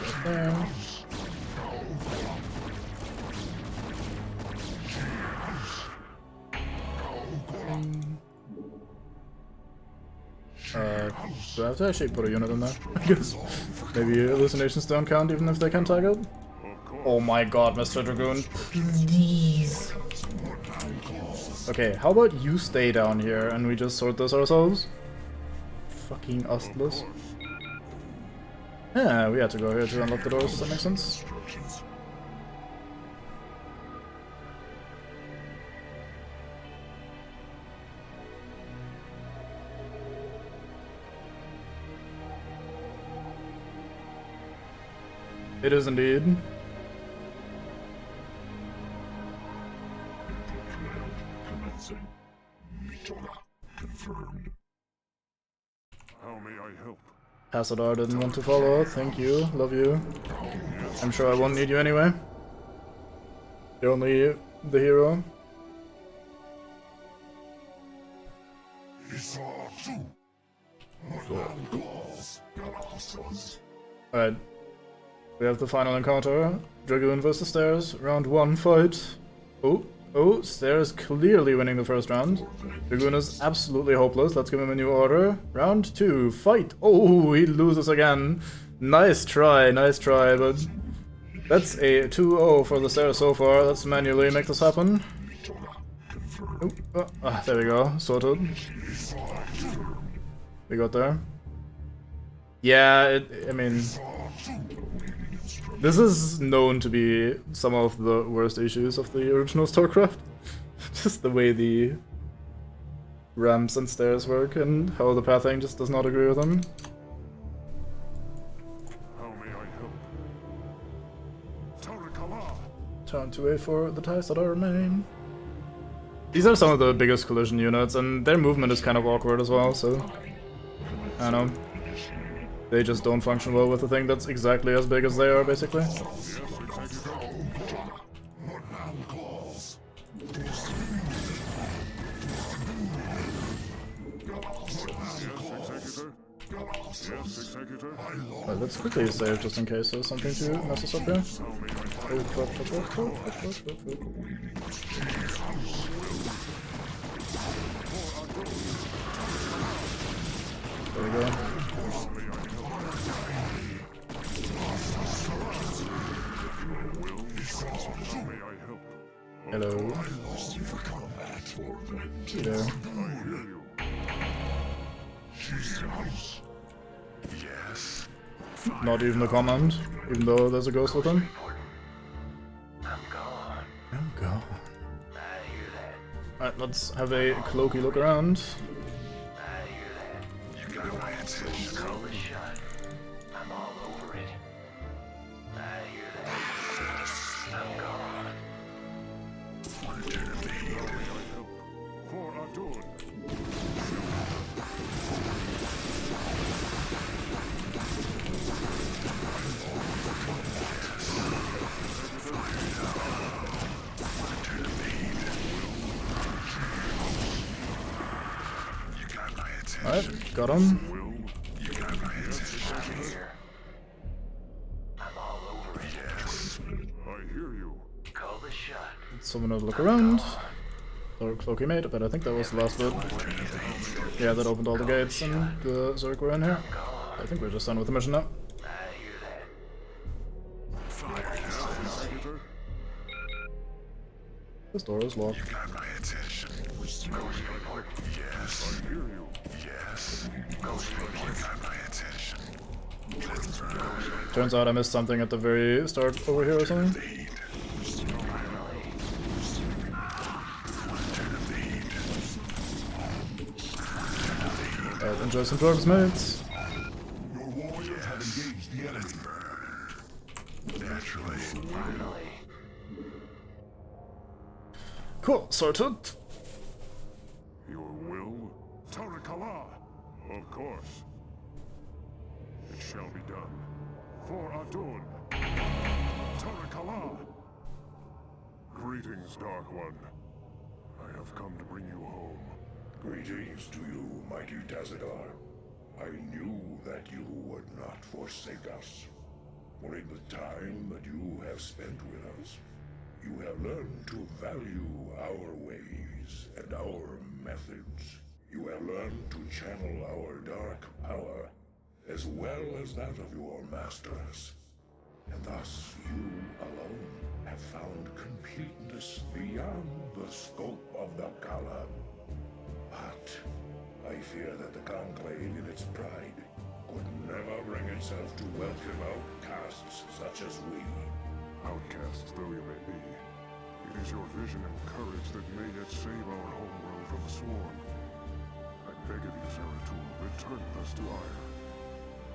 Right there. Do I have to actually put a unit in there? I guess. Maybe hallucinations don't count even if they can tag it? Oh my god, Mr. Dragoon. Please. Okay, how about you stay down here and we just sort this ourselves? Fucking ustless. Yeah, we had to go here to unlock the doors, does that make sense? It is indeed. How may I help? Passadar didn't want to follow. Thank you. Love you. I'm sure I won't need you anyway. You're only the hero. Alright. We have the final encounter. Dragoon vs. Stairs. Round 1 fight. Oh, Stairs clearly winning the first round. Dragoon is absolutely hopeless. Let's give him a new order. Round 2, fight. Oh, he loses again. Nice try, but that's a 2-0 for the Stairs so far. Let's manually make this happen. There we go. Sorted. We got there. Yeah, I mean... This is known to be some of the worst issues of the original StarCraft. Just the way the ramps and stairs work and how the pathing just does not agree with them. How may I help? Time to wait for the ties that are remain. These are some of the biggest collision units and their movement is kind of awkward as well, so... I don't know. They just don't function well with a thing that's exactly as big as they are, basically. Well, let's quickly save just in case there's something to mess us up here. Oh, fuck. There we go. Hello. There. Not even a comment, even though there's a ghost with him. I'm gone. Alright, let's have a cloaky look around. Alright, got him. Let's have another look around. Dark cloak he made, but I think that was the last bit. Yeah, that opened all the gates and the Zerg were in here. I think we're just done with the mission now. This door is locked. You got my attention. Yes. Yes. You got my attention. Let's go. Turns out I missed something at the very start over here or something. Alright, enjoy some drugs, mates. Your warriors have engaged the enemy. Naturally. Cool, sorted. Your will? Tarakala! Of course. It shall be done. For Adun. Tarakala! Greetings, Dark One. I have come to bring you home. Greetings to you, mighty Tazadar. I knew that you would not forsake us. For in the time that you have spent with us, you have learned to value our ways and our methods. You have learned to channel our dark power, as well as that of your masters. And thus, you alone have found completeness beyond the scope of the Kala. But I fear that the Conclave, in its pride, could never bring itself to welcome outcasts such as we. Outcasts though you may be, it is your vision and courage that may yet save our homeworld from the swarm. I beg of you, Zeratul, return with us to Ire.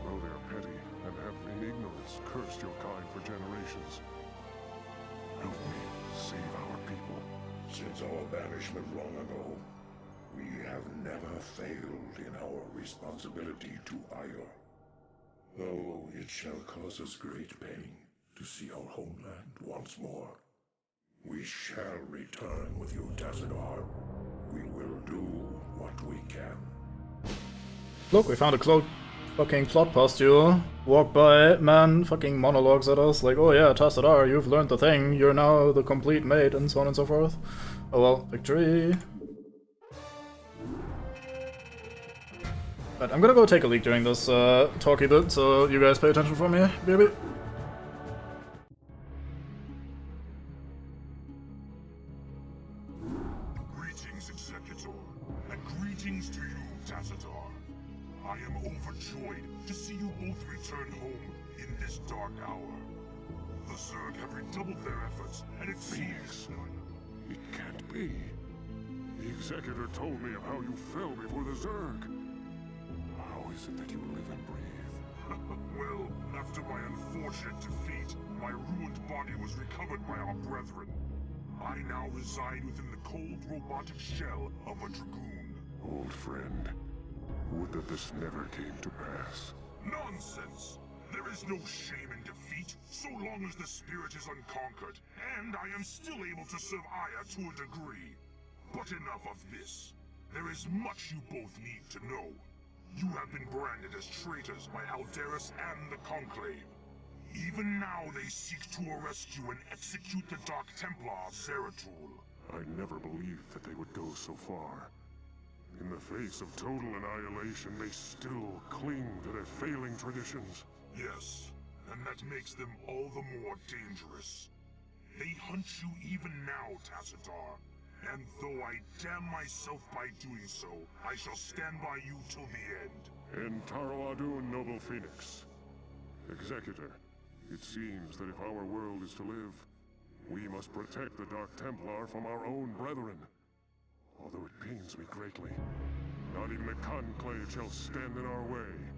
Though they are petty and have in ignorance cursed your kind for generations, help me save our people. Since our banishment long ago, we have never failed in our responsibility to Ire. Though it shall cause us great pain to see our homeland once more, we shall return with you, Tazadar. We will do what we can. Look, we found a cloak fucking plot postule. Walk by, man fucking monologues at us like, oh yeah, Tassadar, you've learned the thing, you're now the complete mate, and so on and so forth. Oh well, victory. But I'm gonna go take a leak during this talky bit, so you guys pay attention for me, baby. Greetings, Executor, and greetings to you, Tazadar. I am overjoyed to see you both return home in this dark hour. The Zerg have redoubled their efforts, and it seems... It can't be. The Executor told me of how you fell before the Zerg. How is it that you live and breathe? Well, after my unfortunate defeat, my ruined body was recovered by our brethren. I now reside within the cold robotic shell of a Dragoon. Old friend, would that this never came to pass. Nonsense! There is no shame in defeat, so long as the spirit is unconquered, and I am still able to serve Aya to a degree. But enough of this. There is much you both need to know. You have been branded as traitors by Alderus and the Conclave. Even now they seek to arrest you and execute the Dark Templar, Zeratul. I never believed that they would go so far. In the face of total annihilation, they still cling to their failing traditions. Yes, and that makes them all the more dangerous. They hunt you even now, Tassadar. And though I damn myself by doing so, I shall stand by you till the end. And Taro Adun, Noble Phoenix. Executor, it seems that if our world is to live, we must protect the Dark Templar from our own brethren. Although it pains me greatly, not even the Conclave shall stand in our way.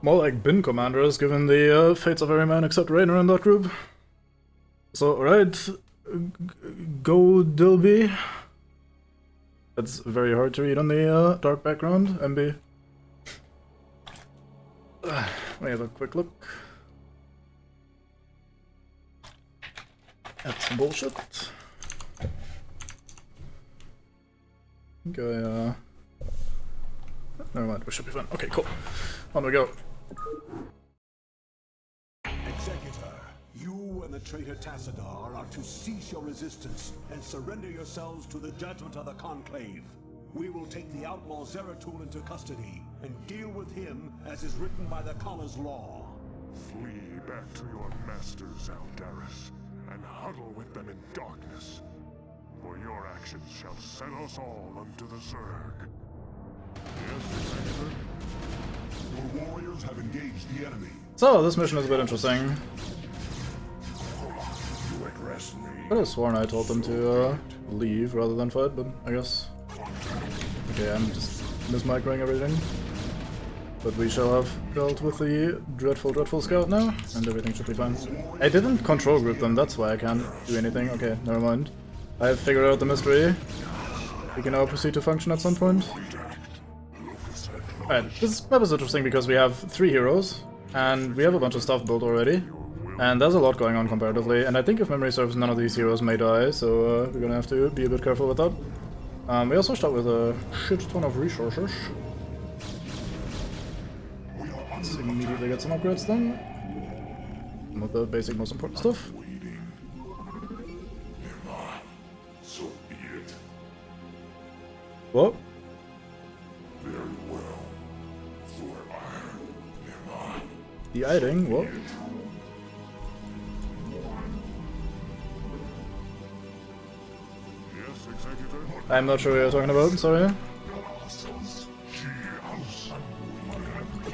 More like bin commanders, given the fates of every man except Rainer in that group. So, right, go Dilby. That's very hard to read on the dark background, MB. Let me have a quick look. At some bullshit. Okay, never mind, we should be fine. Okay, cool. On we go. Executor, you and the traitor Tassadar are to cease your resistance and surrender yourselves to the judgment of the Conclave. We will take the outlaw Zeratul into custody and deal with him as is written by the Kala's law. Flee back to your masters, Aldaris, and huddle with them in darkness. For your actions shall set us all unto the Zerg. Yes, Executor? Your warriors have engaged the enemy. So, this mission is a bit interesting. You address me. I could have sworn I told them to leave rather than fight, but I guess... Okay, I'm just mismicroing everything. But we shall have dealt with the dreadful scout now, and everything should be fine. I didn't control group them, that's why I can't do anything. Okay, never mind. I have figured out the mystery. We can now proceed to function at some point. Alright, this map is interesting because we have 3 heroes, and we have a bunch of stuff built already. And there's a lot going on comparatively, and I think if memory serves, none of these heroes may die, so we're gonna have to be a bit careful with that. We also start with a shit ton of resources. Let's immediately get some upgrades then. Some of the basic, most important stuff. So be it. What? Very well. For I am The hiding? What? Yes, Executor? I'm not sure what you're talking about, sorry.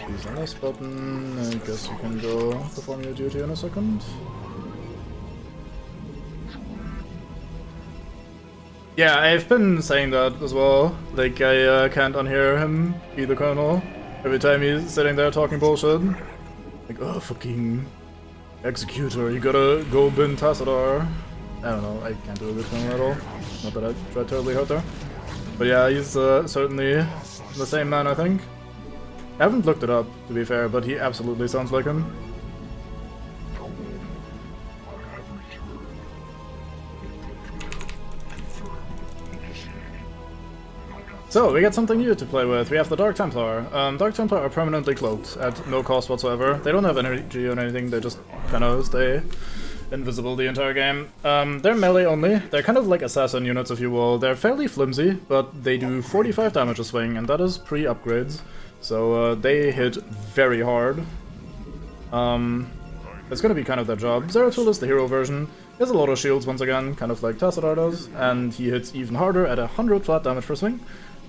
Use on this button. I guess you can go perform your duty in a second. Yeah, I've been saying that as well. Like, I can't unhear him be the colonel every time he's sitting there talking bullshit. Like, oh, fucking executor, you gotta go bin Tassadar. I don't know, I can't do a good colonel at all. Not that I tried terribly hard there. But yeah, he's certainly the same man, I think. I haven't looked it up, to be fair, but he absolutely sounds like him. So, we got something new to play with. We have the Dark Templar. Dark Templar are permanently cloaked at no cost whatsoever. They don't have energy or anything, they just kind of stay invisible the entire game. They're melee only. They're kind of like assassin units, if you will. They're fairly flimsy, but they do 45 damage a swing, and that is pre-upgrades. So they hit very hard. It's gonna be kind of their job. Zeratul is the hero version. He has a lot of shields once again, kind of like Tassadar does, and he hits even harder at 100 flat damage per swing.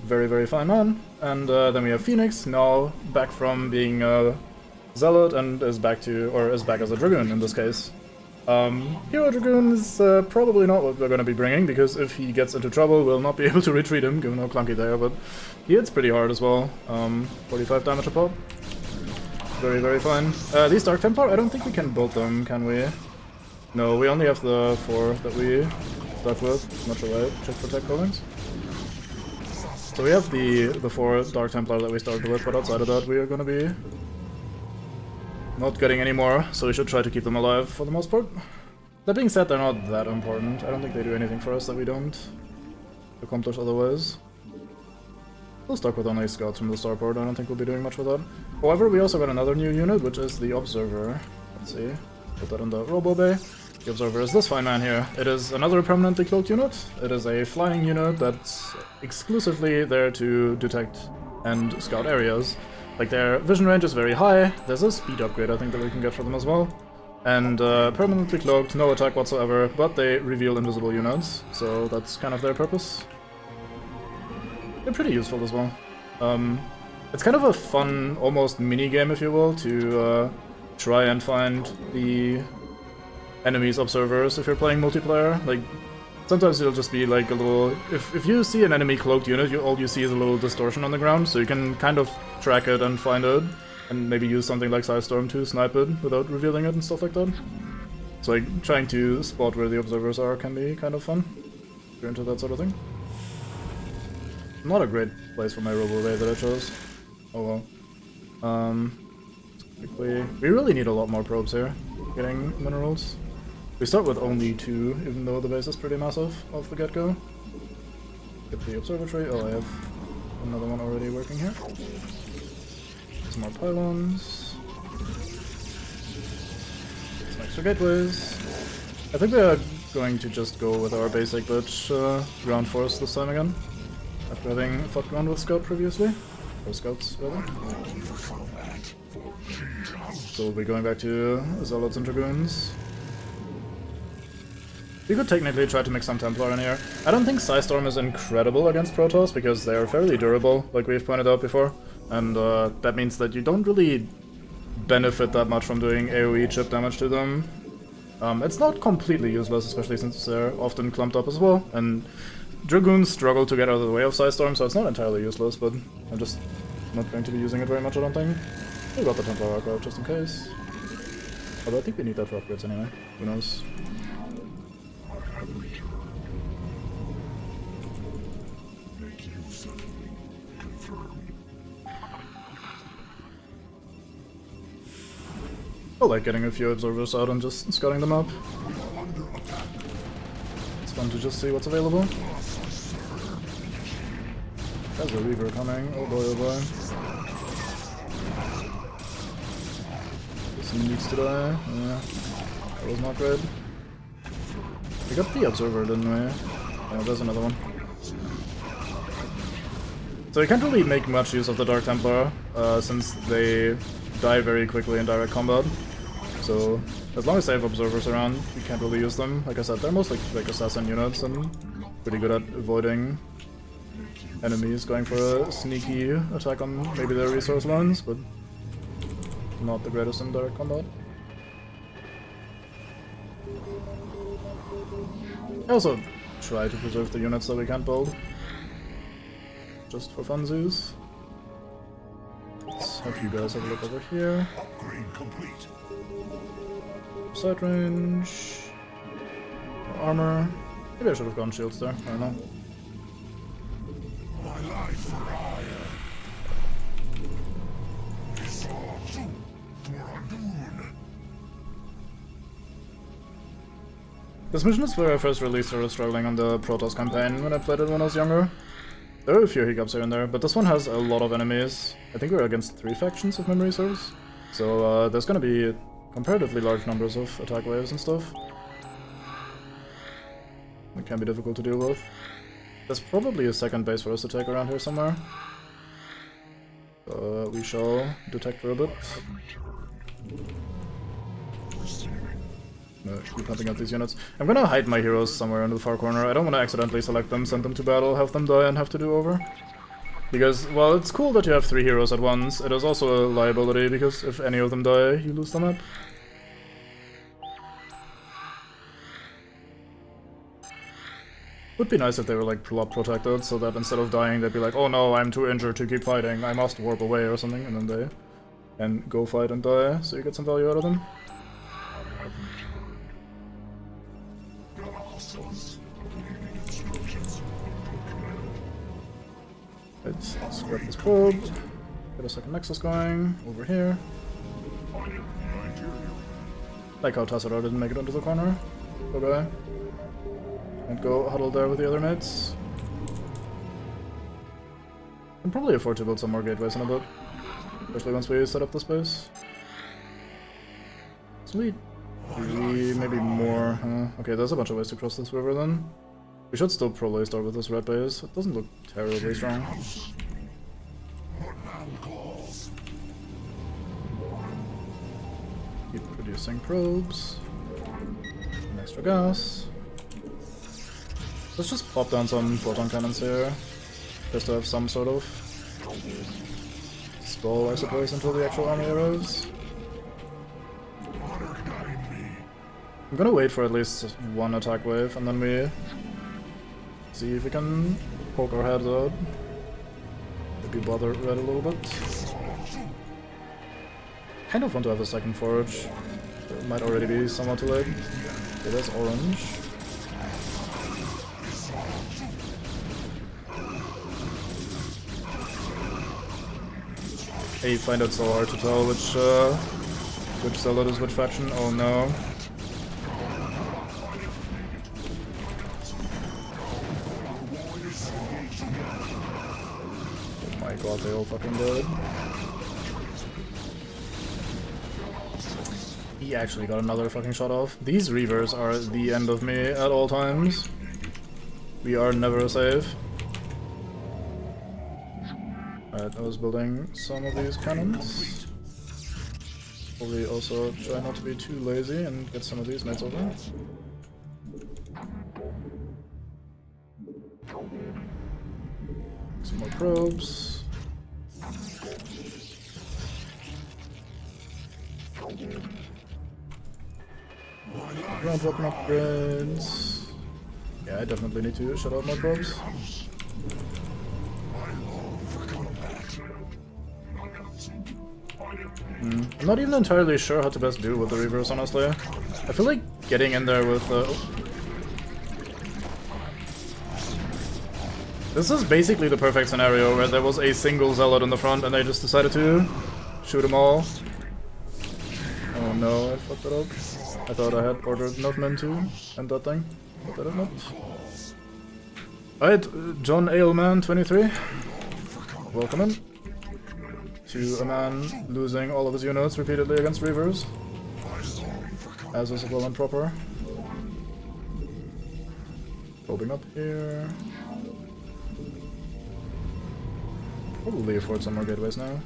Very, very fine man. And then we have Phoenix, now back from being a Zealot and is back as a Dragoon in this case. Hero Dragoon is probably not what we're going to be bringing, because if he gets into trouble, we'll not be able to retreat him, given how clunky they are, but he hits pretty hard as well. 45 damage a pop. Very, very fine. These Dark Templar, I don't think we can build them, can we? No, we only have the 4 that we stuck with. Not sure why I checked for tech buildings. So we have the 4 Dark Templar that we started with, but outside of that we are going to be not getting any more, so we should try to keep them alive for the most part. That being said, they're not that important. I don't think they do anything for us that we don't accomplish otherwise. We'll start with only scouts from the starport. I don't think we'll be doing much with that. However, we also got another new unit, which is the Observer. Let's see. Put that in the Robo Bay. The Observer is this fine man here. It is another permanently cloaked unit. It is a flying unit that's exclusively there to detect and scout areas. Like, their vision range is very high. There's a speed upgrade I think that we can get for them as well. And permanently cloaked, no attack whatsoever, but they reveal invisible units, so that's kind of their purpose. They're pretty useful as well. It's kind of a fun, almost mini-game, if you will, to try and find the enemy's observers if you're playing multiplayer. Like, sometimes it'll just be like a little... If you see an enemy cloaked unit, all you see is a little distortion on the ground, so you can kind of track it and find it. and maybe use something like Sidestorm to snipe it without revealing it and stuff like that. So like trying to spot where the observers are can be kind of fun. If you're into that sort of thing. Not a great place for my Robo Ray that I chose. Oh well. Quickly, we really need a lot more probes here. Getting minerals. We start with only 2, even though the base is pretty massive off the get-go. Get the observatory. Oh, I have another one already working here. Some more pylons. Some extra gateways. I think we are going to just go with our basic bitch ground force this time again. After having fought ground with scout previously. Or scouts, rather. So we'll be going back to Zealots and Dragoons. We could technically try to mix some Templar in here. I don't think Psystorm is incredible against Protoss because they are fairly durable, like we've pointed out before. And that means that you don't really benefit that much from doing AoE chip damage to them. It's not completely useless, especially since they're often clumped up as well. And Dragoons struggle to get out of the way of Psystorm, so it's not entirely useless, but I'm just not going to be using it very much, I don't think. We got the Templar Arc out just in case. Although I think we need that for upgrades anyway. Who knows? I like getting a few observers out and just scouting them up. It's fun to just see what's available. There's a Reaver coming. Oh boy, oh boy. This one needs to die. Yeah, that was not great. We got the observer, didn't we? Yeah, there's another one. So we can't really make much use of the Dark Templar, since they die very quickly in direct combat. So as long as they have observers around, we can't really use them. Like I said, they're mostly like assassin units and pretty good at avoiding enemies going for a sneaky attack on maybe their resource lines, but not the greatest in direct combat. I also try to preserve the units that we can't build, just for funsies. Let's have you guys have a look over here. Upgrade complete. Side range. Armor. Maybe I should have gone shields there, I don't know. My life for hire. This mission is where I first really started struggling on the Protoss campaign when I played it when I was younger. There are a few hiccups here and there, but this one has a lot of enemies. I think we're against 3 factions if memory serves. So there's gonna be comparatively large numbers of attack waves and stuff. It can be difficult to deal with. There's probably a second base for us to take around here somewhere. We shall detect for a bit. No, keep hunting out these units. I'm gonna hide my heroes somewhere in the far corner. I don't want to accidentally select them, send them to battle, have them die and have to do over. Because, while it's cool that you have 3 heroes at once, it is also a liability because if any of them die, you lose the map. Would be nice if they were like plot protected, so that instead of dying they'd be like, oh no, I'm too injured to keep fighting, I must warp away or something, and then they can go fight and die, so you get some value out of them. Let's grab this probe, get a second nexus going, over here. Like how Tassadar didn't make it into the corner. Okay. And go huddle there with the other mates. Can probably afford to build some more gateways in a bit. Especially once we set up the space. Sweet. 3, maybe more. Okay, there's a bunch of ways to cross this river then. We should still probably start with this red base. It doesn't look terribly strong. Keep producing probes. Some extra gas. Let's just pop down some photon cannons here. Just to have some sort of stall, I suppose, until the actual army arrives. I'm gonna wait for at least 1 attack wave, and then we see if we can poke our heads out. Maybe bother red a little bit. kind of want to have a second forge. It might already be somewhat too late. Okay, there's orange. I find it so hard to tell which zealot is which faction. Oh no. Oh my god, they all fucking died. He actually got another fucking shot off. These Reavers are the end of me at all times. We are never safe. Alright, I was building some of these cannons. Probably also try not to be too lazy and get some of these mates over. Some more probes. Ground weapon upgrades. Yeah, I definitely need to shut out my probes. I'm not even entirely sure how to best do with the Reavers, honestly. I feel like getting in there with This is basically the perfect scenario where there was a single zealot in the front and they just decided to shoot them all. Oh no, I fucked it up. I thought I had ordered Nutmen to end that thing, but I did not. Alright, John Ailman 23. Welcome in. To a man losing all of his units repeatedly against Reavers. As is well and proper. Probing up here. Probably afford some more gateways now.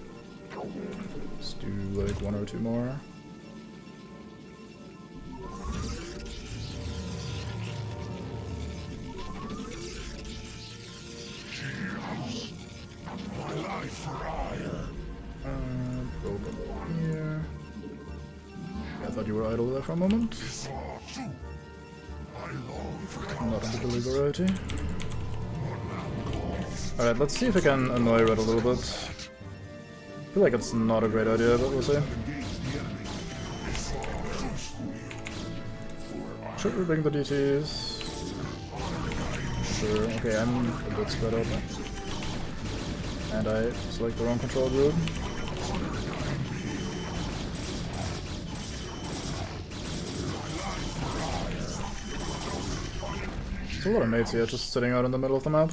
Let's do like 1 or 2 more. Probe up here. Yeah, I thought you were idle there for a moment. Not in the deliberati. Alright, let's see if I can annoy Red a little bit. I feel like it's not a great idea, but we'll see. Should we bring the DTs? Sure, okay, I'm a bit spread out now. And I select the wrong control group. There's a lot of mates here just sitting out in the middle of the map.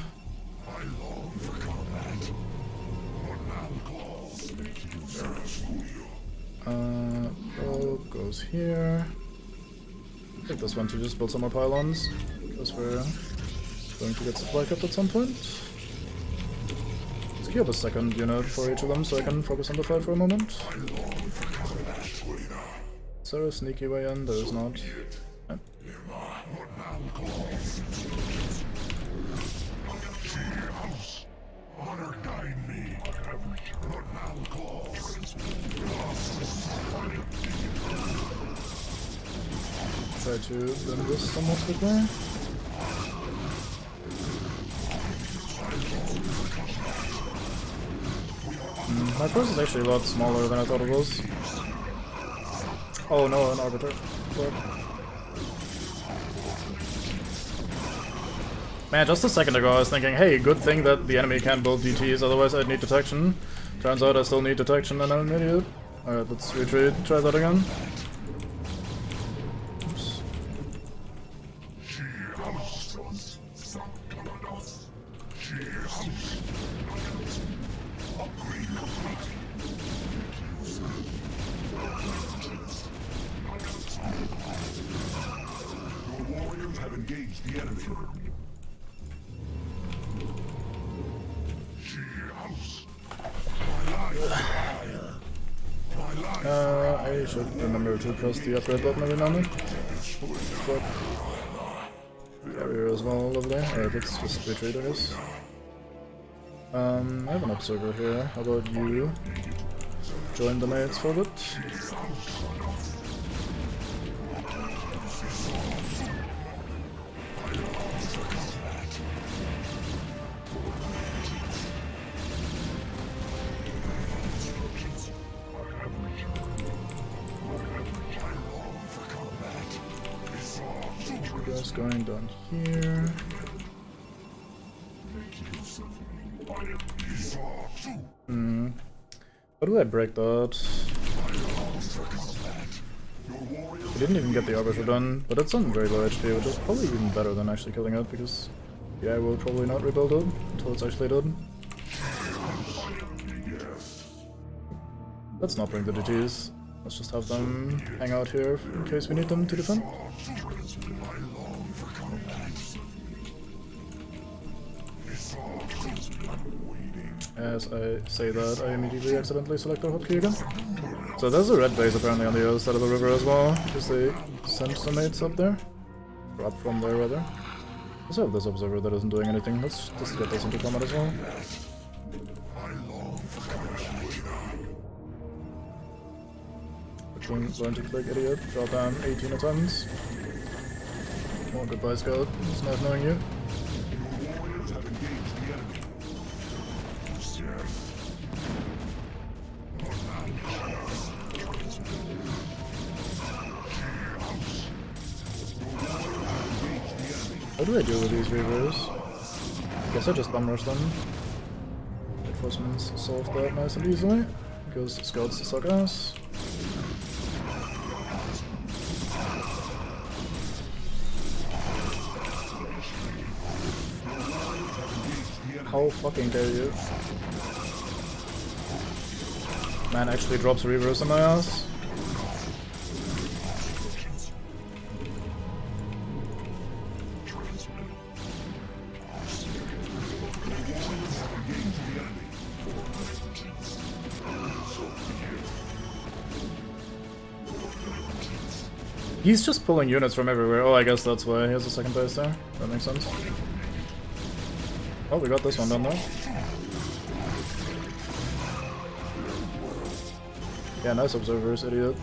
Probe goes here. I think this one to just build some more pylons, because we're going to get supply cut at some point. Let's queue up a second unit for each of them so I can focus on the fight for a moment. Is there a sneaky way in? There is not. Okay. Try to bend this somewhat quickly. My force is actually a lot smaller than I thought it was. Oh no, an arbiter. What? Man, just a second ago I was thinking, hey, good thing that the enemy can't build DTs, otherwise I'd need detection. Turns out I still need detection and I'm an idiot. Alright, let's retreat, try that again. Oops. Your warriors have engaged the enemy. I should remember to press the upgrade button every now and then. But barrier as well, lovely. Alright, let's just retreat, I guess. I have an observer here. How about you join the mates for a bit? is going down here. How do I break that? I didn't even get the arbiter done, but it's on very low HP, which is probably even better than actually killing it, because yeah, I will probably not rebuild it until it's actually dead. Let's not bring the DTs. Let's just have them hang out here in case we need them to defend. As I say that, I immediately accidentally select the hotkey again. So there's a red base apparently on the other side of the river as well, because they sent some mates up there. Or up from there, rather. Let's have this observer that isn't doing anything. Let's just get this into combat as well. Learn to click, idiot. Draw down 18 attempts. Oh, goodbye, Scout. It's nice knowing you. How do I deal with these reavers? I guess I just bum rush them. Reinforcements solve that nice and easily, because scouts suck ass. How fucking dare you? Man actually drops reavers on my ass. He's just pulling units from everywhere. Oh, I guess that's why he has a second base there. That makes sense. Oh, we got this one done though. Yeah, nice observers, idiot.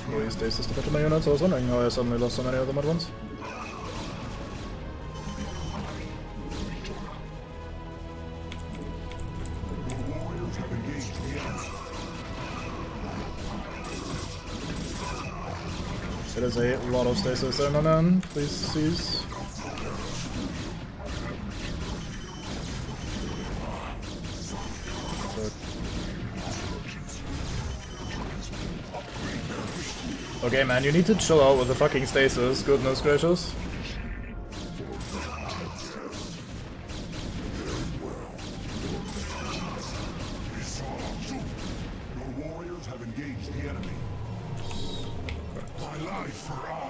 He stasis to my units. I was wondering how I suddenly lost so many of them at once. It is a lot of stasis there, my man. Please cease. Okay, man, you need to chill out with the fucking stasis. Goodness gracious.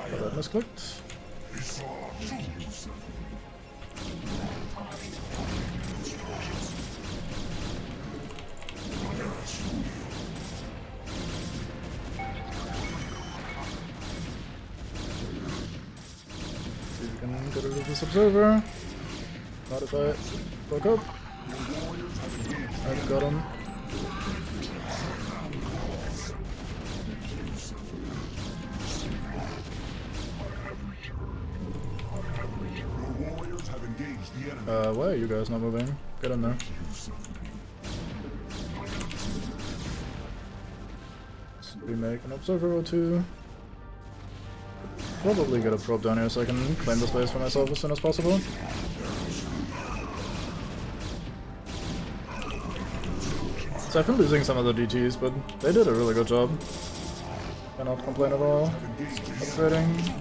Oh, that misclicked. See if we can get rid of this observer. Not if I fuck up. I've got him. Why are you guys not moving? Get in there. Let's remake an observer or two. Probably get a probe down here so I can claim this base for myself as soon as possible. So I've been losing some of the DTs, but they did a really good job. Cannot complain at all. Upgrading.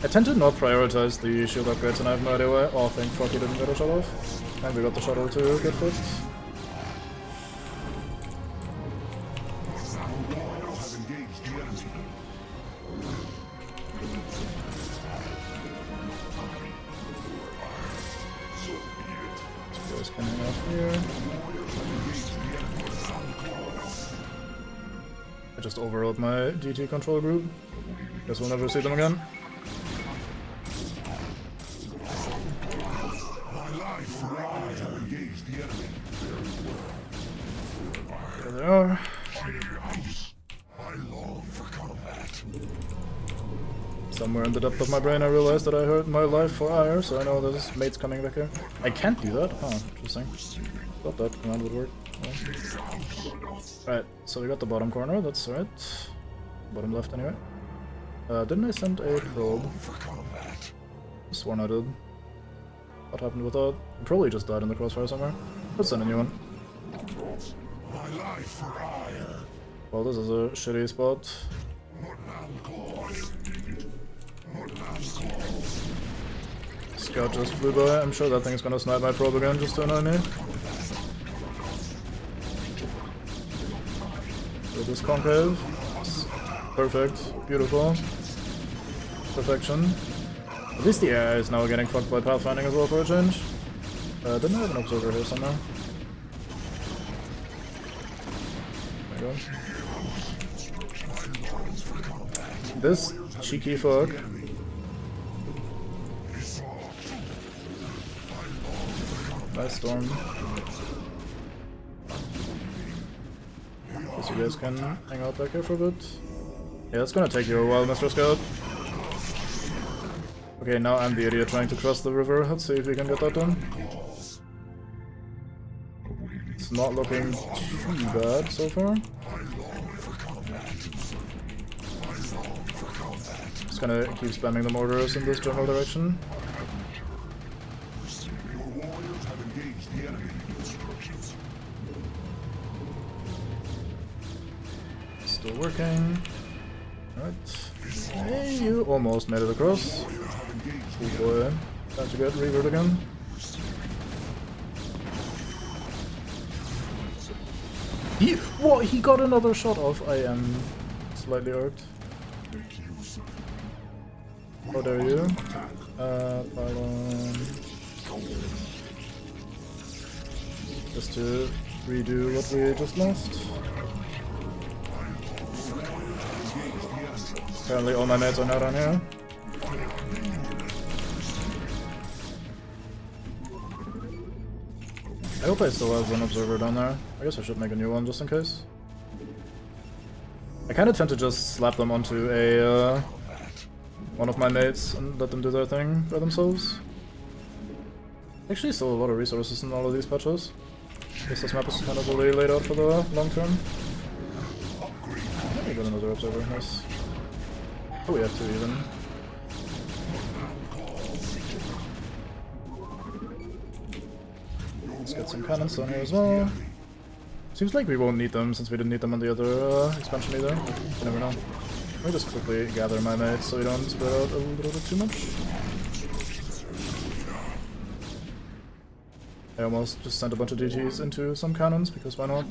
I tend to not prioritize the shield upgrades, and I have no idea why. Oh, thank fuck he didn't get a shot off. And we got the shuttle to get fixed. Let's go spinning off here. I just overrode my GT control group. Guess we'll never see them again. There they are. Somewhere in the depth of my brain I realized that I heard my life for ire, so I know there's mates coming back here. I can't do that? Huh, interesting. Thought that command would work. Yeah. Right, so we got the bottom corner, that's right. Bottom left anyway. Didn't I send a probe? Sworn I did. What happened with that? It probably just died in the crossfire somewhere. Let's send a new one. Well, this is a shitty spot. Scout just flew by. I'm sure that thing's gonna snipe my probe again just to annoy me. So this concave. Perfect. Beautiful. Perfection. At least the AI is now getting fucked by pathfinding as well for a change. Didn't I have an observer here somewhere? There you go. This cheeky fuck. Nice storm. Guess you guys can hang out back here for a bit. Yeah, it's gonna take you a while, Mr. Scout. Okay, now I'm the idiot trying to cross the river. Let's see if we can get that done. It's not looking too bad so far. Just gonna keep spamming the mortars in this general direction. Still working. Alright. Hey, you almost made it across. Oh boy. Time to get revered again. What? He got another shot off. I am slightly irked. How dare you? Pylon. Just to redo what we just lost. Apparently all my mates are not on here. I hope I still have one observer down there. I guess I should make a new one just in case. I kinda tend to just slap them onto a one of my mates and let them do their thing by themselves. Actually still a lot of resources in all of these patches. I guess this map is kind of really laid out for the long term. Let me get another observer, nice. Oh, we have two even. Let's get some cannons down here as well. Seems like we won't need them since we didn't need them on the other expansion either. You never know. Let me just quickly gather my mates so we don't spread out a little bit too much. I almost just sent a bunch of DTs into some cannons because why not?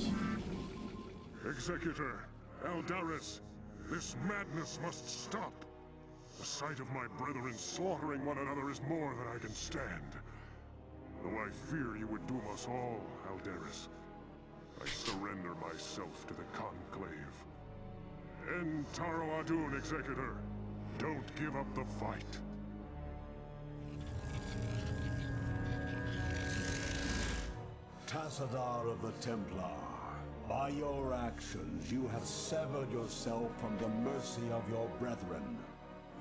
Executor, Aldaris, this madness must stop. The sight of my brethren slaughtering one another is more than I can stand. Though I fear you would doom us all, Aldaris, I surrender myself to the Conclave. End Taro Adun, Executor. Don't give up the fight. Tassadar of the Templar, by your actions you have severed yourself from the mercy of your brethren.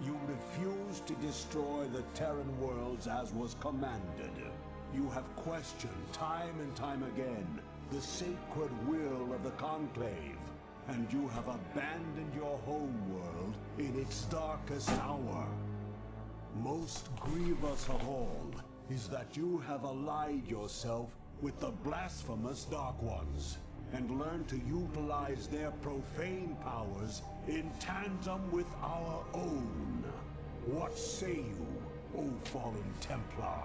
You refuse to destroy the Terran worlds as was commanded. You have questioned time and time again the sacred will of the Conclave, and you have abandoned your home world in its darkest hour. Most grievous of all is that you have allied yourself with the blasphemous Dark Ones, and learned to utilize their profane powers in tandem with our own. What say you, O fallen Templar?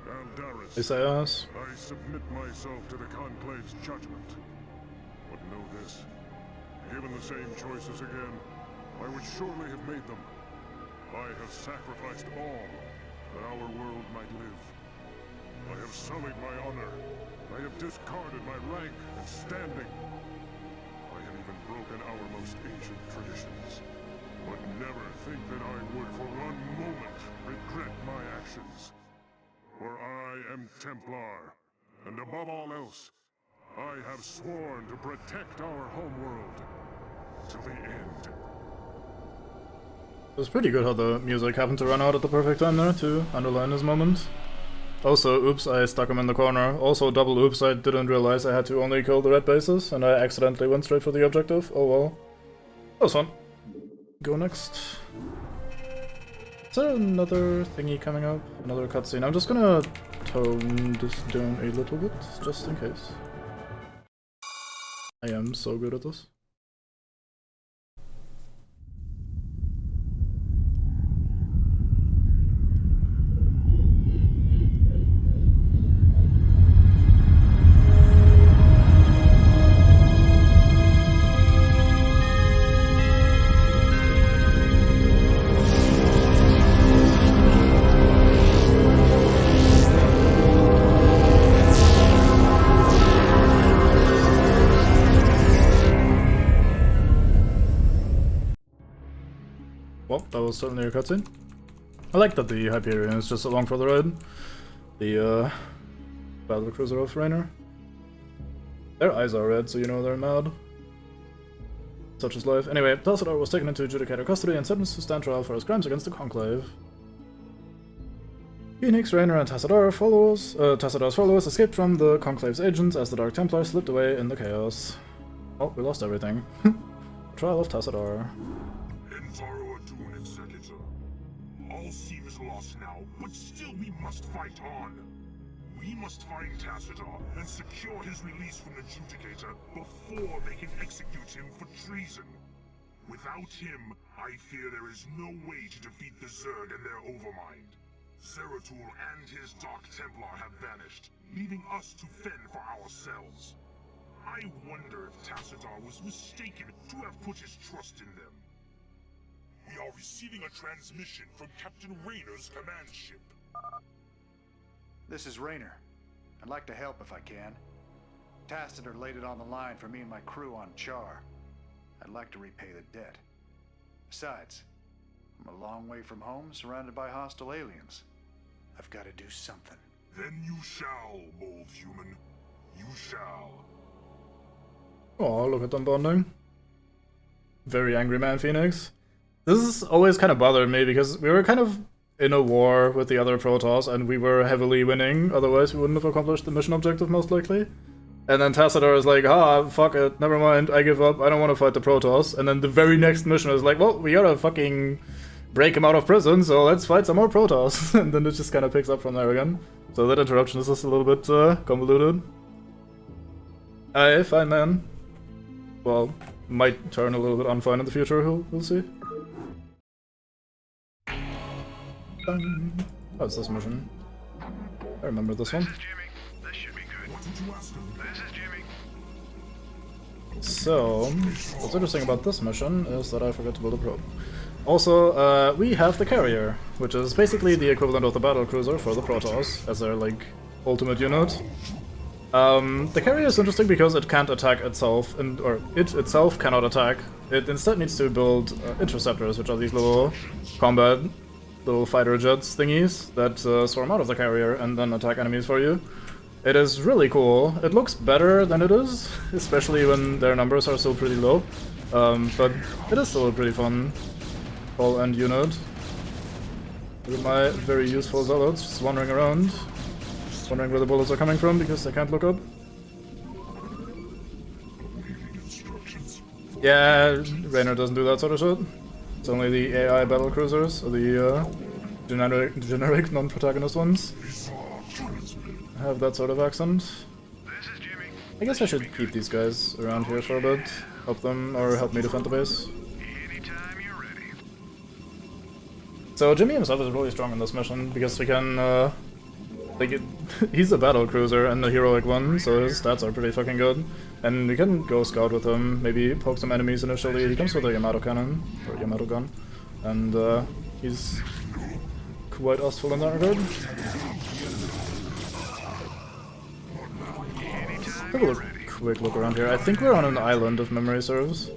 Aldaris, Isaias. I submit myself to the Conclave's judgment. But know this, given the same choices again, I would surely have made them. I have sacrificed all that our world might live. I have sullied my honor. I have discarded my rank and standing. I have even broken our most ancient traditions. But never think that I would for one moment regret my actions. For I am Templar, and above all else, I have sworn to protect our homeworld till the end. was pretty good how the music happened to run out at the perfect time there to underline this moment. Also, oops, I stuck him in the corner. Also, double oops, I didn't realize I had to only kill the red bases, and I accidentally went straight for the objective. Oh well. That was fun. Go next. Is there another thingy coming up? Another cutscene? I'm just gonna tone this down a little bit, just in case. I am so good at this. Well, that was certainly a cutscene. I like that the Hyperion is just along for the ride. The battle cruiser of Raynor. Their eyes are red, so you know they're mad. Such is life. Anyway, Tassadar was taken into Judicator custody and sentenced to stand trial for his crimes against the Conclave. Phoenix, Raynor, and Tassadar's followers escaped from the Conclave's agents as the Dark Templar slipped away in the chaos. Oh, we lost everything. Trial of Tassadar. All seems lost now, but still we must fight on. We must find Tassadar and secure his release from the Judicator before they can execute him for treason. Without him, I fear there is no way to defeat the Zerg and their overmind. Zeratul and his Dark Templar have vanished, leaving us to fend for ourselves. I wonder if Tassadar was mistaken to have put his trust in them. We are receiving a transmission from Captain Raynor's command ship. This is Raynor. I'd like to help if I can. Tassadar laid it on the line for me and my crew on Char. I'd like to repay the debt. Besides, I'm a long way from home, surrounded by hostile aliens. I've got to do something. Then you shall, bold human. You shall. Oh, look at them bonding. Very angry man, Phoenix. This has always kind of bothered me because we were kind of in a war with the other Protoss and we were heavily winning, otherwise we wouldn't have accomplished the mission objective most likely. And then Tassadar is like, fuck it, never mind, I give up, I don't want to fight the Protoss. And then the very next mission is like, well, we gotta fucking break him out of prison, so let's fight some more Protoss. And then it just kind of picks up from there again. So that interruption is just a little bit convoluted. Aye, fine man. Well, might turn a little bit unfine in the future, we'll see. How's this mission? I remember this one. This should be good. What did you ask him? This is Jimmy. So, what's interesting about this mission is that I forgot to build a probe. Also, we have the carrier, which is basically the equivalent of the battle cruiser for the Protoss, as their, like, ultimate unit. The carrier is interesting because it can't attack itself, or it itself cannot attack. It instead needs to build interceptors, which are these little little fighter jets thingies that swarm out of the carrier and then attack enemies for you. It is really cool. It looks better than it is, especially when their numbers are still pretty low. But it is still a pretty fun all-end unit. With my very useful zealots just wandering around, wondering where the bullets are coming from because I can't look up. Yeah, Raynor doesn't do that sort of shit. It's only the AI battle cruisers, or the generic non-protagonist ones. Have that sort of accent. I guess I should keep these guys around here for a bit, help them, or help me defend the base. So Jimmy himself is really strong in this mission, because we can, he's a battle cruiser and the heroic one, so his stats are pretty fucking good. And we can go scout with him, maybe poke some enemies initially. He comes with a Yamato cannon, or Yamato gun, and he's quite useful in that regard. Have a quick look around here. I think we're on an island, if memory serves.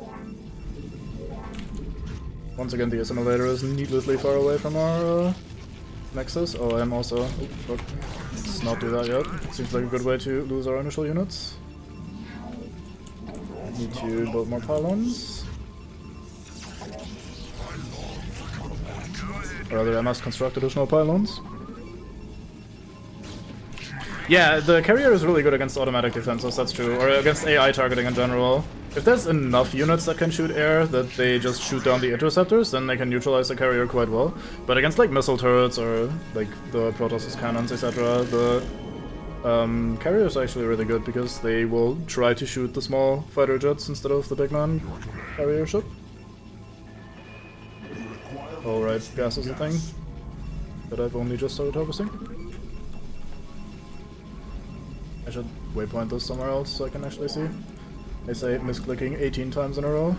Once again, the assimilator is needlessly far away from our nexus. Oh, I'm also... Oh, fuck. Let's not do that yet. Seems like a good way to lose our initial units. Need to build more pylons. Or rather, I must construct additional pylons. Yeah, the carrier is really good against automatic defenses, that's true, or against AI targeting in general. If there's enough units that can shoot air that they just shoot down the interceptors, then they can neutralize the carrier quite well. But against like missile turrets or like the Protoss cannons, etc., the carrier is actually really good because they will try to shoot the small fighter jets instead of the big man carrier ship. Alright, gas is a thing that I've only just started harvesting. I should waypoint this somewhere else so I can actually see. I say misclicking 18 times in a row.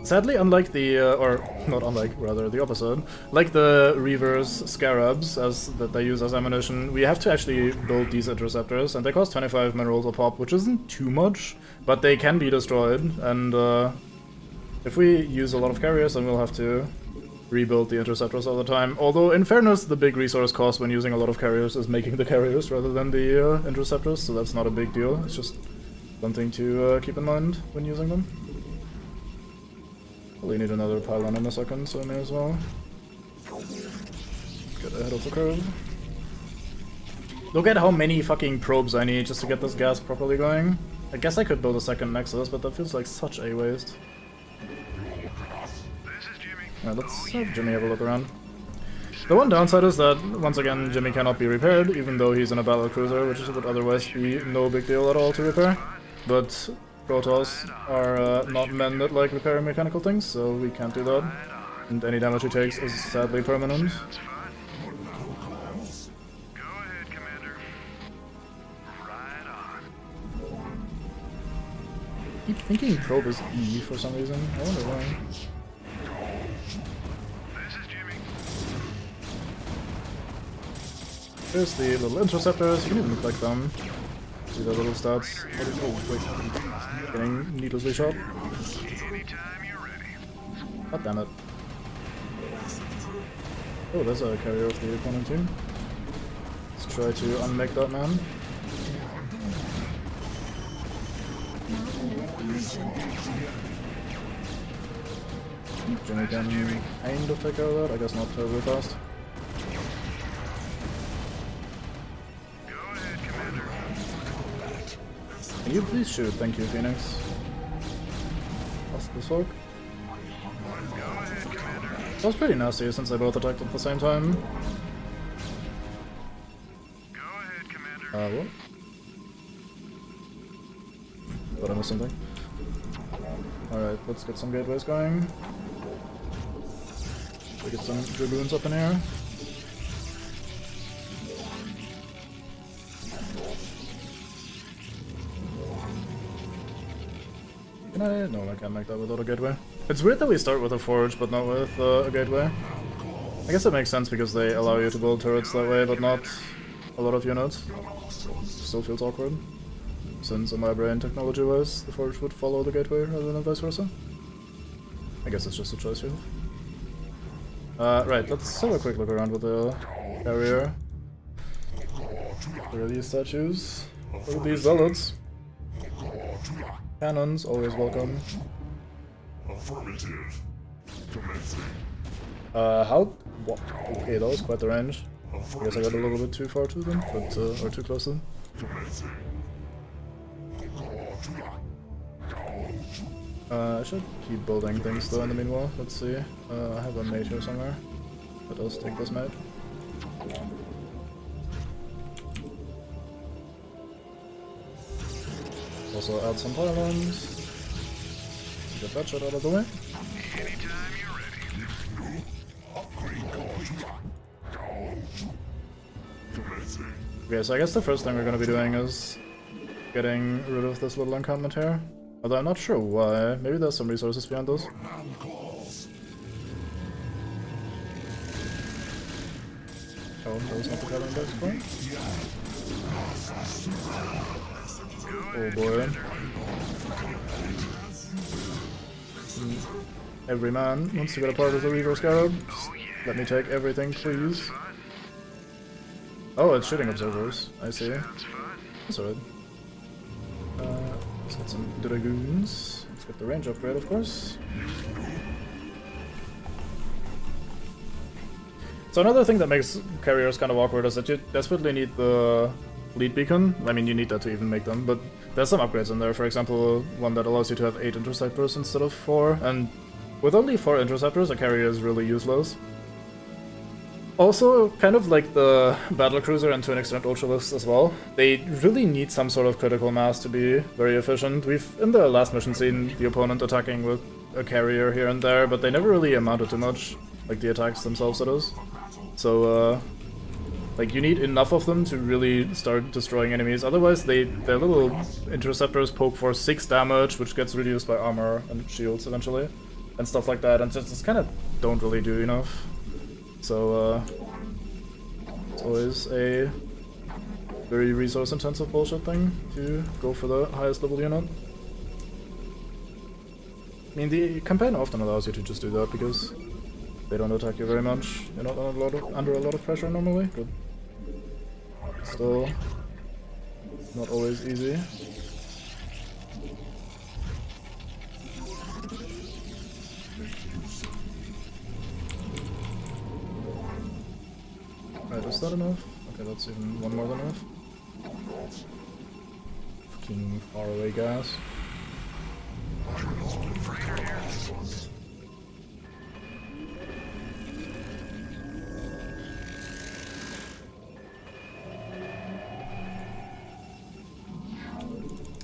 Sadly, unlike the, or not unlike, rather the opposite, like the Reavers Scarabs that they use as ammunition, we have to actually build these interceptors, and they cost 25 minerals a pop, which isn't too much, but they can be destroyed, and if we use a lot of carriers, then we'll have to rebuild the interceptors all the time. Although, in fairness, the big resource cost when using a lot of carriers is making the carriers rather than the interceptors, so that's not a big deal. It's just something to keep in mind when using them. Probably need another pylon in a second, so I may as well get ahead of the curve. Look at how many fucking probes I need just to get this gas properly going. I guess I could build a second nexus, but that feels like such a waste. Alright, let's have Jimmy have a look around. The one downside is that, once again, Jimmy cannot be repaired, even though he's in a battle cruiser, which would otherwise be no big deal at all to repair. But Protoss are not men that like repairing mechanical things, so we can't do that. And any damage he takes is sadly permanent. I keep thinking probe is E for some reason. I wonder why. There's the little interceptors, you can even click them. See their little stats. Oh, wait. Getting needlessly shot. God damn it. Oh, there's a carrier of the opponent team. Let's try to unmake that man. Jimmy can kind of take care of that, I guess not terribly fast. Can you please shoot? Thank you, Phoenix. What's this fuck? That was pretty nasty since they both attacked at the same time. What? Thought I missed something. Alright, let's get some gateways going. We get some dragoons up in here. Can I? No, I can't make that without a gateway. It's weird that we start with a forge, but not with a gateway. I guess it makes sense because they allow you to build turrets that way, but not a lot of units. Still feels awkward. Since in my brain, technology-wise, the forge would follow the gateway rather than vice versa. I guess it's just a choice you have. Right, let's have a quick look around with the carrier. Look at these statues. Look at these zealots. Cannons, always welcome. Affirmative. Commencing. How? What? Okay, that was quite the range. I guess I got a little bit too far to them, but, or too close to them. I should keep building things though in the meanwhile. Let's see. I have a mate here somewhere. Let us take this mate. Also add some pylons. Get that shit out of the way. Okay, so I guess the first thing we're gonna be doing is getting rid of this little encampment here. Although I'm not sure why. Maybe there's some resources behind those. Oh, that was not the cabin base point. Oh boy. Every man wants to get a part of the Reaver Scarab. Just let me take everything, please. Oh, it's shooting observers. I see. That's alright. Let's get some dragoons. Let's get the range upgrade, of course. So another thing that makes carriers kind of awkward is that you desperately need the lead beacon. I mean, you need that to even make them, but there's some upgrades in there. For example, one that allows you to have 8 interceptors instead of 4, and with only 4 interceptors, a carrier is really useless. Also, kind of like the battlecruiser and to an extent Ultralisk as well, they really need some sort of critical mass to be very efficient. We've, in the last mission, seen the opponent attacking with a carrier here and there, but they never really amounted to much, like the attacks themselves it is. So, like, you need enough of them to really start destroying enemies, otherwise their little interceptors poke for 6 damage, which gets reduced by armor and shields eventually, and stuff like that, and just kind of don't really do enough. So, it's always a very resource-intensive bullshit thing to go for the highest level unit. I mean, the campaign often allows you to just do that, because they don't attack you very much. You're not under a lot of pressure normally, but still not always easy. Right, is that enough? Okay, that's even one more than enough. Fucking faraway gas.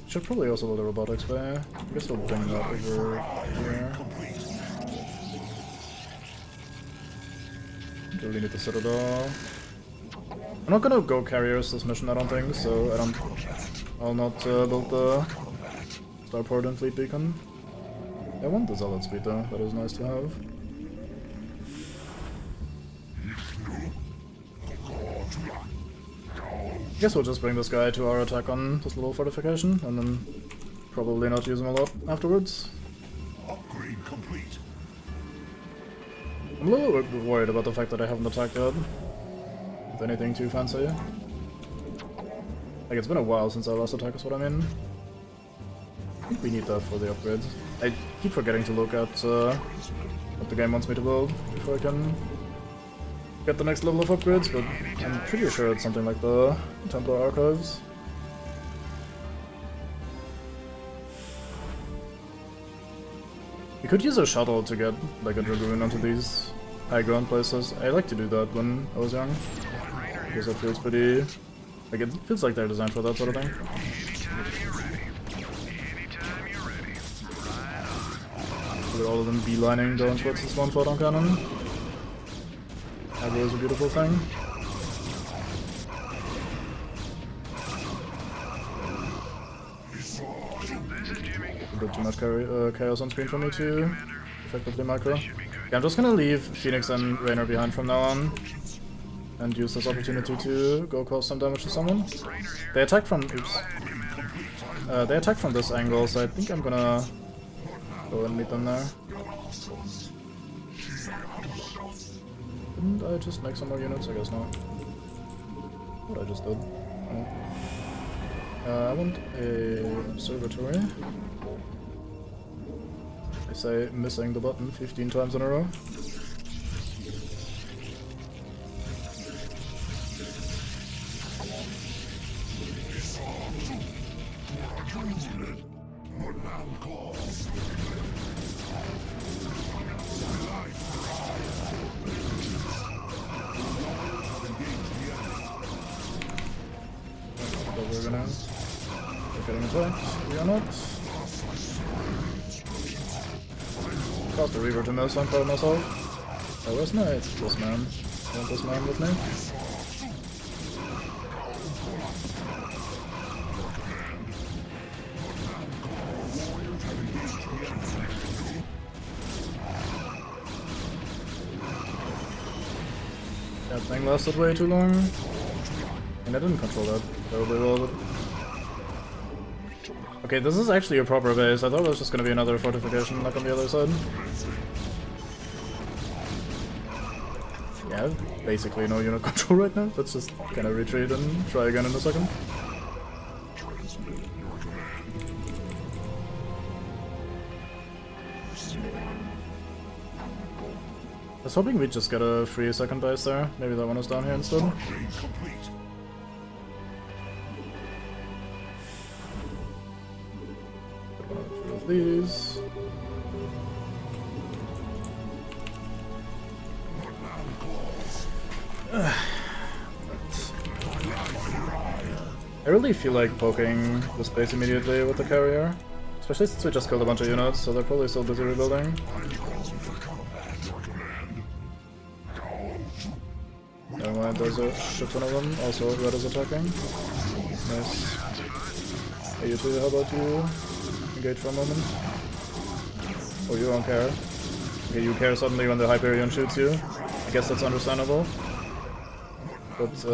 Should probably also build a robotics bay. I guess we'll bring that over here. Really need the Citadel. I'm not gonna go carriers this mission, I don't think, so I'll not build the starport and fleet beacon. I want the Zealot speed though, that is nice to have. I guess we'll just bring this guy to our attack on this little fortification, and then probably not use him a lot afterwards. Upgrade complete. I'm a little bit worried about the fact that I haven't attacked yet with anything too fancy. Like, it's been a while since our last attack is what I mean. I think we need that for the upgrades. I keep forgetting to look at what the game wants me to build before I can get the next level of upgrades, but I'm pretty sure it's something like the Templar Archives. We could use a shuttle to get like a Dragoon onto these high ground places. I like to do that when I was young, because it feels pretty... like, it feels like they're designed for that sort of thing. Look at all of them beelining down towards this one photon cannon. Aggro is a beautiful thing. A bit too much chaos on screen for me to effectively micro. Yeah, I'm just gonna leave Phoenix and Raynor behind from now on, and use this opportunity to go cause some damage to someone. They attack from... oops. They attack from this angle, so I think I'm gonna go and meet them there. Didn't I just make some more units? I guess not. What I just did. Oh. I want a observatory. I say missing the button 15 times in a row. We're gonna... we're getting attacked. We are not. Caused the Reaver to miss, I'm proud of myself. Oh, where's this man? I want this man with me. That thing lasted way too long. And I didn't control that terribly well, but... okay, this is actually a proper base. I thought it was just gonna be another fortification like on the other side. Yeah, I have basically no unit control right now. Let's just kind of retreat and try again in a second. was hoping we'd just get a free second base there. Maybe that one is down here instead. Upgrade complete. Get one or two of these. I really feel like poking this base immediately with the carrier. Especially since we just killed a bunch of units, so they're probably still busy rebuilding. Never mind, there's a shit ton of them. Also, Red is attacking. Nice. Hey, you two, how about you engage for a moment? Oh, you don't care. Okay, you care suddenly when the Hyperion shoots you. I guess that's understandable. But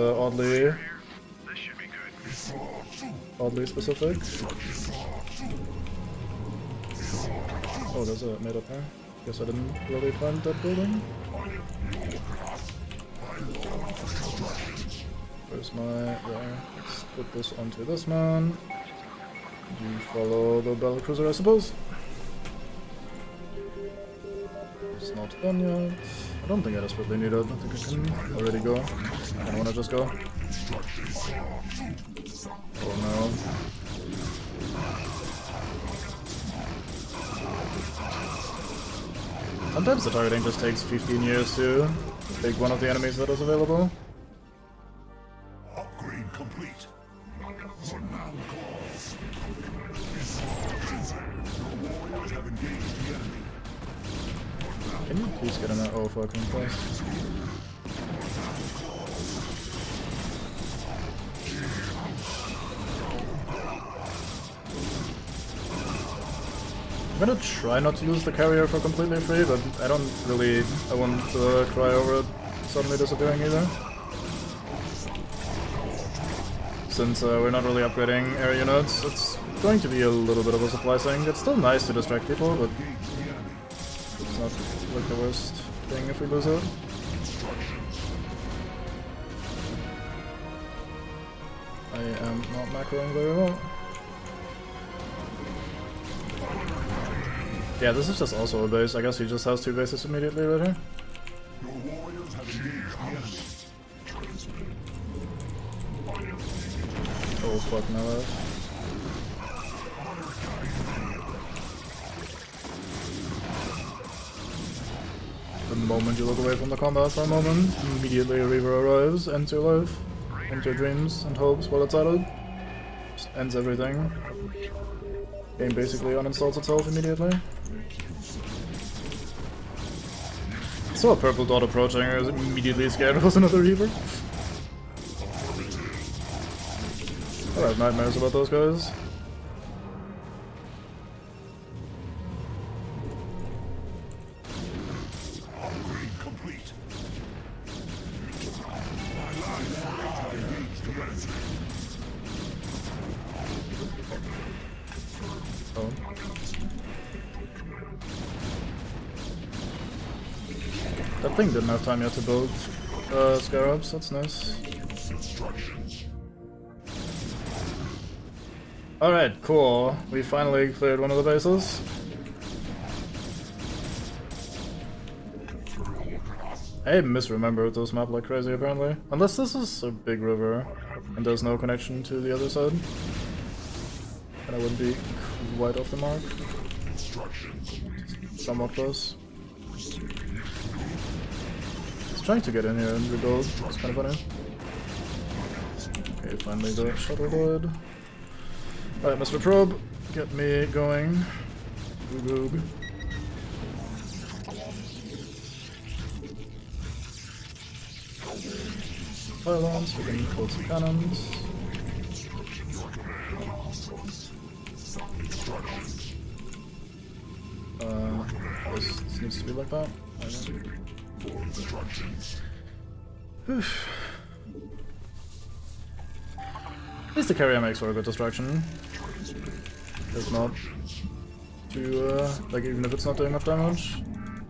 oddly specific. Oh, there's a made up here. Guess I didn't really plant that building. Where's my... there. Let's put this onto this man. You follow the battlecruiser, I suppose. It's not done yet. I don't think I desperately need it. I think I can already go. I don't want to just go. Oh no. Sometimes the targeting just takes 15 years to take one of the enemies that is available. Upgrade complete. Can you please get in that? Oh, fucking place. I'm gonna try not to use the carrier for completely free, but I don't really... I won't cry over it suddenly disappearing either. Since we're not really upgrading air units, it's going to be a little bit of a supply sink. It's still nice to distract people, but it's not like the worst thing if we lose it. I am not macroing very well. Yeah, this is just also a base. I guess he just has two bases immediately right here. Oh fuck my life. The moment you look away from the combat for a moment, immediately a Reaver arrives, ends your life, ends your dreams and hopes while it's at it. Just ends everything. Game basically uninstalls itself immediately. Saw a purple dot approaching, I was immediately scared it was another Reaver. I have nightmares about those guys. Oh. That thing didn't have time yet to build scarabs, that's nice. Alright, cool. We finally cleared one of the bases. I misremembered this map like crazy apparently. Unless this is a big river and there's no connection to the other side. And I wouldn't be quite off the mark. Somewhat close. He's trying to get in here and rebuild. It's kind of funny. Okay, finally the shuttle hood. Alright, Mr. Probe, get me going. Boog. Pylons, we can build some cannons. This needs to be like that. At least the carrier makes for a good distraction. If not too, like even if it's not doing much damage.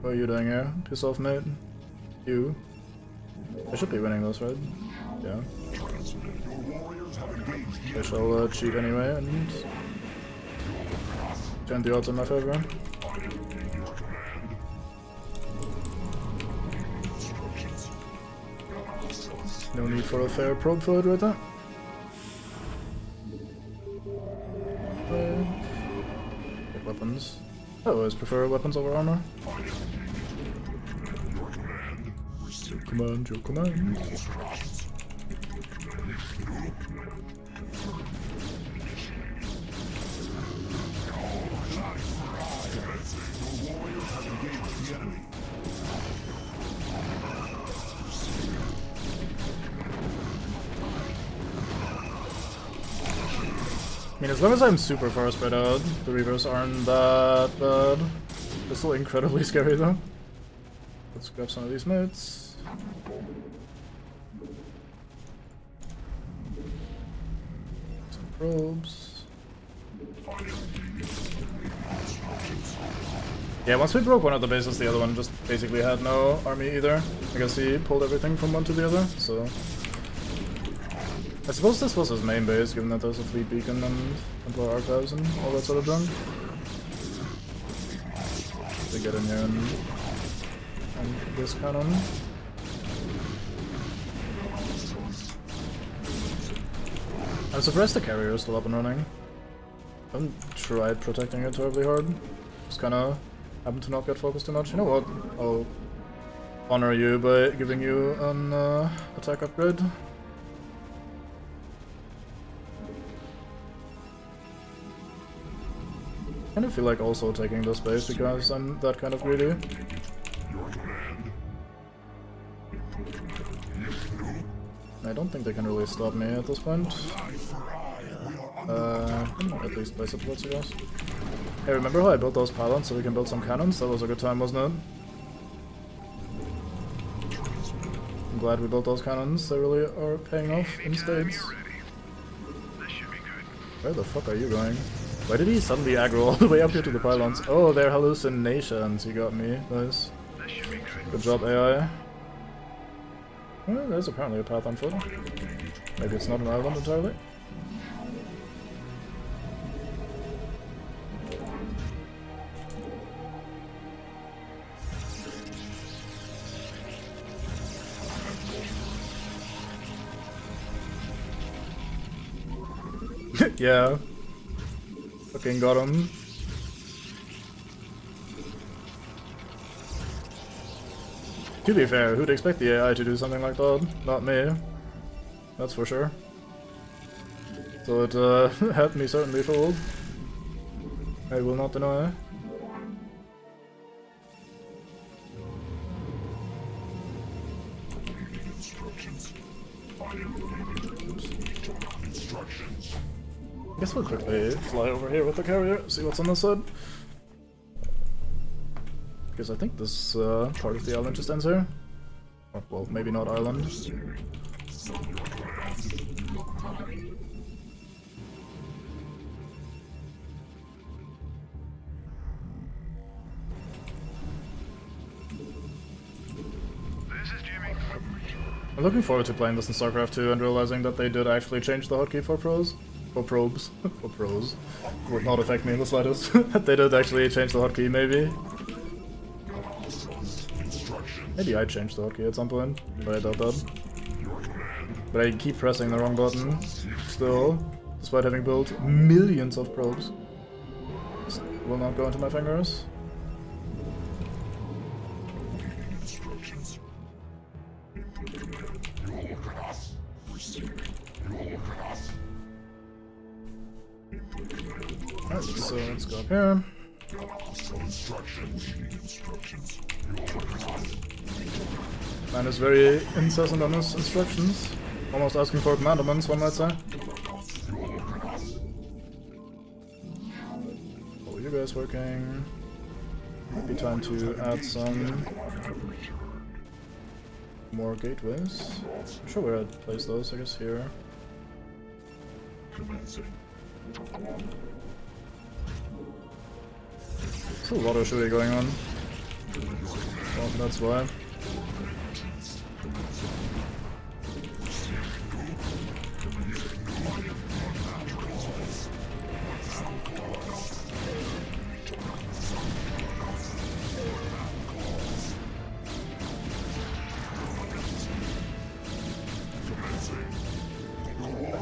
What are you doing here? Piss off, mate. You. I should be winning this, right? Yeah. I shall cheat anyway and turn the odds in my favor. No need for a fair probe for it right there. Get weapons. I always prefer weapons over armor. Your command, your command. I mean, as long as I'm super far spread out, the Reavers aren't that bad. They're still incredibly scary though. Let's grab some of these mates. Some probes. Yeah, once we broke one of the bases, the other one just basically had no army either. I guess he pulled everything from one to the other, so... I suppose this was his main base, given that there's a fleet beacon and Templar archives and all that sort of junk. They get in here and this cannon. I'm surprised the carrier is still up and running. I haven't tried protecting it terribly hard. Just kinda happened to not get focused too much. You know what? I'll honor you by giving you an attack upgrade. I kind of feel like also taking this base because I'm that kind of greedy. I don't think they can really stop me at this point. At least place supports, I guess. Hey, remember how I built those pylons so we can build some cannons? That was a good time, wasn't it? I'm glad we built those cannons. They really are paying off in spades. Where the fuck are you going? Why did he suddenly aggro all the way up here to the pylons? Oh, they're hallucinations. You got me. Nice. Good job, AI. Well, there's apparently a path on foot. Maybe it's not an island entirely. Yeah. Fucking got him. To be fair, who'd expect the AI to do something like that? Not me. That's for sure. So it had me certainly fooled. I will not deny. I guess we'll quickly fly over here with the carrier, see what's on this side. Because I think this part of the island just ends here. Or, well, maybe not island. I'm looking forward to playing this in StarCraft 2 and realizing that they did actually change the hotkey for pros. For probes. For pros. Would not affect me in the slightest. They did actually change the hotkey, maybe. Maybe I changed the hotkey at some point, but I doubt that. But I keep pressing the wrong button, still, despite having built millions of probes. Just will not go into my fingers. Alright, so let's go up here. Man is very incessant on his instructions. Almost asking for commandments, one might say. Oh, you guys working. Might be time to add some more gateways. I'm sure where I'd place those, I guess here. Still a lot of shooting going on. Well, that's why.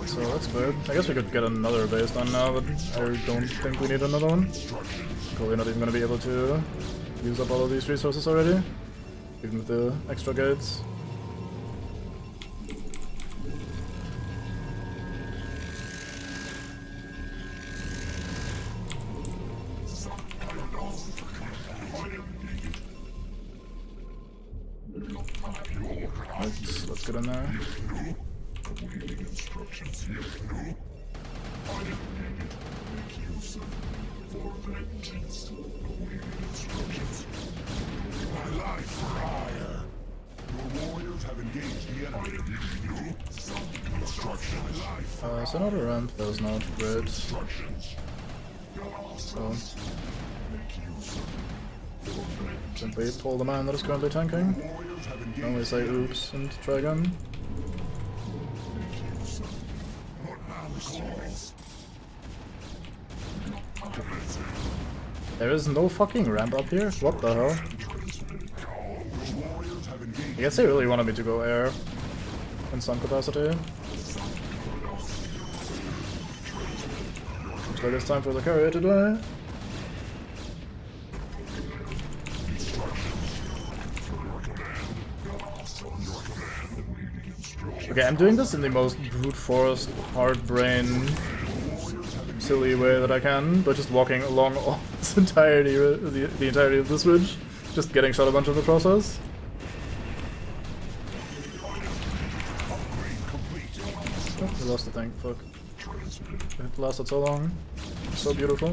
So that's good. I guess we could get another base done now, but I don't think we need another one. Probably not even gonna be able to use up all of these resources already, even with the extra gates. Let's get in there. So not a ramp, that was not great. So simply pull the man that is currently tanking. Then we say oops and try again. There is no fucking ramp up here? What the hell? I guess they really wanted me to go air in some capacity. Looks like it's time for the carrier to die. Okay, I'm doing this in the most brute force, hard brain, silly way that I can, but just walking along all this entirety, the entirety of this ridge, just getting shot a bunch of the process. Oh, we lost the thing, fuck. It lasted so long. So beautiful.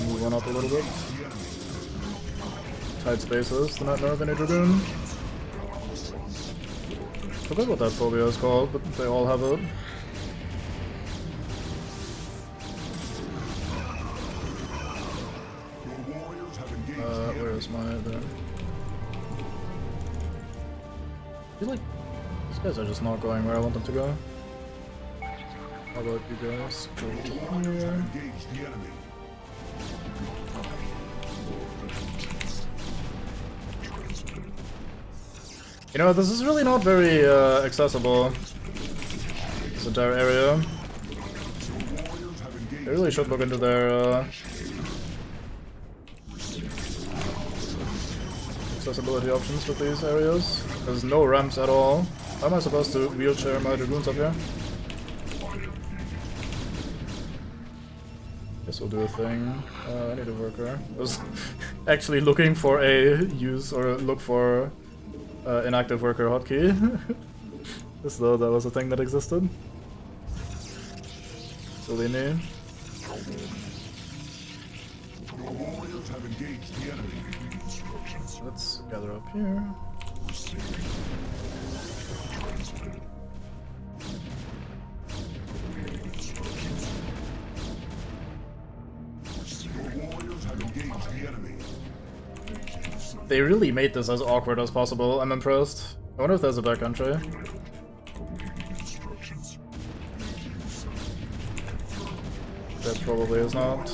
Move on up a little bit. Tight spaces, do not know of any Dragoon. Forgot what that phobia is called, but they all have it. Where is my... there? I feel like these guys are just not going where I want them to go. How about you guys go here? You know, this is really not very accessible, this entire area. They really should look into their accessibility options with these areas. There's no ramps at all. How am I supposed to wheelchair my Dragoons up here? Guess we'll do a thing. I need a worker. I was actually looking for a use or look for inactive worker hotkey. As though that was a thing that existed. Selene. Let's gather up here. They really made this as awkward as possible. I'm impressed. I wonder if there's a back entry. That probably is not.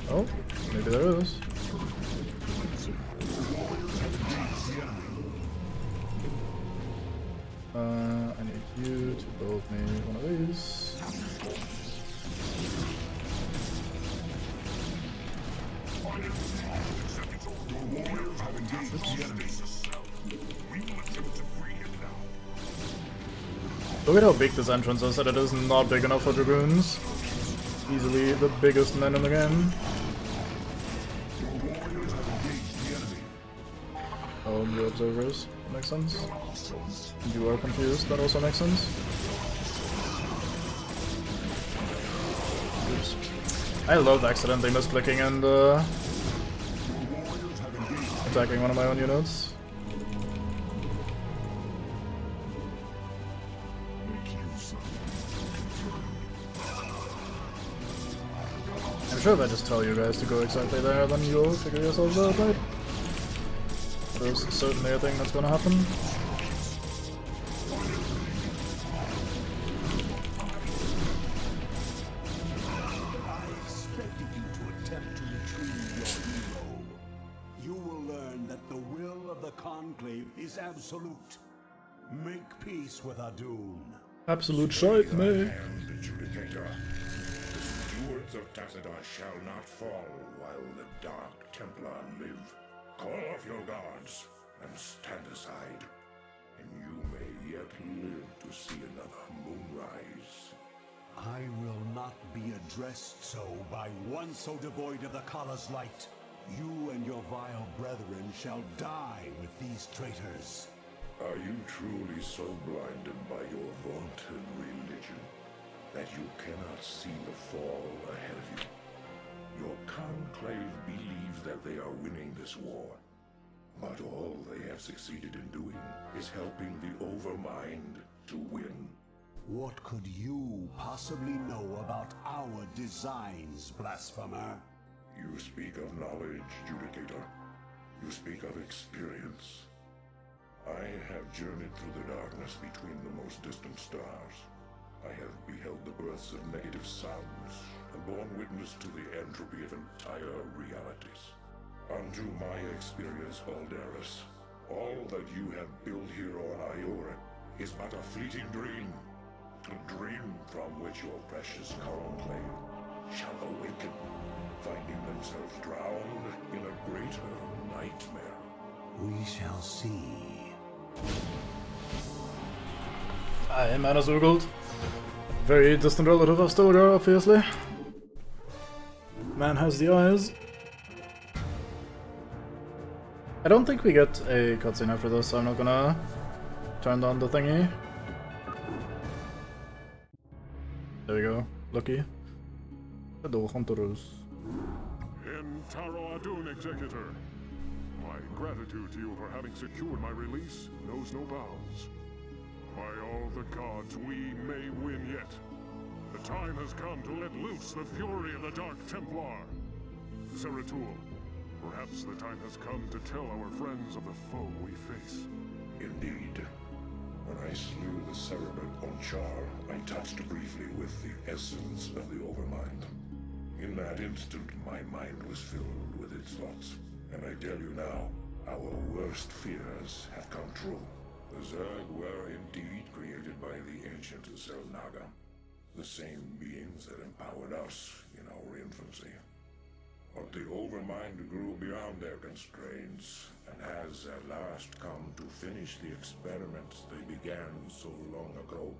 Oh, maybe there is. I need you to build me one of these. Look at how big this entrance is, and it is not big enough for Dragoons. Easily the biggest men in the game. Oh, new observers. That makes sense. You are confused, that also makes sense. Oops. I love accidentally misclicking and attacking one of my own units. I'm sure if I just tell you guys to go exactly there, then you'll figure yourselves out, right? There's certainly a thing that's gonna happen. Conclave is absolute. Make peace with Adun. Absolute shite, I mate. am the Judicator. The stewards of Tassadar shall not fall while the Dark Templar live. Call off your guards and stand aside, and you may yet live to see another moonrise. I will not be addressed so by one so devoid of the Kala's light. You and your vile brethren shall die with these traitors. Are you truly so blinded by your vaunted religion that you cannot see the fall ahead of you? Your conclave believes that they are winning this war, but all they have succeeded in doing is helping the Overmind to win. What could you possibly know about our designs, blasphemer? You speak of knowledge, Judicator. You speak of experience. I have journeyed through the darkness between the most distant stars. I have beheld the births of negative sounds and borne witness to the entropy of entire realities. Unto my experience, Aldaris, all that you have built here on Iora is but a fleeting dream. A dream from which your precious conclave shall awaken, finding themselves drowned in a greater nightmare. We shall see. I am Anna's Urgold. Very distant relative of Stilgar, obviously. Man has the eyes. I don't think we get a cutscene after this, so I'm not gonna turn on the thingy. There we go. Lucky. Hello, Hunters. Taro Adun, Executor. My gratitude to you for having secured my release knows no bounds. By all the gods, we may win yet. The time has come to let loose the fury of the Dark Templar. Zeratul, perhaps the time has come to tell our friends of the foe we face. Indeed. When I slew the Cerebrit on Char, I touched briefly with the essence of the Overmind. In that instant, my mind was filled with its thoughts. And I tell you now, our worst fears have come true. The Zerg were indeed created by the ancient Selnaga, the same beings that empowered us in our infancy. But the Overmind grew beyond their constraints, and has at last come to finish the experiments they began so long ago.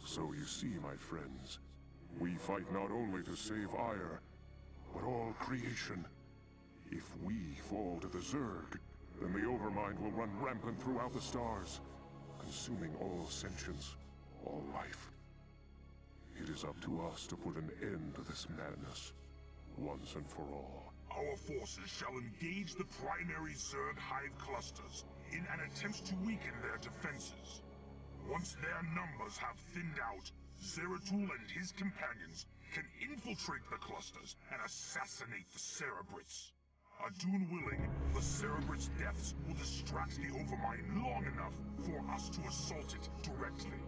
So you see, my friends, we fight not only to save Ire, but all creation. If we fall to the Zerg, then the Overmind will run rampant throughout the stars, consuming all sentience, all life. It is up to us to put an end to this madness, once and for all. Our forces shall engage the primary Zerg hive clusters in an attempt to weaken their defenses. Once their numbers have thinned out, Zeratul and his companions can infiltrate the clusters and assassinate the Cerebrits. Adun willing, the Cerebrits' deaths will distract the Overmind long enough for us to assault it directly.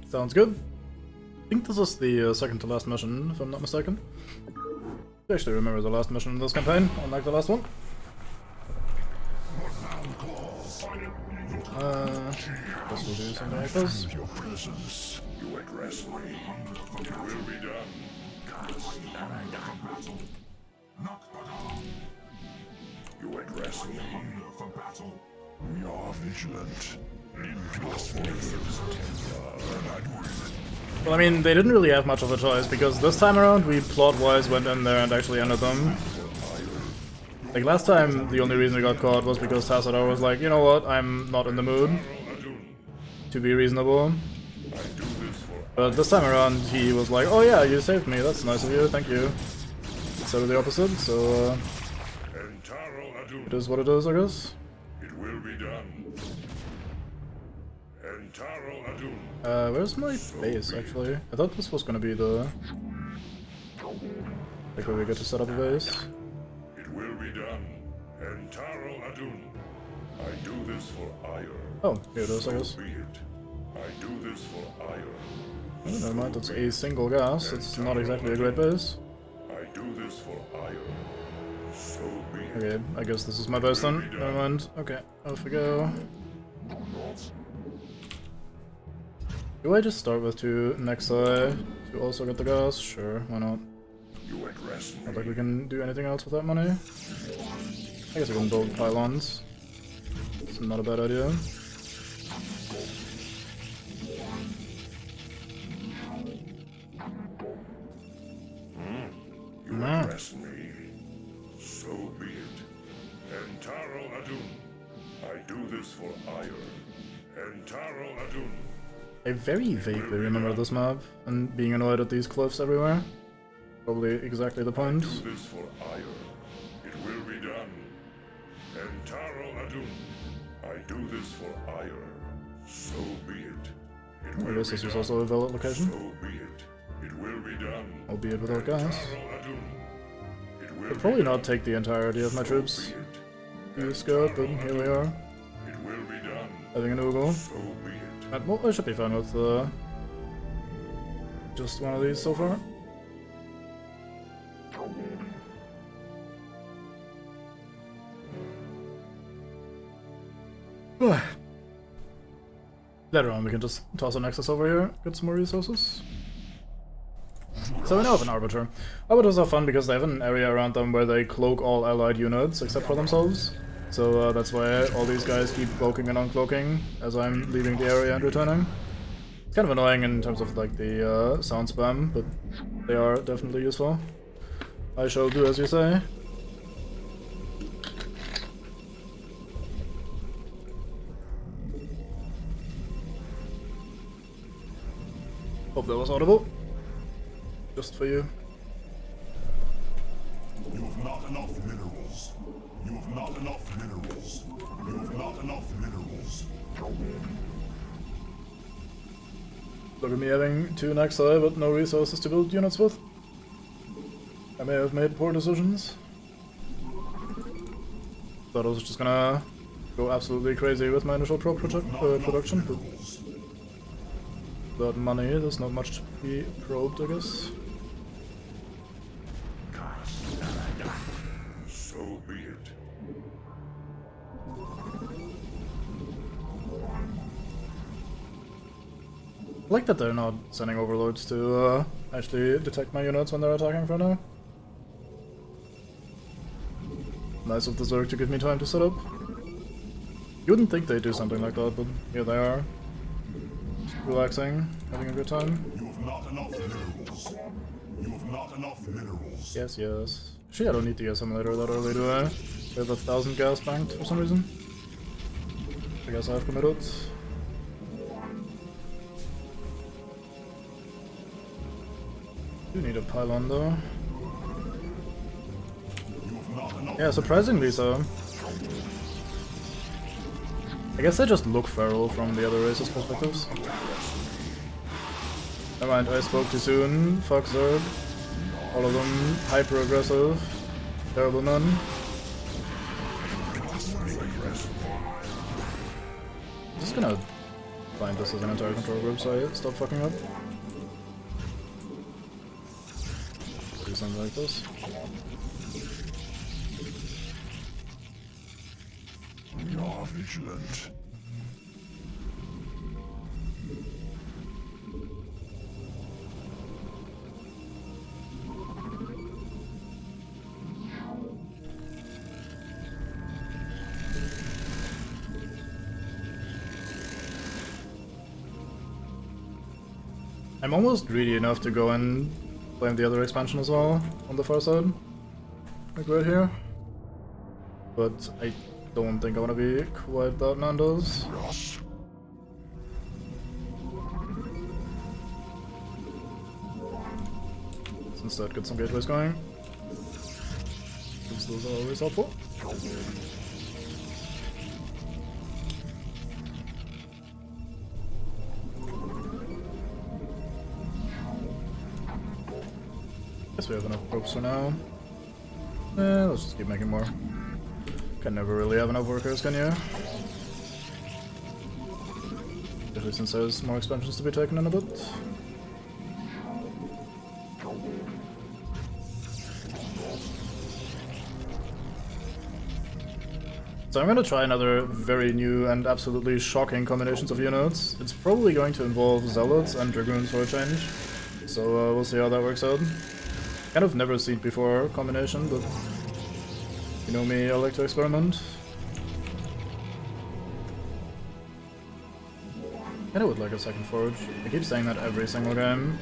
Sounds good. I think this is the second to last mission, if I'm not mistaken. I actually remember the last mission in this campaign, unlike the last one. Guess we'll do something like this. You address me. It will be done. You address me. We are vigilant. Well, I mean, they didn't really have much of a choice, because this time around we plot-wise went in there and actually ended them. Like, last time, the only reason we got caught was because Tassadar was like, you know what, I'm not in the mood to be reasonable. But this time around, he was like, oh yeah, you saved me, that's nice of you, thank you. Instead of the opposite, so it is what it is, I guess. It will be done. Where's my base, actually? I thought this was gonna be the... like, where we get to set up a base. It will be done. Entaro Adun. I do this for Ire. Oh, here it is, I guess. Be it. I do this for Ire. Oh, never mind, it's a single gas, it's not exactly a great base. I do this for Ire. Okay, I guess this is my best then. Never mind. Okay, off we go. Do I just start with 2 Nexi to also get the gas? Sure, why not? Not like we can do anything else with that money. I guess we can build pylons. It's not a bad idea. You address me. So be it. Entaro Adun. I do this for ire. Entaro Adun. I very vaguely remember this map, and being annoyed at these cliffs everywhere. Probably exactly the point. I do this for ire. It will be done. Entaro Adun. I do this for ire. So be it. It will I guess this be was done. also a valid location. So be it. It will be done. Albeit without gas. Entaro Adun. It will I'll be probably done. not take the entirety of my troops So be to it. this scope, but here we are. It will be done. Having an Oogle. So be it. And, well, I should be fine with just one of these so far. Later on we can just toss an Nexus over here, get some more resources. So we now have an Arbiter. Arbiters are fun because they have an area around them where they cloak all allied units except for themselves. So that's why all these guys keep cloaking and uncloaking as I'm leaving the area and returning. It's kind of annoying in terms of like the sound spam, but they are definitely useful. I shall do as you say. Hope that was audible. Just for you. You have not enough minerals. You have not enough minerals. You have not enough minerals. Look at me having 2 Nexi but no resources to build units with. I may have made poor decisions. Thought I was just gonna go absolutely crazy with my initial production, but without money there's not much to be probed, I guess. So be it. I like that they're not sending overlords to actually detect my units when they're attacking for now. Nice of the Zerg to give me time to set up. You wouldn't think they'd do something like that, but here they are. Just relaxing, having a good time. You have not enough minerals. You have not enough minerals. Yes, yes. Actually, I don't need the assimilator that early, do I? They have 1,000 gas banked for some reason. I guess I've committed. Do need a pylon though. Yeah, surprisingly so. I guess they just look feral from the other races' perspectives. Never mind, I spoke too soon. Fuck Zerg. All of them hyper-aggressive. Terrible men. I'm just gonna find this as an entire control group so I stop fucking up. Do something like this. You're vigilant. I'm almost greedy enough to go and claim the other expansion as well, on the far side. Like right here. But I don't think I want to be quite that Nando's. Let's instead get some gateways going. Since those are always helpful. Guess we have enough ropes for now. Let's just keep making more. Can never really have enough workers, can you? Especially since there's more expansions to be taken in a bit. So I'm gonna try another very new and absolutely shocking combinations of units. It's probably going to involve Zealots and Dragoons for a change. So we'll see how that works out. Kind of never seen before combination, but you know me, I like to experiment. Kinda would like a second forge. I keep saying that every single game.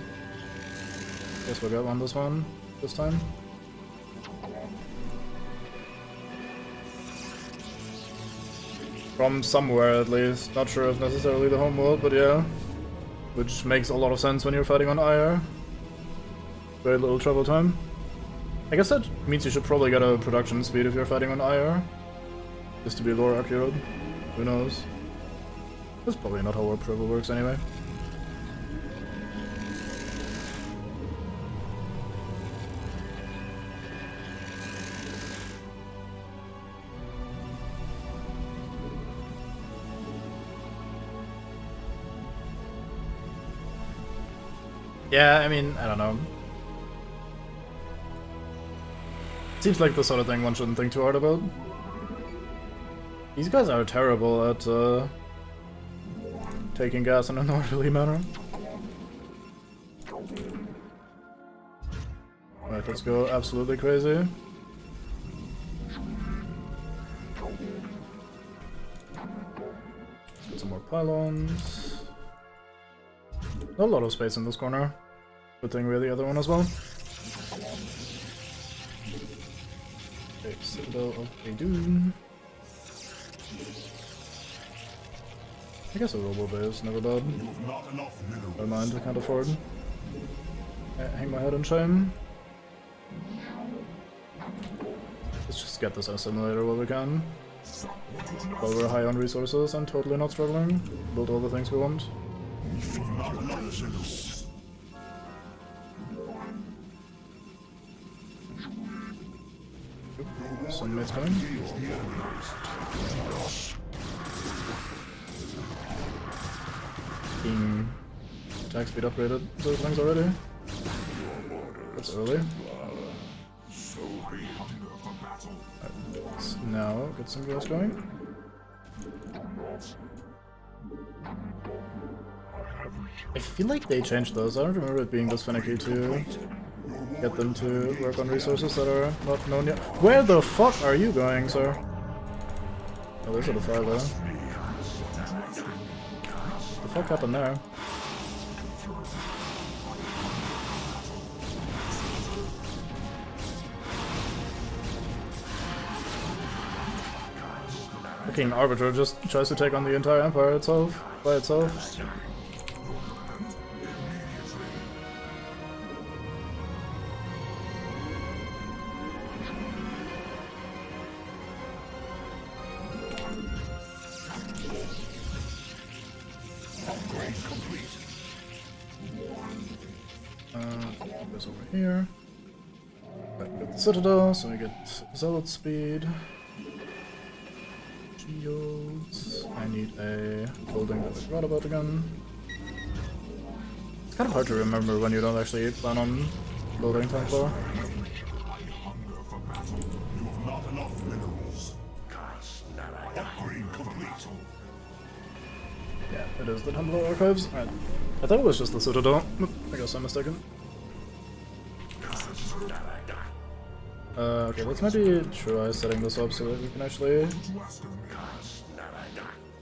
Guess we'll get one this time. From somewhere at least. Not sure if necessarily the home world, but yeah. Which makes a lot of sense when you're fighting on IR. Very little travel time. I guess that means you should probably get a production speed if you're fighting on IR. Just to be lore accurate. Who knows? That's probably not how warp travel works anyway. Yeah, I mean, I don't know. Seems like the sort of thing one shouldn't think too hard about. These guys are terrible at taking gas in an orderly manner. Alright, let's go absolutely crazy. Let's get some more pylons. Not a lot of space in this corner. Good thing we have the other one as well. Okay, Citadel of Aidun. I guess a robo base, never bad. Never mind, I can't afford. Hang my head in shame. Let's just get this assimilator while we can. While we're high on resources and totally not struggling. Build all the things we want. Some mates coming. Being attack speed upgraded those things already. That's early. Right, let's now get some guys going. I feel like they changed those. I don't remember it being this finicky to get them to work on resources that are not known yet. Where the fuck are you going, sir? Oh, there's a fire there. What the fuck happened there? Fucking Arbiter just tries to take on the entire Empire itself, by itself. Goes over here. Right, we get the Citadel, so we get Zealot speed. Shields. I need a building that I forgot about again. It's kind of hard to remember when you don't actually plan on building Templar. Yeah, it is the Templar Archives. Right. I thought it was just the Citadel. I guess I'm mistaken. Okay, let's maybe try setting this up so that we can actually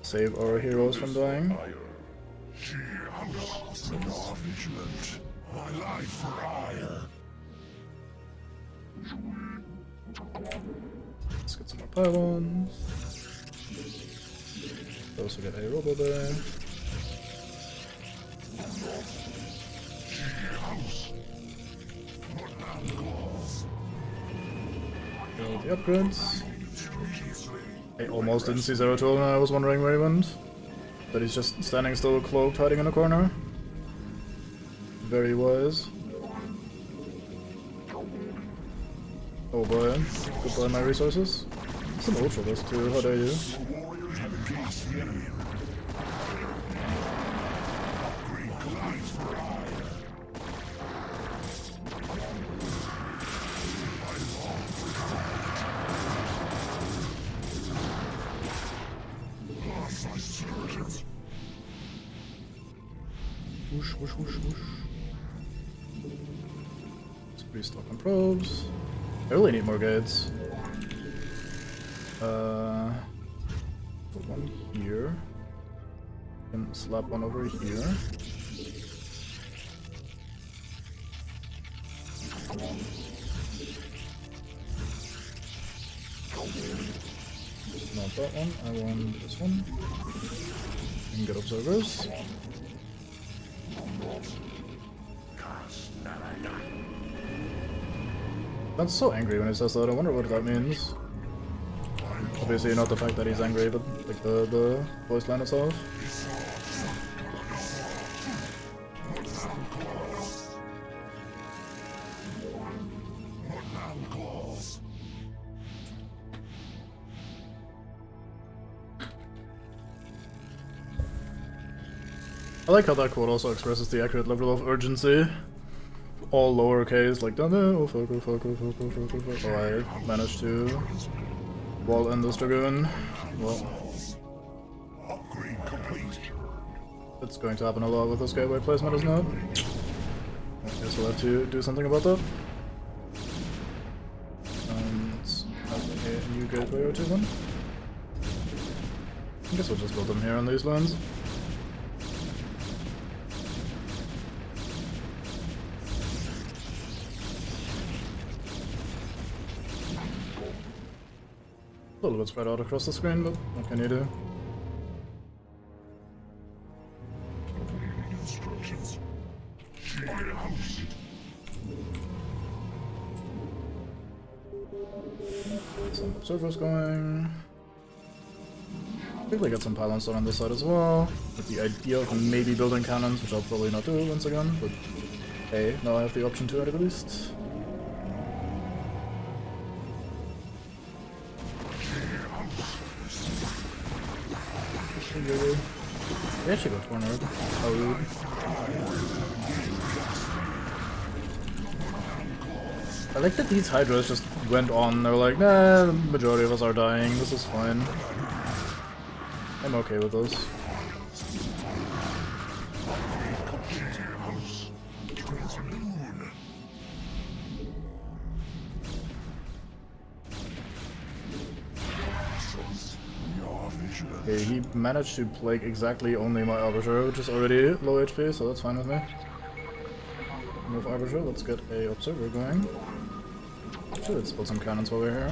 save our heroes from dying. Let's get some more pylons. Also get a robo there. Build the upgrades. I almost didn't see Zeratul and I was wondering where he went. But he's just standing still, cloaked, hiding in a corner. Very wise. Oh boy. Goodbye my resources. It's an ultra list too, how dare you. Whoosh, whoosh, whoosh, whoosh. Let's restock on probes. I really need more gates. Put one here. Can slap one over here. Not that one, I want this one. And get observers. That's so angry when he says that, I wonder what that means. Obviously not the fact that he's angry, but like the voice line itself. I like how that quote also expresses the accurate level of urgency. All lowercase, like, oh fuck, oh fuck, oh fuck, oh fuck, oh fuck. Oh, I managed to wall in this Dragoon. Well, it's going to happen a lot with this gateway placement, isn't it? I guess we'll have to do something about that. Let's have a new gateway or two then. I guess we'll just build them here on these lands. A little bit spread out across the screen, but what can you do? Some observers going. Quickly get some pylons done on this side as well, with the idea of maybe building cannons, which I'll probably not do once again, but hey, now I have the option to at least. They actually got cornered. How rude. I like that these Hydras just went on, they're like, nah, the majority of us are dying, this is fine. I'm okay with this. Okay, he managed to plague exactly only my Arbiter, which is already low HP, so that's fine with me. Move Arbiter, let's get a Observer going. Actually, let's put some cannons over here.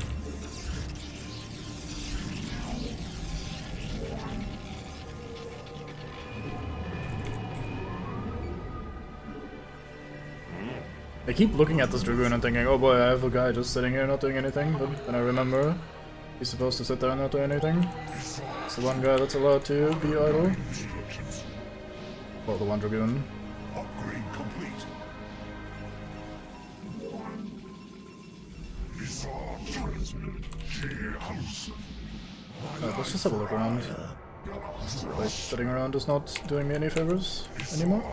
I keep looking at this Dragoon and thinking, oh boy, I have a guy just sitting here not doing anything, but then I remember he's supposed to sit there and not do anything. It's the one guy that's allowed to be idle. Well, the one Dragoon. Upgrade complete. Let's just have a look around. Like, sitting around is not doing me any favors anymore.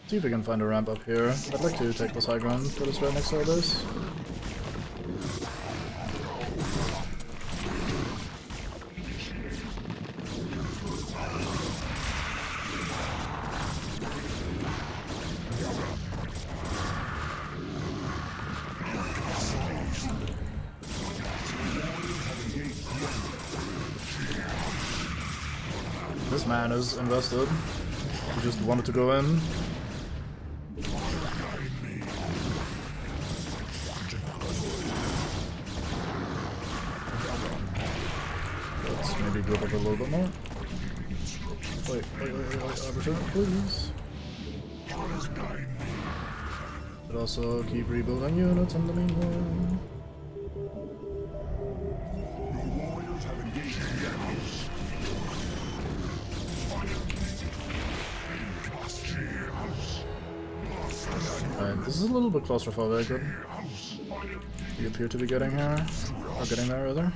See if we can find a ramp up here. I'd like to take this high ground that is right next to our base. This man is invested. He just wanted to go in. Let's maybe group up a little bit more. Wait, Arbiter, please. But also keep rebuilding units in the meanwhile. This is a little bit claustrophobic, but we appear to be getting here. Or getting there, rather.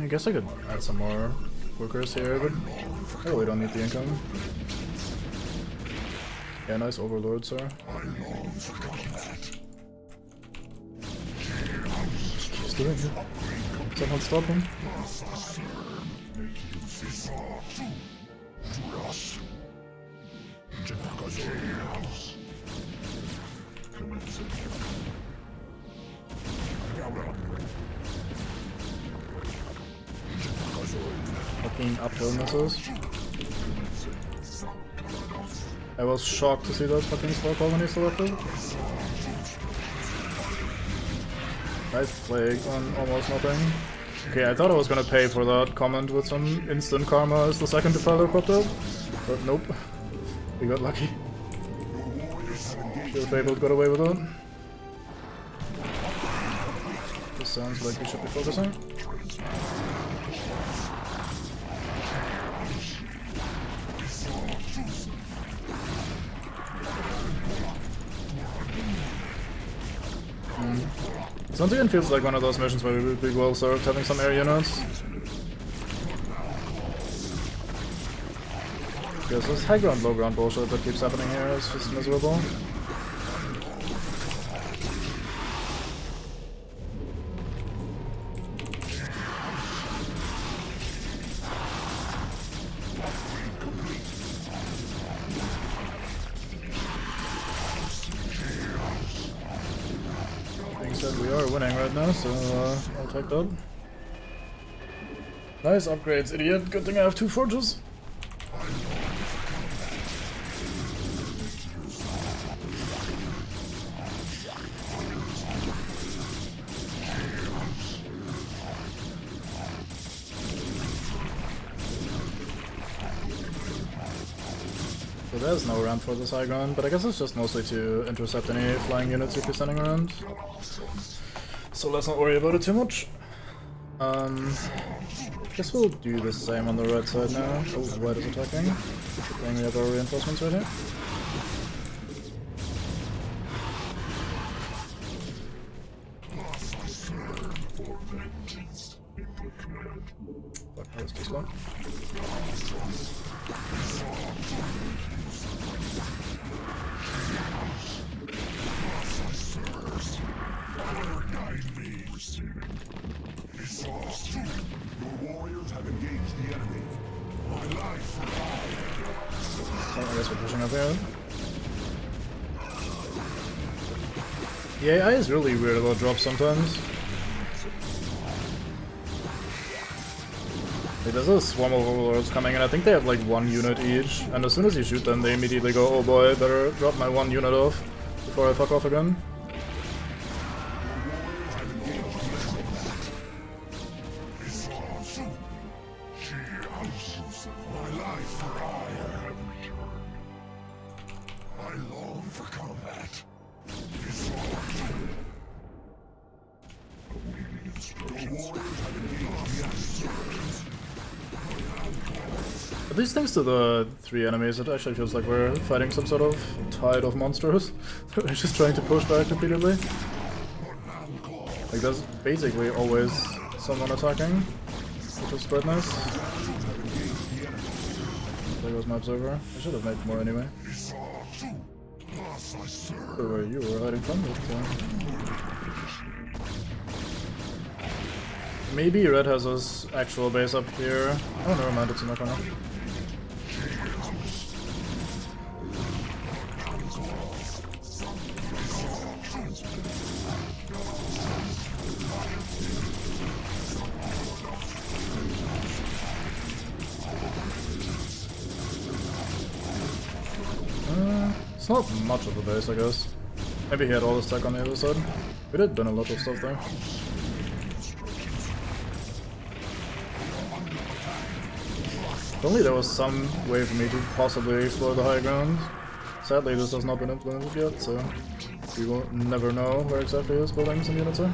I guess I could add some more workers here, but I really don't need the income. Yeah, nice overlord, sir. He's doing it. Someone stop him. Fucking uphill missiles. I was shocked to see that fucking spell colony selected. Nice plague on almost nothing. Okay, I thought I was gonna pay for that comment with some instant karma as the second defiler popped up, but nope. We got lucky. Sure Fabled got away with it. This sounds like we should be focusing. This once again feels like one of those missions where we would be well served having some air units. Because this high ground, low ground bullshit that keeps happening here is just miserable. We are winning right now, so I'll take that. Nice upgrades, idiot. Good thing I have 2 forges. So there's no ramp for this high ground, but I guess it's just mostly to intercept any flying units if you're standing around. So let's not worry about it too much. Guess we'll do the same on the right side now. Oh, white is attacking. Good thing we have our reinforcements right here. Fuck, that was too slow. Oh, I guess we're pushing up here. The AI is really weird about drops sometimes. Like, there's a swarm of overlords coming, and I think they have like 1 unit each, and as soon as you shoot them, they immediately go, oh boy, better drop my 1 unit off before I fuck off again. At least thanks to the 3 enemies, it actually feels like we're fighting some sort of tide of monsters. We're just trying to push back repeatedly. Like, there's basically always someone attacking, which is quite nice. There goes my observer. I should have made more anyway. Where you were hiding from it. Maybe Red has his actual base up here. Oh, never mind, it's in the corner. It's not much of a base, I guess. Maybe he had all his tech on the other side. We did bin a lot of stuff there. If only there was some way for me to possibly explore the high ground. Sadly, this has not been implemented yet, so we will never know where exactly his buildings and units are.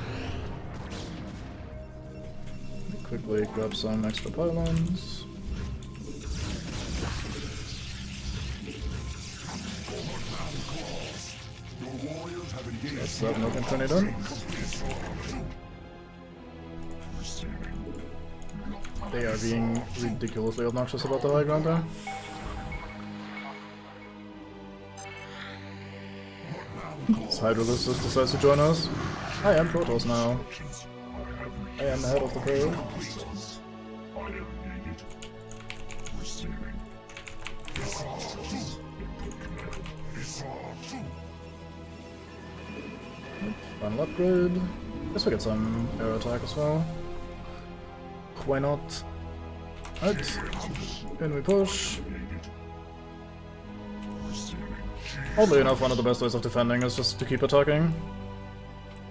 Quickly grab some extra pylons. That's that milk and tornado. They are being ridiculously obnoxious about the high ground there. This Hydralisk just decides to join us. I am Protoss now. I am ahead of the curve. Final upgrade. Guess we get some air attack as well. Why not? Right. In we push. Oddly enough, one of the best ways of defending is just to keep attacking.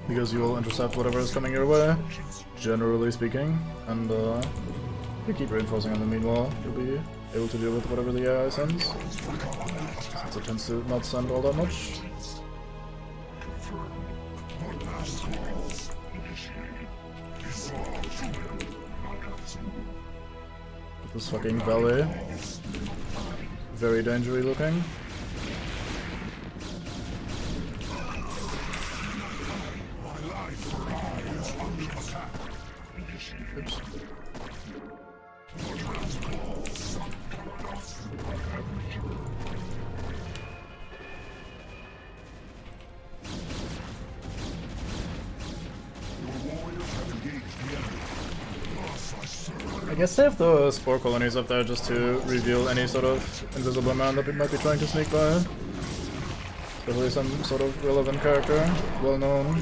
Because you will intercept whatever is coming your way, generally speaking. And if you keep reinforcing in the meanwhile, you'll be able to deal with whatever the AI sends. Since it tends to not send all that much. This fucking valley. Very dangerous looking. Oops. I guess they have the spore colonies up there just to reveal any sort of invisible man that might be trying to sneak by. Especially some sort of relevant character, well known.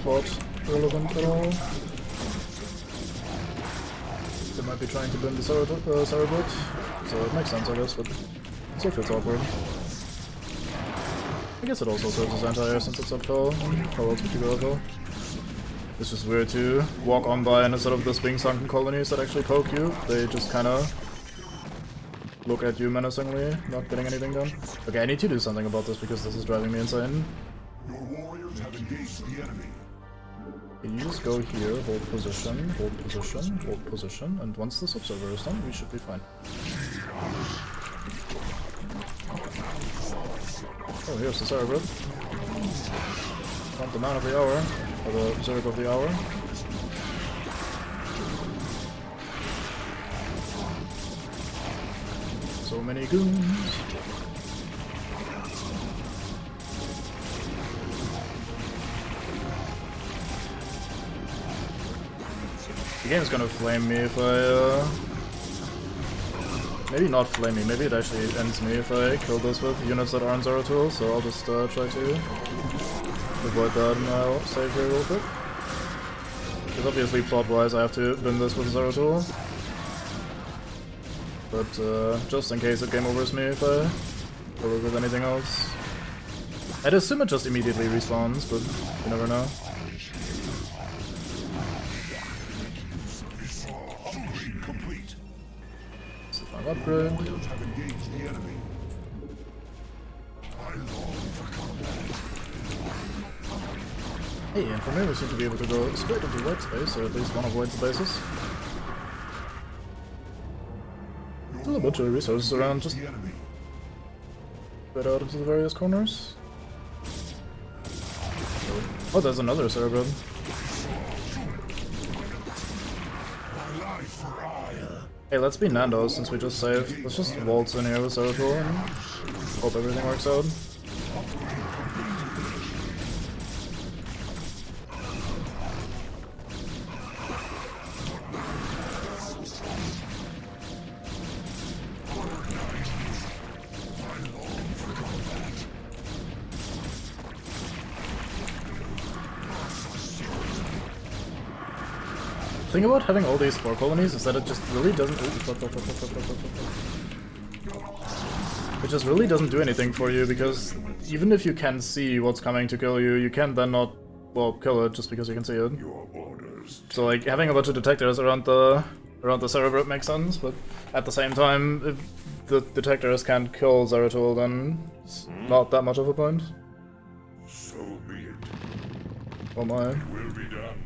Not relevant at all. They might be trying to bend the Cerebrit, so it makes sense I guess, but it still feels awkward. I guess it also serves as anti-air since it's uphill. How else would you go uphill? It's just weird to walk on by and instead of this being sunken colonies that actually poke you, they just kinda look at you menacingly, not getting anything done. Okay, I need to do something about this because this is driving me insane. Your warriors have engaged the enemy. Can you just go here, hold position, hold position, and once this observer is done, we should be fine. Oh, here's the Cerebrit. Not the man of the hour, or the Zerg of the hour. So many goons. The game's gonna flame me if I, maybe not flame me, maybe it actually ends me if I kill this with units that aren't Zeratul, so I'll just try to avoid that and I'll save here real quick. Because obviously plot-wise I have to win this with Zeratul. But just in case it game overs me if I kill it with anything else. I'd assume it just immediately respawns, but you never know. Upgrade. Hey, and from here we seem to be able to go straight into white space, or at least one of white spaces. There's a bunch of resources around, just spread out into the various corners. Oh, there's another Cerebrit. Hey, let's be Nandos since we just saved. Let's just waltz in here with Zeratul and hope everything works out. The thing about having all these spore colonies is that it just really doesn't. It just really doesn't do anything for you because even if you can see what's coming to kill you, you can then not, well, kill it just because you can see it. So like having a bunch of detectors around the Cerebrit makes sense, but at the same time, if the detectors can't kill Zeratul, then it's not that much of a point. So be it. Oh my. It will be done.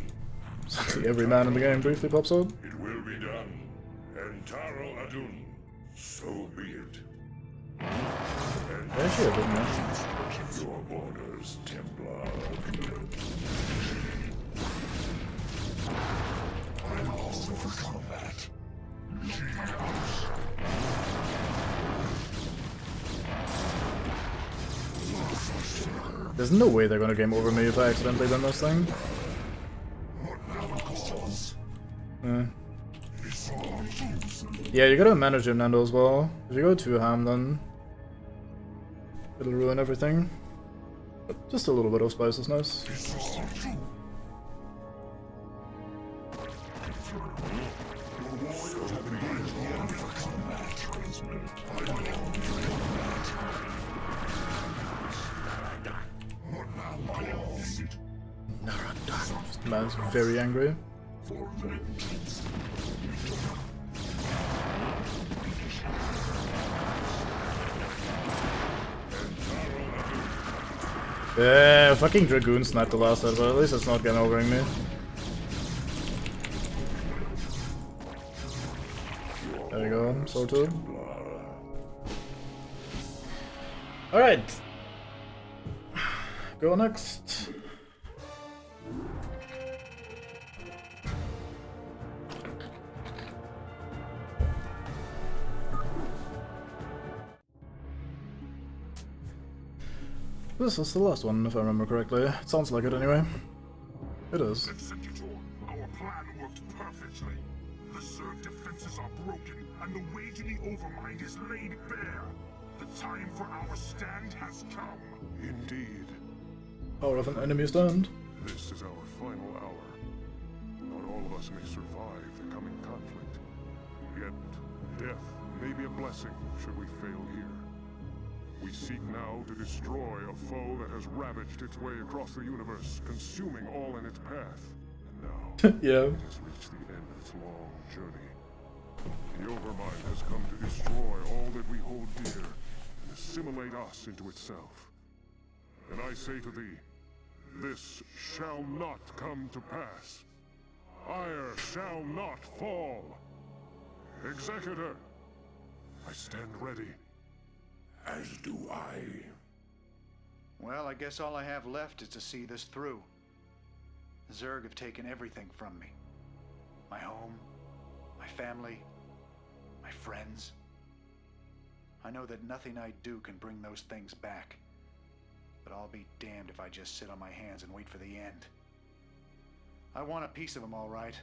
Every man in the game briefly pops up. It will be done. And Taro Adun. So be it. Yeah, sure, didn't I? Your orders, Templar. There's no way they're gonna game over me if I accidentally win this thing. Yeah, you gotta manage your Nando as well. If you go too ham, then it'll ruin everything. But just a little bit of spice is nice. Man's very angry. Yeah, fucking Dragoon sniped the last hit, but at least it's not getting overing me. There you go, sorted. Alright. Go next. This is the last one, if I remember correctly. It sounds like it anyway. It is. Executor, our plan worked perfectly. The Zerg defenses are broken, and the way to the Overmind is laid bare. The time for our stand has come. Indeed. Power of an enemy stand. This is our final hour. Not all of us may survive the coming conflict. Yet, death may be a blessing should we fail here. We seek now to destroy a foe that has ravaged its way across the universe, consuming all in its path. And now, yeah. it has reached the end of its long journey. The Overmind has come to destroy all that we hold dear, and assimilate us into itself. And I say to thee, this shall not come to pass. Ire shall not fall. Executor, I stand ready. As do I. Well, I guess all I have left is to see this through. The Zerg have taken everything from me. My home, my family, my friends. I know that nothing I do can bring those things back. But I'll be damned if I just sit on my hands and wait for the end. I want a piece of them, all right.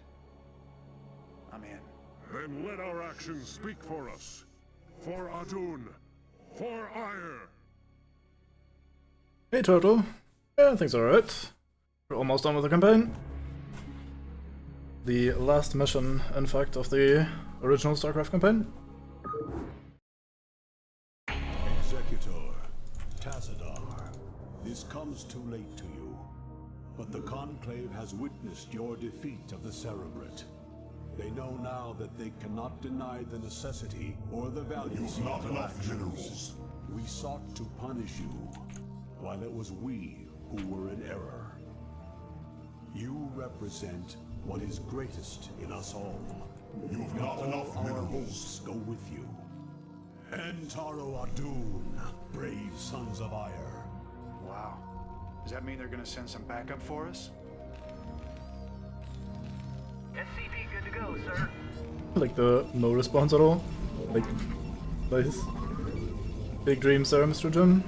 I'm in. Then let our actions speak for us. For Adun. For Ire! Hey Turtle. Yeah, things are alright. We're almost done with the campaign. The last mission, in fact, of the original StarCraft campaign. Executor, Tazadar, this comes too late to you, but the Conclave has witnessed your defeat of the Cerebrate. They know now that they cannot deny the necessity or the value of Not enough minerals. We sought to punish you, while it was we who were in error. You represent what is greatest in us all. You've not enough Our minerals. hopes go with you. Entaro Adun, brave sons of Ire. Wow. Does that mean they're gonna send some backup for us? SCP good to go, sir. Like the no response at all. Like, nice. Big dreams there, Mr. Jim.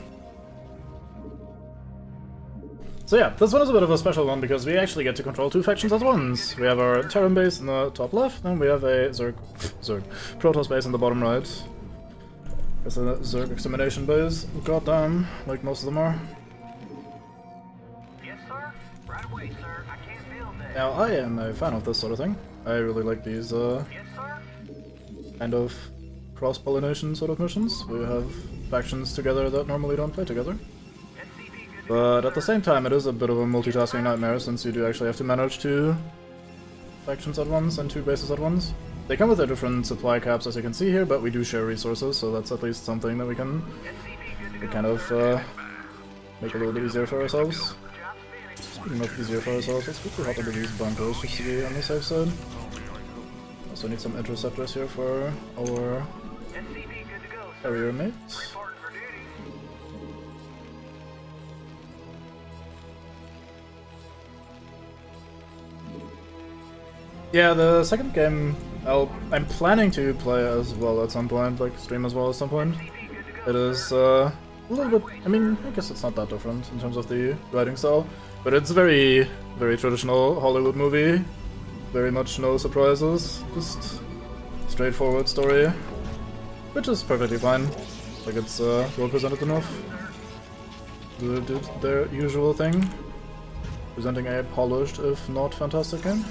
So yeah, this one is a bit of a special one because we actually get to control two factions at once. We have our Terran base in the top left, and we have a Protoss base in the bottom right. It's a Zerg extermination base. Goddamn, like most of them are. Yes, sir. Right away, sir. I can't build that. Now, I am a fan of this sort of thing. I really like these Yes, sir. kind of cross-pollination sort of missions. We have factions together that normally don't play together. But at the same time, it is a bit of a multitasking nightmare since you do actually have to manage two factions at once and two bases at once. They come with their different supply caps, as you can see here, but we do share resources, so that's at least something that we can kind of make a little bit easier for ourselves. Speaking of easier for ourselves, let's quickly hop into these bunkers just to be on the safe side. Also need some interceptors here for our carrier mate. Yeah, the second game I'm planning to play as well at some point, like stream as well at some point. It is a little bit, I mean, I guess it's not that different in terms of the writing style, but it's very, very traditional Hollywood movie. Very much no surprises, just straightforward story, which is perfectly fine. Like, it's well presented enough. They did their usual thing, presenting a polished, if not fantastic game.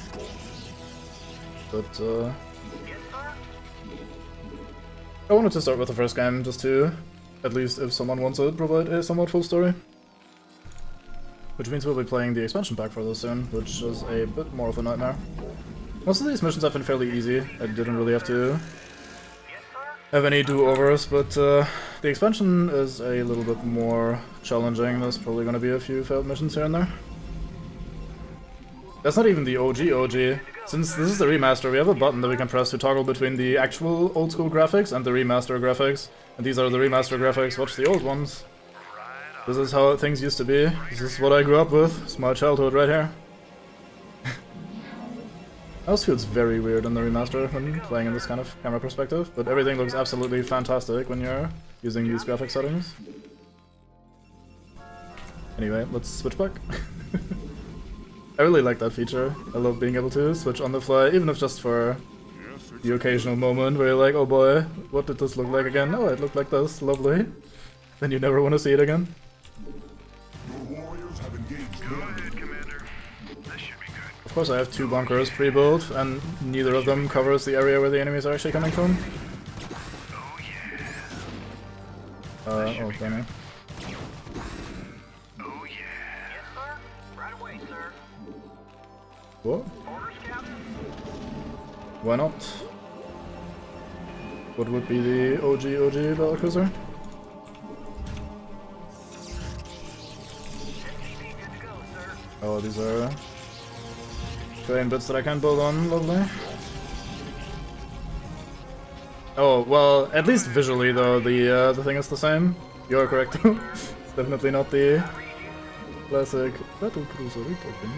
But I wanted to start with the first game, just to, at least if someone wants it, provide a somewhat full story. Which means we'll be playing the expansion pack for this soon, which is a bit more of a nightmare. Most of these missions have been fairly easy. I didn't really have to have any do-overs, but the expansion is a little bit more challenging. There's probably going to be a few failed missions here and there. That's not even the OG. Since this is the remaster, we have a button that we can press to toggle between the actual old-school graphics and the remaster graphics. And these are the remaster graphics, watch the old ones. This is how things used to be. This is what I grew up with. It's my childhood right here. This feels very weird in the remaster when playing in this kind of camera perspective, but everything looks absolutely fantastic when you're using these graphic settings. Anyway, let's switch back. I really like that feature. I love being able to switch on the fly, even if just for the occasional moment where you're like, oh boy, what did this look like again? Oh, it looked like this, lovely. Then you never want to see it again. Of course I have 2 bunkers pre-built, and neither of them covers the area where the enemies are actually coming from. Oh, funny. What? Why not? What would be the OG battlecruiser? Oh, these are terrain bits that I can build on, lovely. Oh, well, at least visually though, the thing is the same. You're correct though. It's definitely not the classic battlecruiser reporting.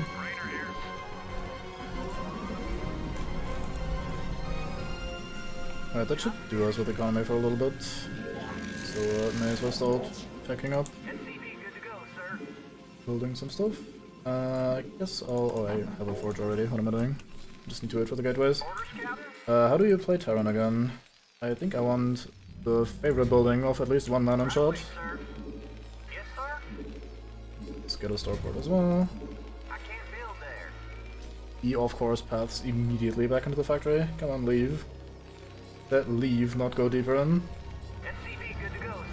Alright, that should do us with economy for a little bit. So may as well start packing up. Building some stuff. I guess oh, I have a forge already. What am I doing? Just need to wait for the gateways. How do you play Terran again? I think I want the favorite building of at least one man on shot. Let's get a starport as well. E off course paths immediately back into the factory. Come on, leave. Let leave, not go deeper in.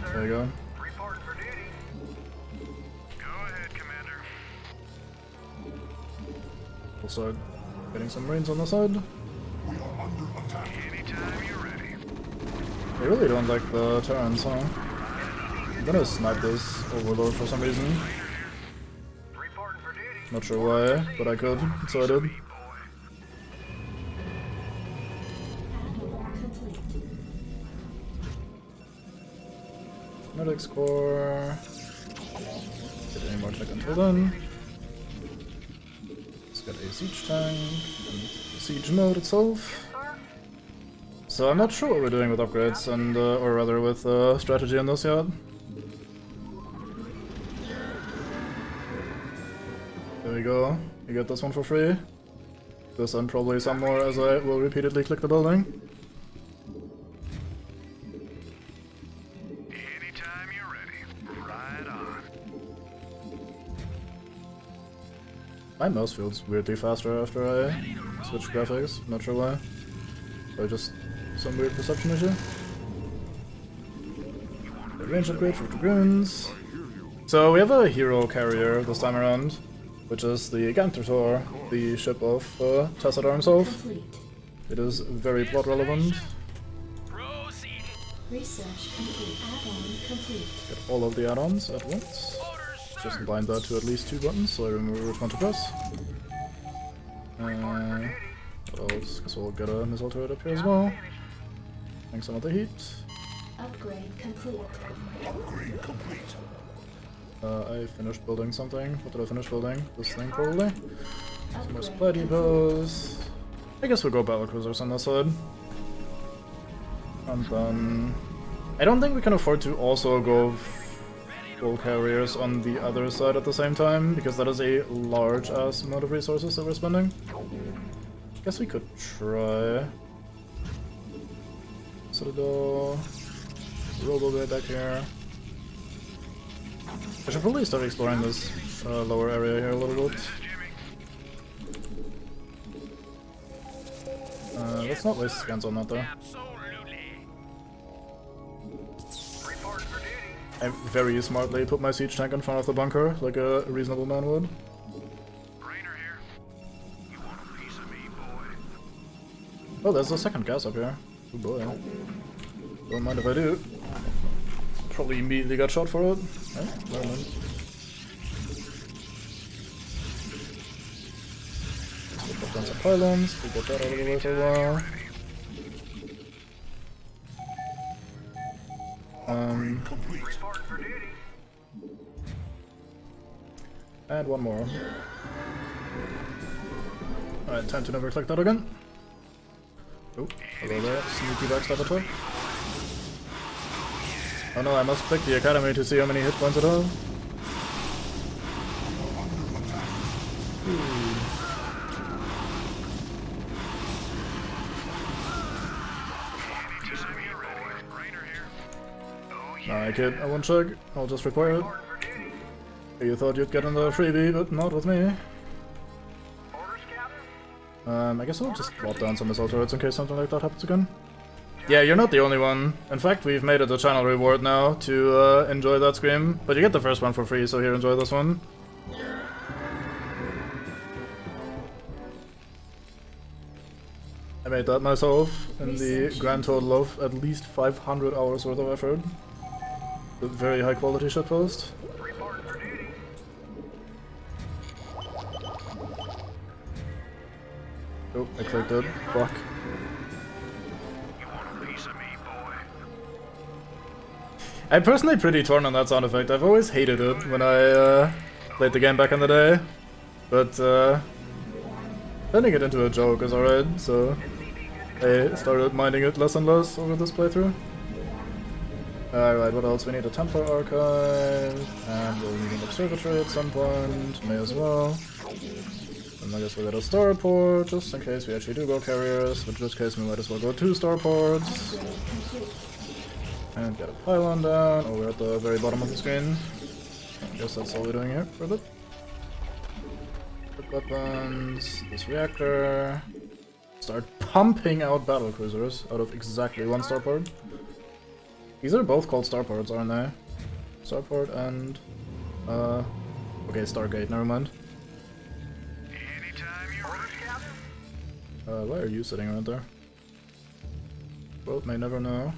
There you go. We'll start getting some Marines on the side. I really don't like the Terrans, huh? I'm gonna snipe this Overlord for some reason. Not sure why, but I could, so I did. Medics core. Get any more tech until then. It's got a siege tank and the siege mode itself. So I'm not sure what we're doing with upgrades and or rather with strategy in this yet. There we go. You get this one for free. This and probably some more as I will repeatedly click the building. My mouse feels weirdly faster after I switch graphics, not sure why. Or just some weird perception issue. Range upgrade for dragoons. So we have a hero carrier this time around, which is the Gantertor, the ship of Tassadar himself. It is very plot relevant. Research complete. Add-on complete. Get all of the add-ons at once. Just bind that to at least 2 buttons, so I remember which one to press. What else? Guess we'll get a missile turret up here as well. Getting some of the heat. Upgrade complete. Upgrade complete. I finished building something. What did I finish building? This thing probably. Some more supply depots. I guess we'll go battlecruisers on this side. And then I don't think we can afford to also go full carriers on the other side at the same time, because that is a large-ass amount of resources that we're spending. Guess we could try. Citadel, Robo way back here. I should probably start exploring this lower area here a little bit. Let's not waste scans on that though. I very smartly put my siege tank in front of the bunker, like a reasonable man would. Oh, there's a second gas up here. Oh boy. Don't mind if I do. Probably immediately got shot for it. Oh, never mind. Let's put down some pylons to get that out of the way for a while. And one more. Alright, time to never click that again. Oh, hello there, sneaky backstabber. Oh no, I must click the academy to see how many hit points it has. Nah, kid, I won't check. I'll just report it. You thought you'd get another freebie, but not with me. I guess I'll just drop down some missile turrets in case something like that happens again. Yeah, you're not the only one. In fact, we've made it a channel reward now to enjoy that scream. But you get the first one for free, so here, enjoy this one. I made that myself in the grand total of at least 500 hours worth of effort. With very high quality shitpost. Oh, I clicked it. Fuck. I'm personally pretty torn on that sound effect. I've always hated it when I played the game back in the day. But turning it into a joke is alright, so I started minding it less and less over this playthrough. Alright, what else? We need a Templar archive, and we'll need an observatory at some point, may as well. And I guess we got a starport, just in case we actually do go carriers, in which case we might as well go 2 starports. And get a pylon down. Oh, we're at the very bottom of the screen. I guess that's all we're doing here for a bit. Quick weapons, this reactor. Start pumping out battlecruisers out of exactly 1 starport. These are both called starports, aren't they? Starport and... okay, Stargate, never mind. Why are you sitting around there? Both may never know.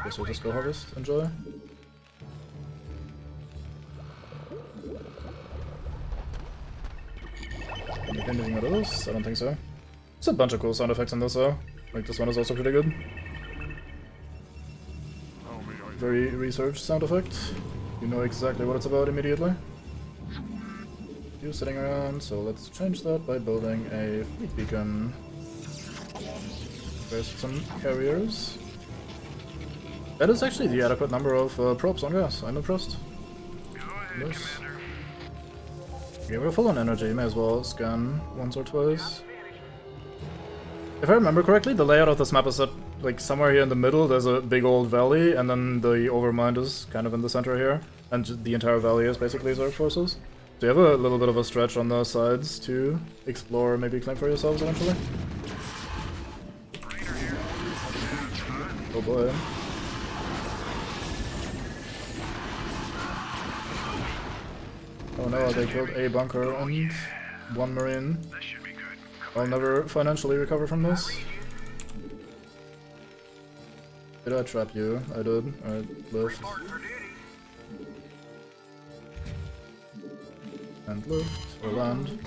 Guess we'll just go harvest. Enjoy. Anything out of this? I don't think so. There's a bunch of cool sound effects in this though. Like this one is also pretty good. Very researched sound effect. You know exactly what it's about immediately. You sitting around, so let's change that by building a fleet beacon. There's some carriers. That is actually the adequate number of probes on gas. I'm impressed. Nice. Okay, we're full on energy. May as well scan once or twice. If I remember correctly, the layout of this map is that, like, somewhere here in the middle there's a big old valley, and then the Overmind is kind of in the center here, and the entire valley is basically Zerg forces. So you have a little bit of a stretch on the sides to explore, maybe claim for yourselves eventually. Oh boy. Oh no, they killed a bunker and 1 marine. I'll never financially recover from this. Did I trap you? I did. Alright, lift. And lift, or land.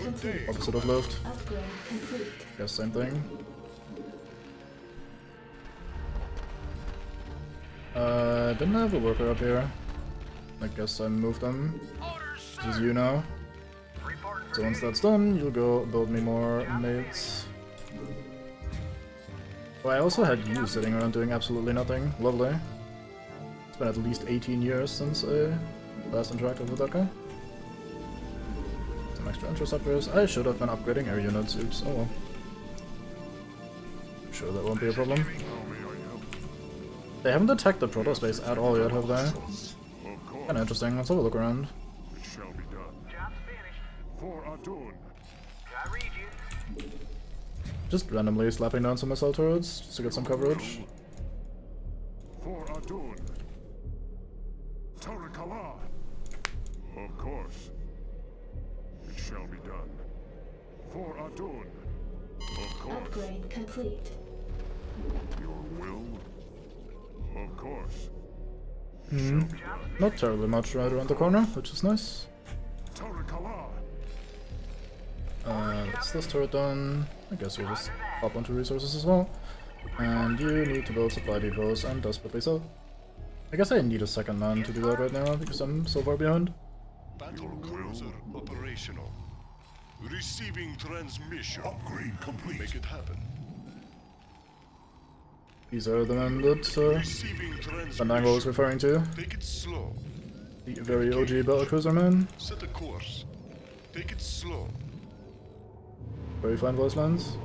Opposite of lift. Guess same thing. Didn't I have a worker up here? I guess I moved them. This is you now. So once that's done, you'll go build me more mates. Oh, I also had you sitting around doing absolutely nothing. Lovely. It's been at least 18 years since I last interacted with that guy. Some extra interceptors. I should have been upgrading air units. Oops. Oh well. I'm sure that won't be a problem. They haven't attacked the Protoss base at all yet, have they? Kinda interesting. Let's have a look around. It shall be done. Job's finished. For Adun. I read you. Just randomly slapping down some missile turrets just to get some coverage. For Adun. Tarakala. Of course. It shall be done. For Adun. Of course. Upgrade complete. Your will? Of course. Not terribly much right around the corner, which is nice. Tarakala. What's this turret done? I guess we'll just hop onto resources as well. And you need to build supply depots, and desperately so. I guess I need a second man to do that right now, because I'm so far behind. Battle cruiser operational. Receiving transmission. Upgrade complete. Make it happen. These are the men that Receiving Fandango is referring to. Take it slow. The very OG battlecruiser man. Set a course. Take it slow. Very fine voice lines.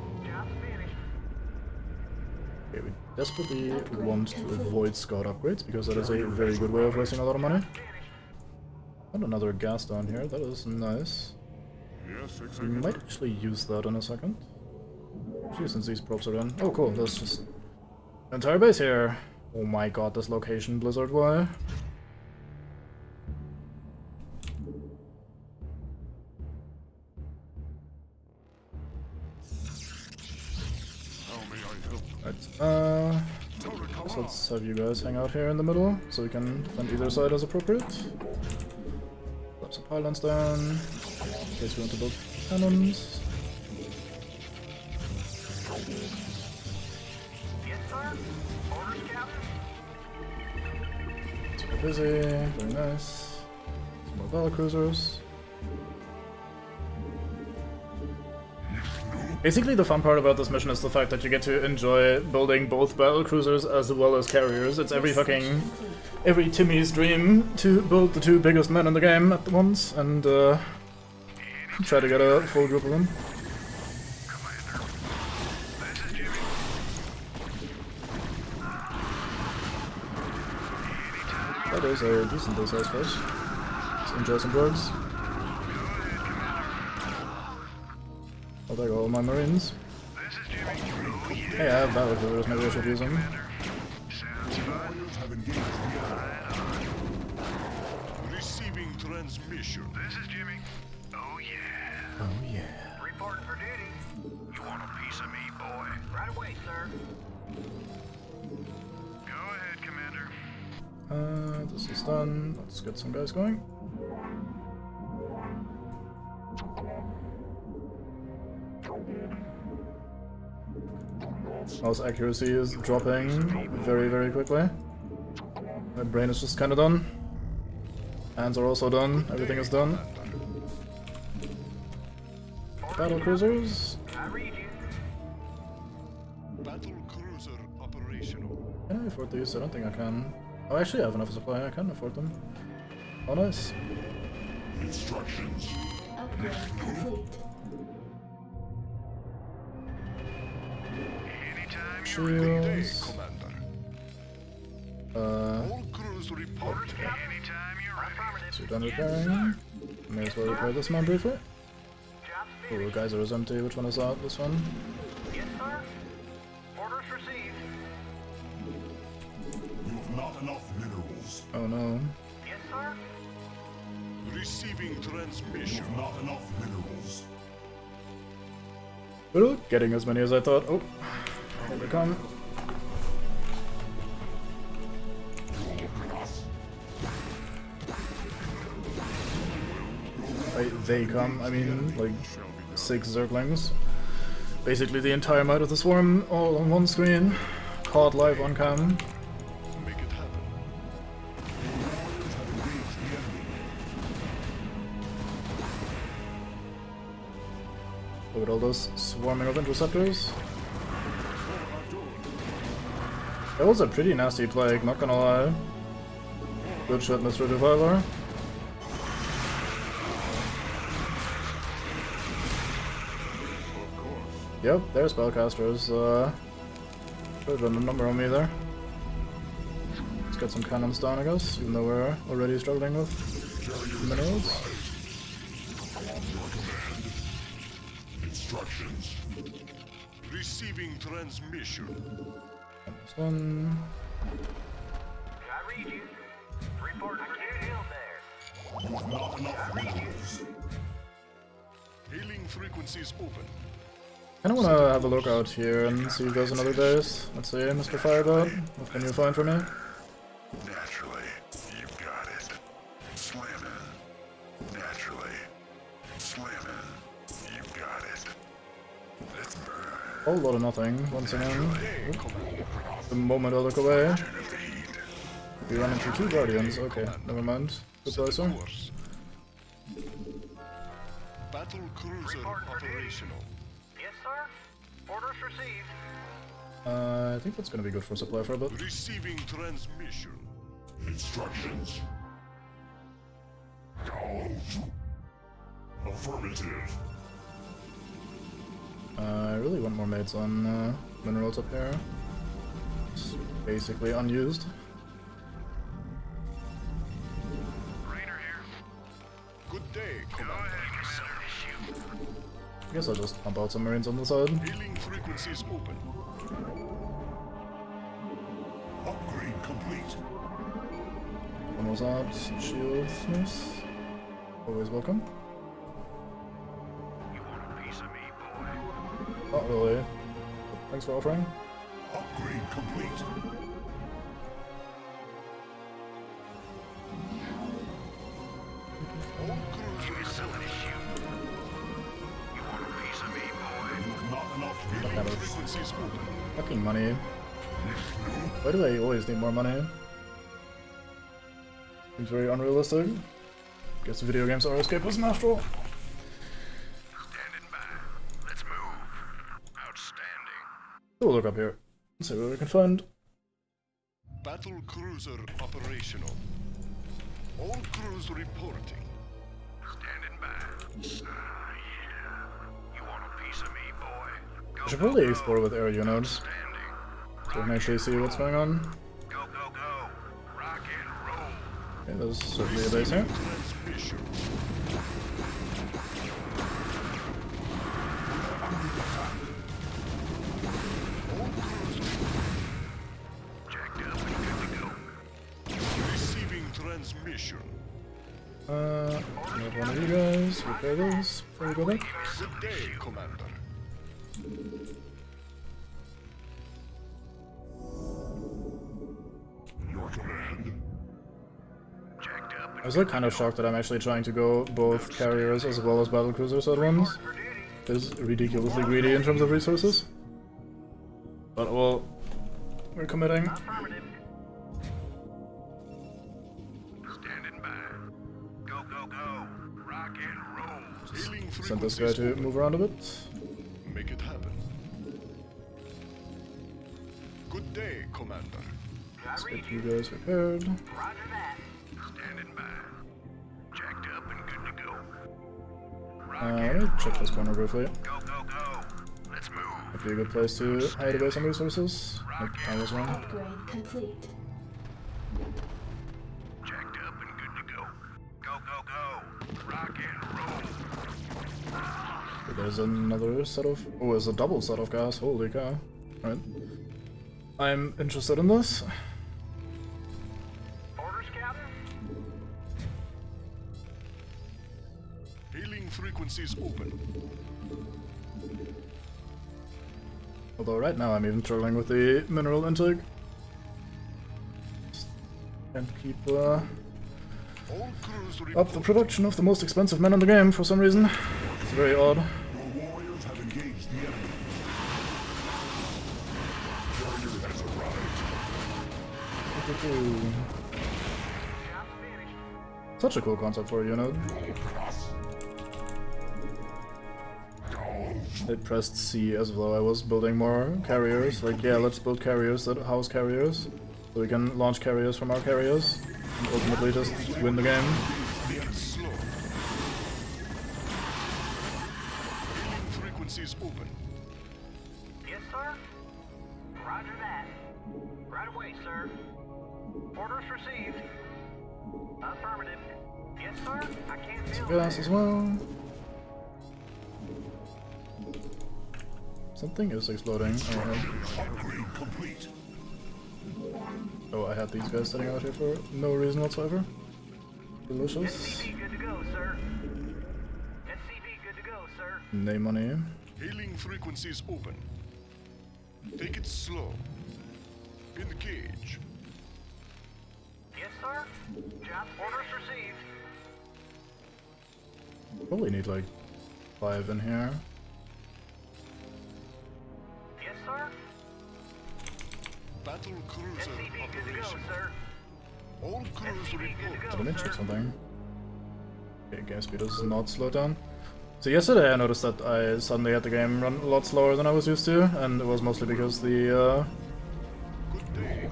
Okay, we desperately want to avoid scout upgrades because that is a very good way of wasting a lot of money. And another gas down here, that is nice. Yes, We exactly. might actually use that in a second. Actually, since these props are done. Oh cool, there's just an entire base here. Oh my god, this location, Blizzard, why? How may I help? Right, so let's have you guys hang out here in the middle, so we can defend either side as appropriate. Slap some pylons down, in case we want to build cannons. Yes, sir. Orders, Captain. Super busy, very nice. Some more battlecruisers. Basically, the fun part about this mission is the fact that you get to enjoy building both battlecruisers as well as carriers. It's every Timmy's dream to build the two biggest men in the game at once and try to get a full group of them. That is a decent size force. Let's enjoy some drugs. Oh, there go all my marines. Hey, I have battlecruisers, maybe I should use them. Receiving transmission. This is Jimmy. Oh, yeah. Oh yeah. Reporting for duty. You want a piece of me, boy? Right away, sir. Go ahead, Commander. This is done. Let's get some guys going. Mouse accuracy is dropping very, very quickly. My brain is just kinda done. Hands are also done. Everything is done. Battle cruisers. Battle cruiser operational. Can I afford these? I don't think I can. Oh, actually, I have enough supply. I can afford them. Oh, nice. Instructions. Upgrade complete. Shields. Commander. Uh, All crews report. Anytime you're ready. so done repairing. May as well repair this man briefly. Oh, the geyser is empty. Which one is that? This one? Yes, sir. Orders received. You've not enough minerals. Oh no. Yes, sir. Receiving transmission. You've not enough minerals. Well, getting as many as I thought. Oh, here they come. They come, I mean, like 6 Zerglings. Basically the entire might of the swarm, all on one screen, caught live on cam. Make it happen. Look at all those swarming of interceptors. That was a pretty nasty plague, not gonna lie. Good shot, Mr. Defiler. Yep, there's spellcasters. Could have been a number on me there. Let's get some cannons down, I guess, even though we're already struggling with minerals. Instructions. Receiving transmission. This one. I read you. Report for New Hill there. Not enough minerals. Hailing frequencies open. I kinda wanna have a look out here and see if there's another base. Let's see, Mr. Firebird. What can you find for me? Naturally, you've got it. Slamming. Naturally. Slamming. You've got it. Let's burn. Whole lot of nothing, once again. Oop. The moment I look away, we run into 2 guardians. Okay, never mind. Goodbye, sir. Battle cruiser operational. Yes, sir. Orders received. I think that's gonna be good for supply for a bit. Receiving transmission. Instructions. Call. Affirmative. I really want more maids on minerals up here. It's basically unused. Rainer here. Good day, Commander. I guess I'll just pump out some marines on the side. Hailing frequencies open. Upgrade complete. One was out. Shields, yes. Always welcome. You want a piece of me, boy? Not really. Thanks for offering. Upgrade complete. All cruisers Selling a shoe. You want a piece of me, boy? not enough. That Hailing kind of frequencies open. fucking money. Why do I always need more money? Seems very unrealistic. Guess video games are escapism after all. Standing by. Let's move. Outstanding. So we'll look up here. Let's see what we can find. Battle cruiser operational. All crews reporting. Standing by. Yeah. You want a piece of me, boy? Go, I should go, probably go. explore with air units Standing. so we can actually see what's going on. Go, go, go. Rock and roll. Okay, there's certainly a base here. Transmission. Jacked up and good to go. Receiving transmission. Another one of you guys. Repair those before we go back. Good day, Commander. Your command. Jacked up I and was like kind of shocked that I'm actually trying to go both carriers as well as battlecruisers at once. It's ridiculously greedy in terms of resources. But well, we're committing. affirmative. Standing by. Go, go, go. Rock and roll. Hailing Send this guy frequencies to open. move around a bit. Make it happen. Good day, Commander. Let's get you guys repaired. Roger that. Standing by. Jacked up and good to go. Let me check this corner briefly. Go, go, go. Let's move. Might be a good place to hide away some resources. Nope, I was wrong. Upgrade complete. Jacked up and good to go. Go, go, go. Rock and roll. There's another set of... Oh, there's a double set of gas. Holy cow. Alright. I'm interested in this. Orders, Captain? Hailing frequencies open. Although right now I'm even struggling with the mineral intake. Can't keep All crews up the production of the most expensive men in the game for some reason. It's very odd. Your warriors have engaged the enemy. Warrior has arrived. Such a cool concept for a unit. I pressed C as well. I was building more carriers. Like, yeah, let's build carriers that house carriers. So we can launch carriers from our carriers. And ultimately just win the game. being slow. Hailing frequencies open. sir. Roger that. Right away, sir. Orders received. Affirmative. Yes, sir. I can't feel Gas as well. Something is exploding. Upgrade complete. Oh, I had these guys sitting out here for no reason whatsoever. Delicious. SCV good to go, sir. SCV good to go, sir. Name money. Hailing frequencies open. Take it slow. Engage. Yes, sir. Job orders received. Probably need like 5 in here. Yes, sir. Battle cruiser SCV good to go, operation. sir. All crews SCV good to report. go, Let me sir. check something. Okay, game speed is not slowed down. So yesterday I noticed that I suddenly had the game run a lot slower than I was used to, and it was mostly because the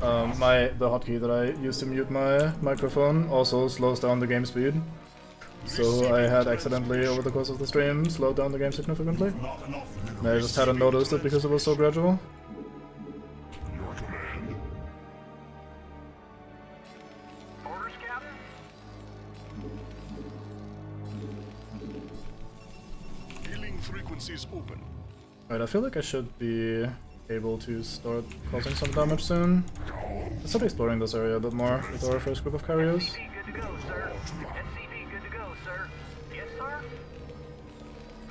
the hotkey that I used to mute my microphone also slows down the game speed. So I had accidentally, over the course of the stream, slowed down the game significantly. And I just hadn't noticed it because it was so gradual. Your command. Orders, Captain. Hailing frequencies open. Right, I feel like I should be able to start causing some damage soon. Let's start exploring this area a bit more with our first group of carriers. SCV good to go, sir. SCV good to go, sir. Yes, sir.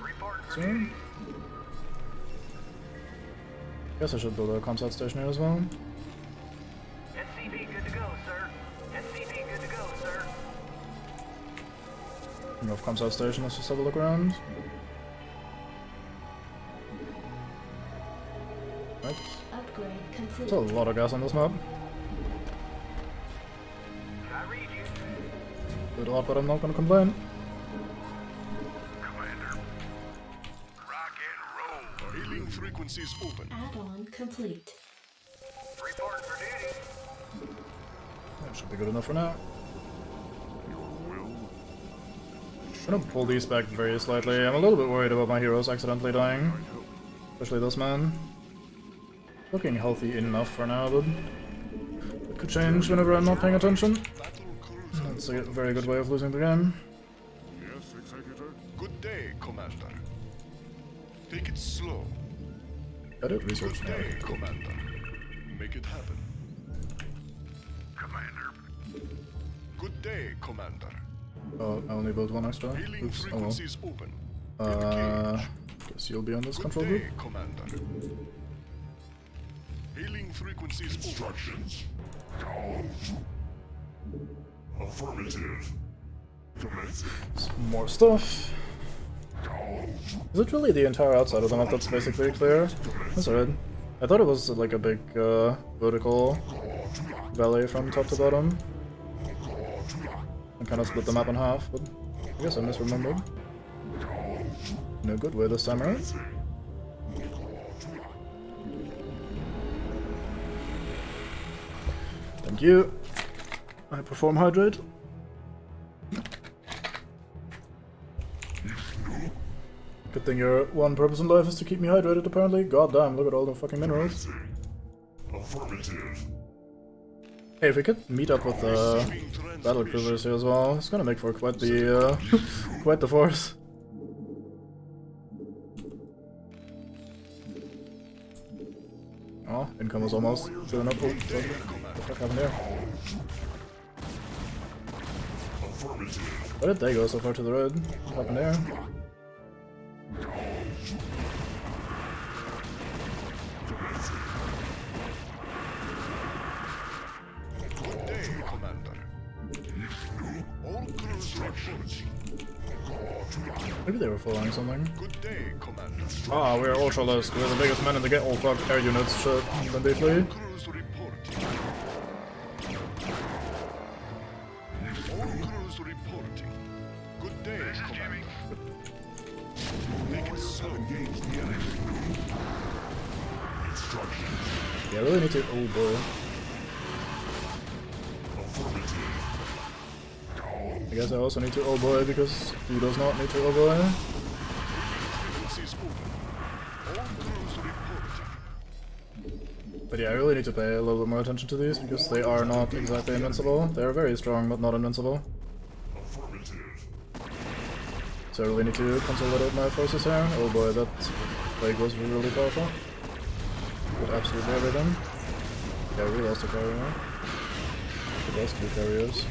Report for Soon. duty. Guess I should build a comsat station here as well. SCV good to go, sir. SCV good to go, sir. Speaking of comsat station, let's just have a look around. Right. Upgrade complete. There's a lot of gas on this map. I read you. Did a lot, but I'm not gonna complain. Commander. Rock and roll. Hailing frequencies open. Add-on complete. Report for duty. That should be good enough for now. Your will? I'm gonna pull these back very slightly. I'm a little bit worried about my heroes accidentally dying. Especially this man. Looking healthy enough for now, but it could change whenever I'm not paying attention. Battle cruiser. That's a very good way of losing the game. Yes, Executor? Good day, Commander. Take it slow. I did research Good now. day, Commander. Make it happen. Commander. Good day, Commander. Oh, I only built one extra. Hailing Oops, oh well. frequencies open. Guess you'll be on this Good control group. day, Commander. Hailing frequencies open. Instructions. Affirmative. Commence. More stuff. Is it really the entire outside of the map that's basically clear? That's alright. I thought it was like a big vertical valley from top to bottom. And kind of split the map in half, but I guess I misremembered. In a good way this time around. Thank you. I perform hydrate. Good thing your one purpose in life is to keep me hydrated, apparently. God damn, look at all the fucking minerals. Affirmative. Hey, if we could meet up with battle cruisers here as well, it's gonna make for quite the quite the force. Oh, income was almost good enough. Oh, what the fuck happened there? Why did they go so far to the road? What happened there? Good day, Commander. All crews reporting. Maybe they were following something. Good day, Commander. Ah, we're ultralisk. We're the biggest men in the game. Oh fuck, air units. Shit. When they flee. Crews reporting. All crews reporting. Good day, Commander. Make it so. Engage the enemy. Instructions. Yeah, I really need to. Oh boy. Affirmative. I guess I also need to. Oh boy, because he does not need to. Oh boy. Frequencies open. All crews reporting. But yeah, I really need to pay a little bit more attention to these, because they are not exactly invincible. They are very strong, but not invincible. So I really need to consolidate my forces here. Oh boy, that plague was really powerful. Did absolutely everything. Yeah, we lost a carrier. We lost 2 carriers.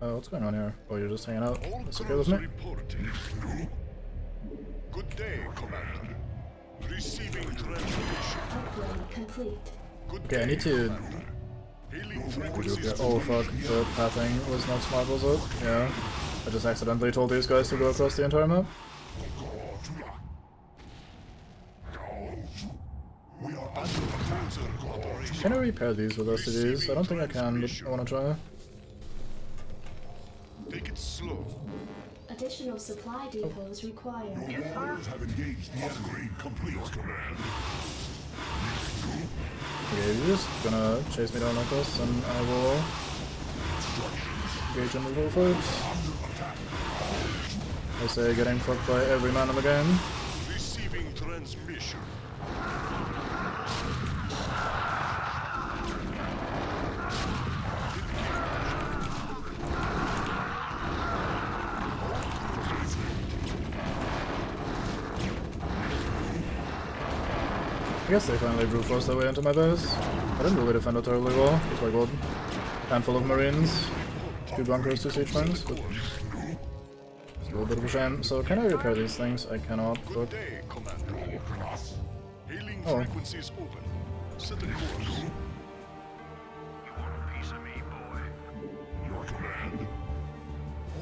What's going on here? Oh, you're just hanging out. That's okay with me. Good day, Commander. Receiving transmission. Upgrade complete. Okay, I need to... Oh fuck, the pathing was not smart, was it? Yeah. I just accidentally told these guys to go across the entire map. Can I repair these with STVs? I don't think I can, but I wanna try. Take it slow. Additional supply depots required. Have engaged the upgrade complete, Command. Okay, you're just gonna chase me down like this, and I will engage in the little fight. I say getting fucked by every man in the game. Receiving transmission. I guess they finally brute forced their way into my base. I didn't really defend it terribly well. Just like what? Handful of marines, 2 bunkers, 2 siege planes, but it's a little bit of a shame. So can I repair these things? I cannot. But... Oh. Frequencies open. Set the course. You want a piece of me, boy? Your command.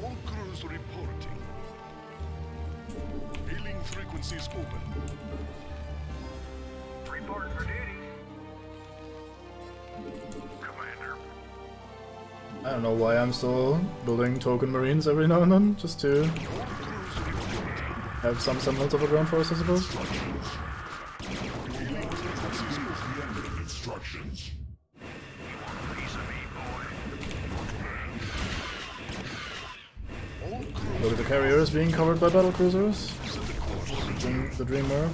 All crews reporting. Hailing frequencies open. Reporting for duty. Commander. I don't know why I'm still building token marines every now and then, just to have some semblance of a ground force, I suppose. Instructions. Look at the carriers being covered by battle cruisers. Doing the dream work.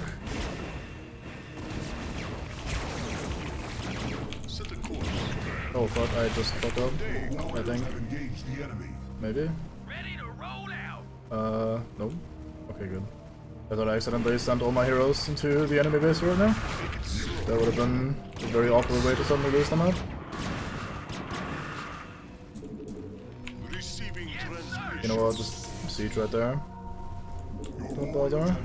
Oh fuck, I just fucked up, I think. Maybe? Nope. Okay, good. I thought I accidentally sent all my heroes into the enemy base right now. That would have been a very awkward way to suddenly lose them out. You know what, just siege right there. Don't bother.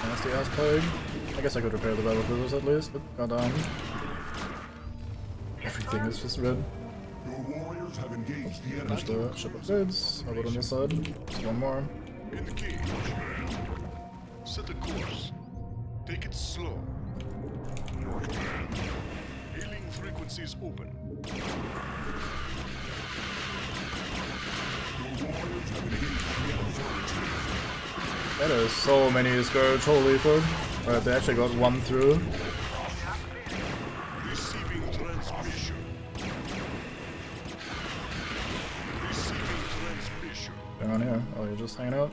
Nasty ass plague. I guess I could repair the battle cruisers at least, but goddamn. Everything is just red. Finish the ship of goods. I'll go on this side. Just one more. Set the course. Take it slow. Hailing frequencies open. There are so many Scourge, holy fuck. Alright, they actually got 1 through. Receiving transmission. Receiving transmission. What's going on here? Oh, you're just hanging out?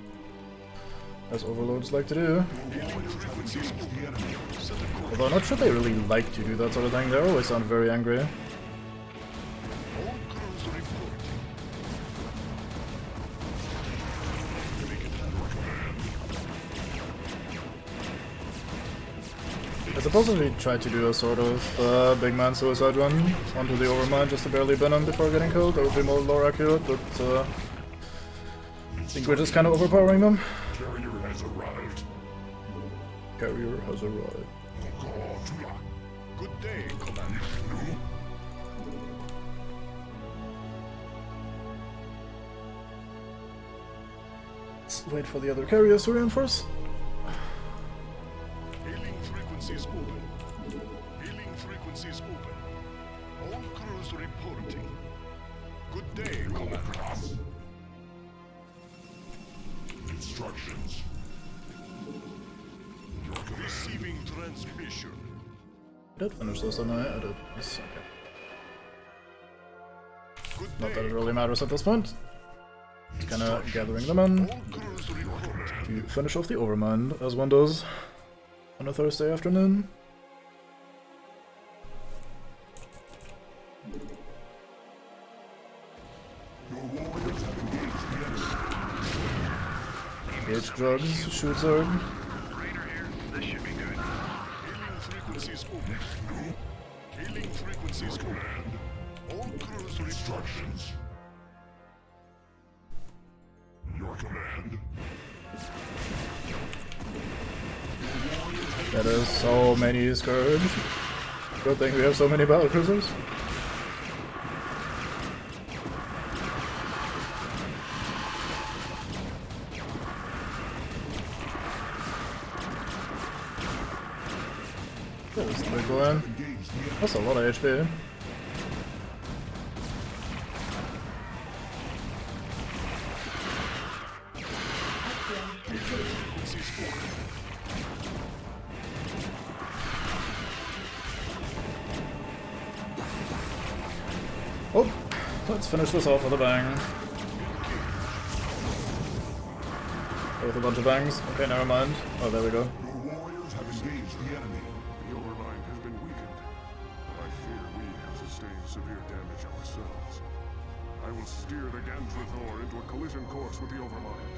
As overlords like to do. Although I'm not sure they really like to do that sort of thing. They always sound very angry. I suppose we tried to do a sort of big man suicide run onto the overmind just to barely bin him before getting killed. That would be more lore accurate, but I think we're just kind of overpowering them. Carrier has arrived. Carrier has arrived. Good day, Commander. Let's wait for the other carriers to reinforce. Hailing frequencies open. Hailing frequencies open. All crews reporting. Good day, Commander. Instructions. Receiving transmission. I did finish this, didn't I? I did. Yes, okay. Not that it really matters at this point. Just kinda gathering them in to finish off the Overmind, as one does on a Thursday afternoon. Engage drugs, shoot Zerg. Rainer here. This should be good. Hailing frequencies open. Hailing frequencies command. All crews instructions. Your command. That is so many Scourge. Good thing we have so many battle cruisers. There's the big one. That's a lot of HP. Oh, let's finish this off with a bang. With a bunch of bangs. Okay, never mind. Oh, there we go. Your warriors have engaged the enemy. The Overmind has been weakened, but I fear we have sustained severe damage ourselves. I will steer the Gantrathor into a collision course with the Overmind.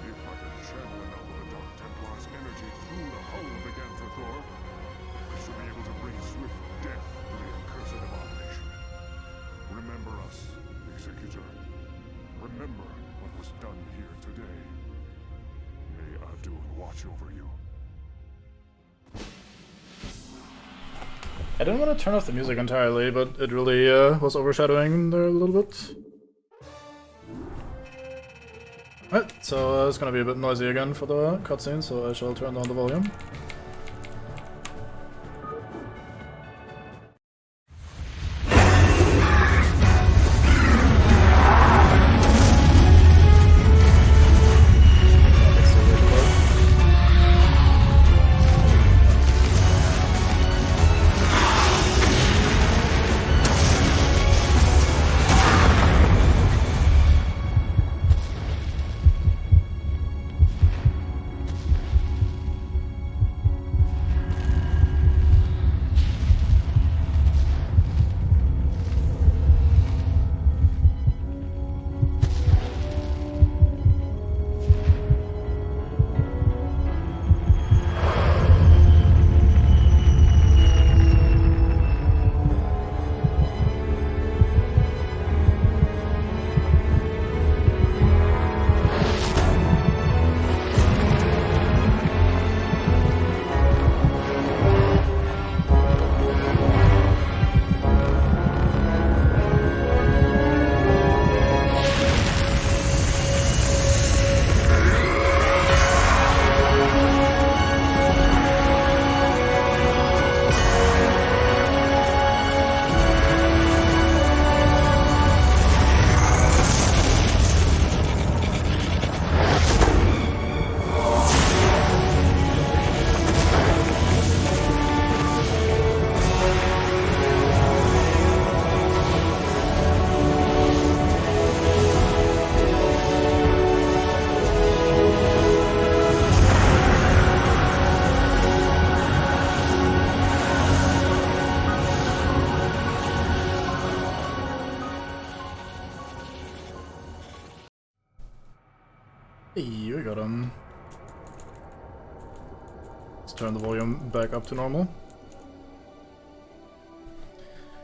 If I can channel enough of the Dark Templar's energy through the hull of the Gantrathor, I should be able to bring swift death to the accursed abomination. Remember us, Executor. Remember what was done here today. May Adun watch over you. I didn't want to turn off the music entirely, but it really was overshadowing there a little bit. Alright, so it's gonna be a bit noisy again for the cutscene, so I shall turn down the volume. Hey, we got him. Let's turn the volume back up to normal.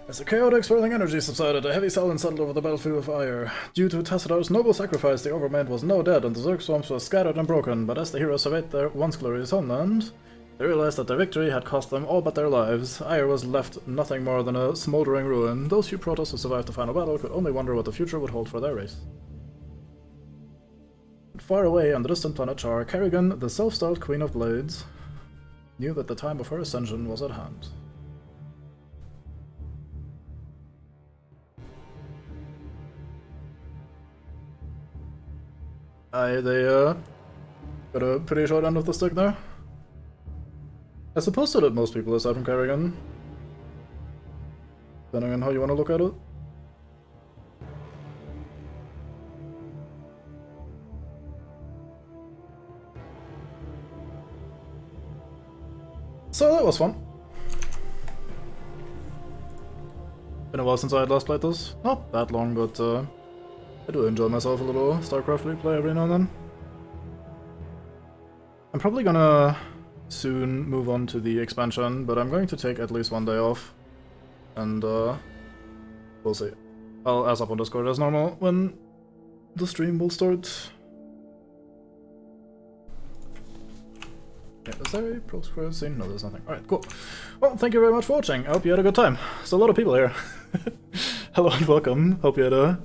As the chaotic swirling energy subsided, a heavy silence settled over the battlefield of Ire. Due to Tassidar's noble sacrifice, the Overmind was now dead and the Zerg swarms were scattered and broken, but as the heroes surveyed their once glorious homeland, they realized that their victory had cost them all but their lives. Ire was left nothing more than a smoldering ruin. Those few Protoss who survived the final battle could only wonder what the future would hold for their race. Far away on the distant planet Char, Kerrigan, the self-styled Queen of Blades, knew that the time of her ascension was at hand. They got a pretty short end of the stick there. I suppose so that most people aside from Kerrigan. Depending on how you want to look at it. So that was fun. Been a while since I had last played this. Not that long, but I do enjoy myself a little StarCraft replay every now and then. I'm probably gonna soon move on to the expansion, but I'm going to take at least one day off. And we'll see. I'll ask up on Discord as normal when the stream will start. Yeah, is there a pro-square scene? No, there's nothing. Alright, cool. Well, thank you very much for watching. I hope you had a good time. There's a lot of people here. Hello and welcome. Hope you had a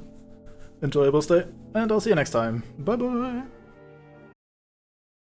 enjoyable stay. And I'll see you next time. Bye bye!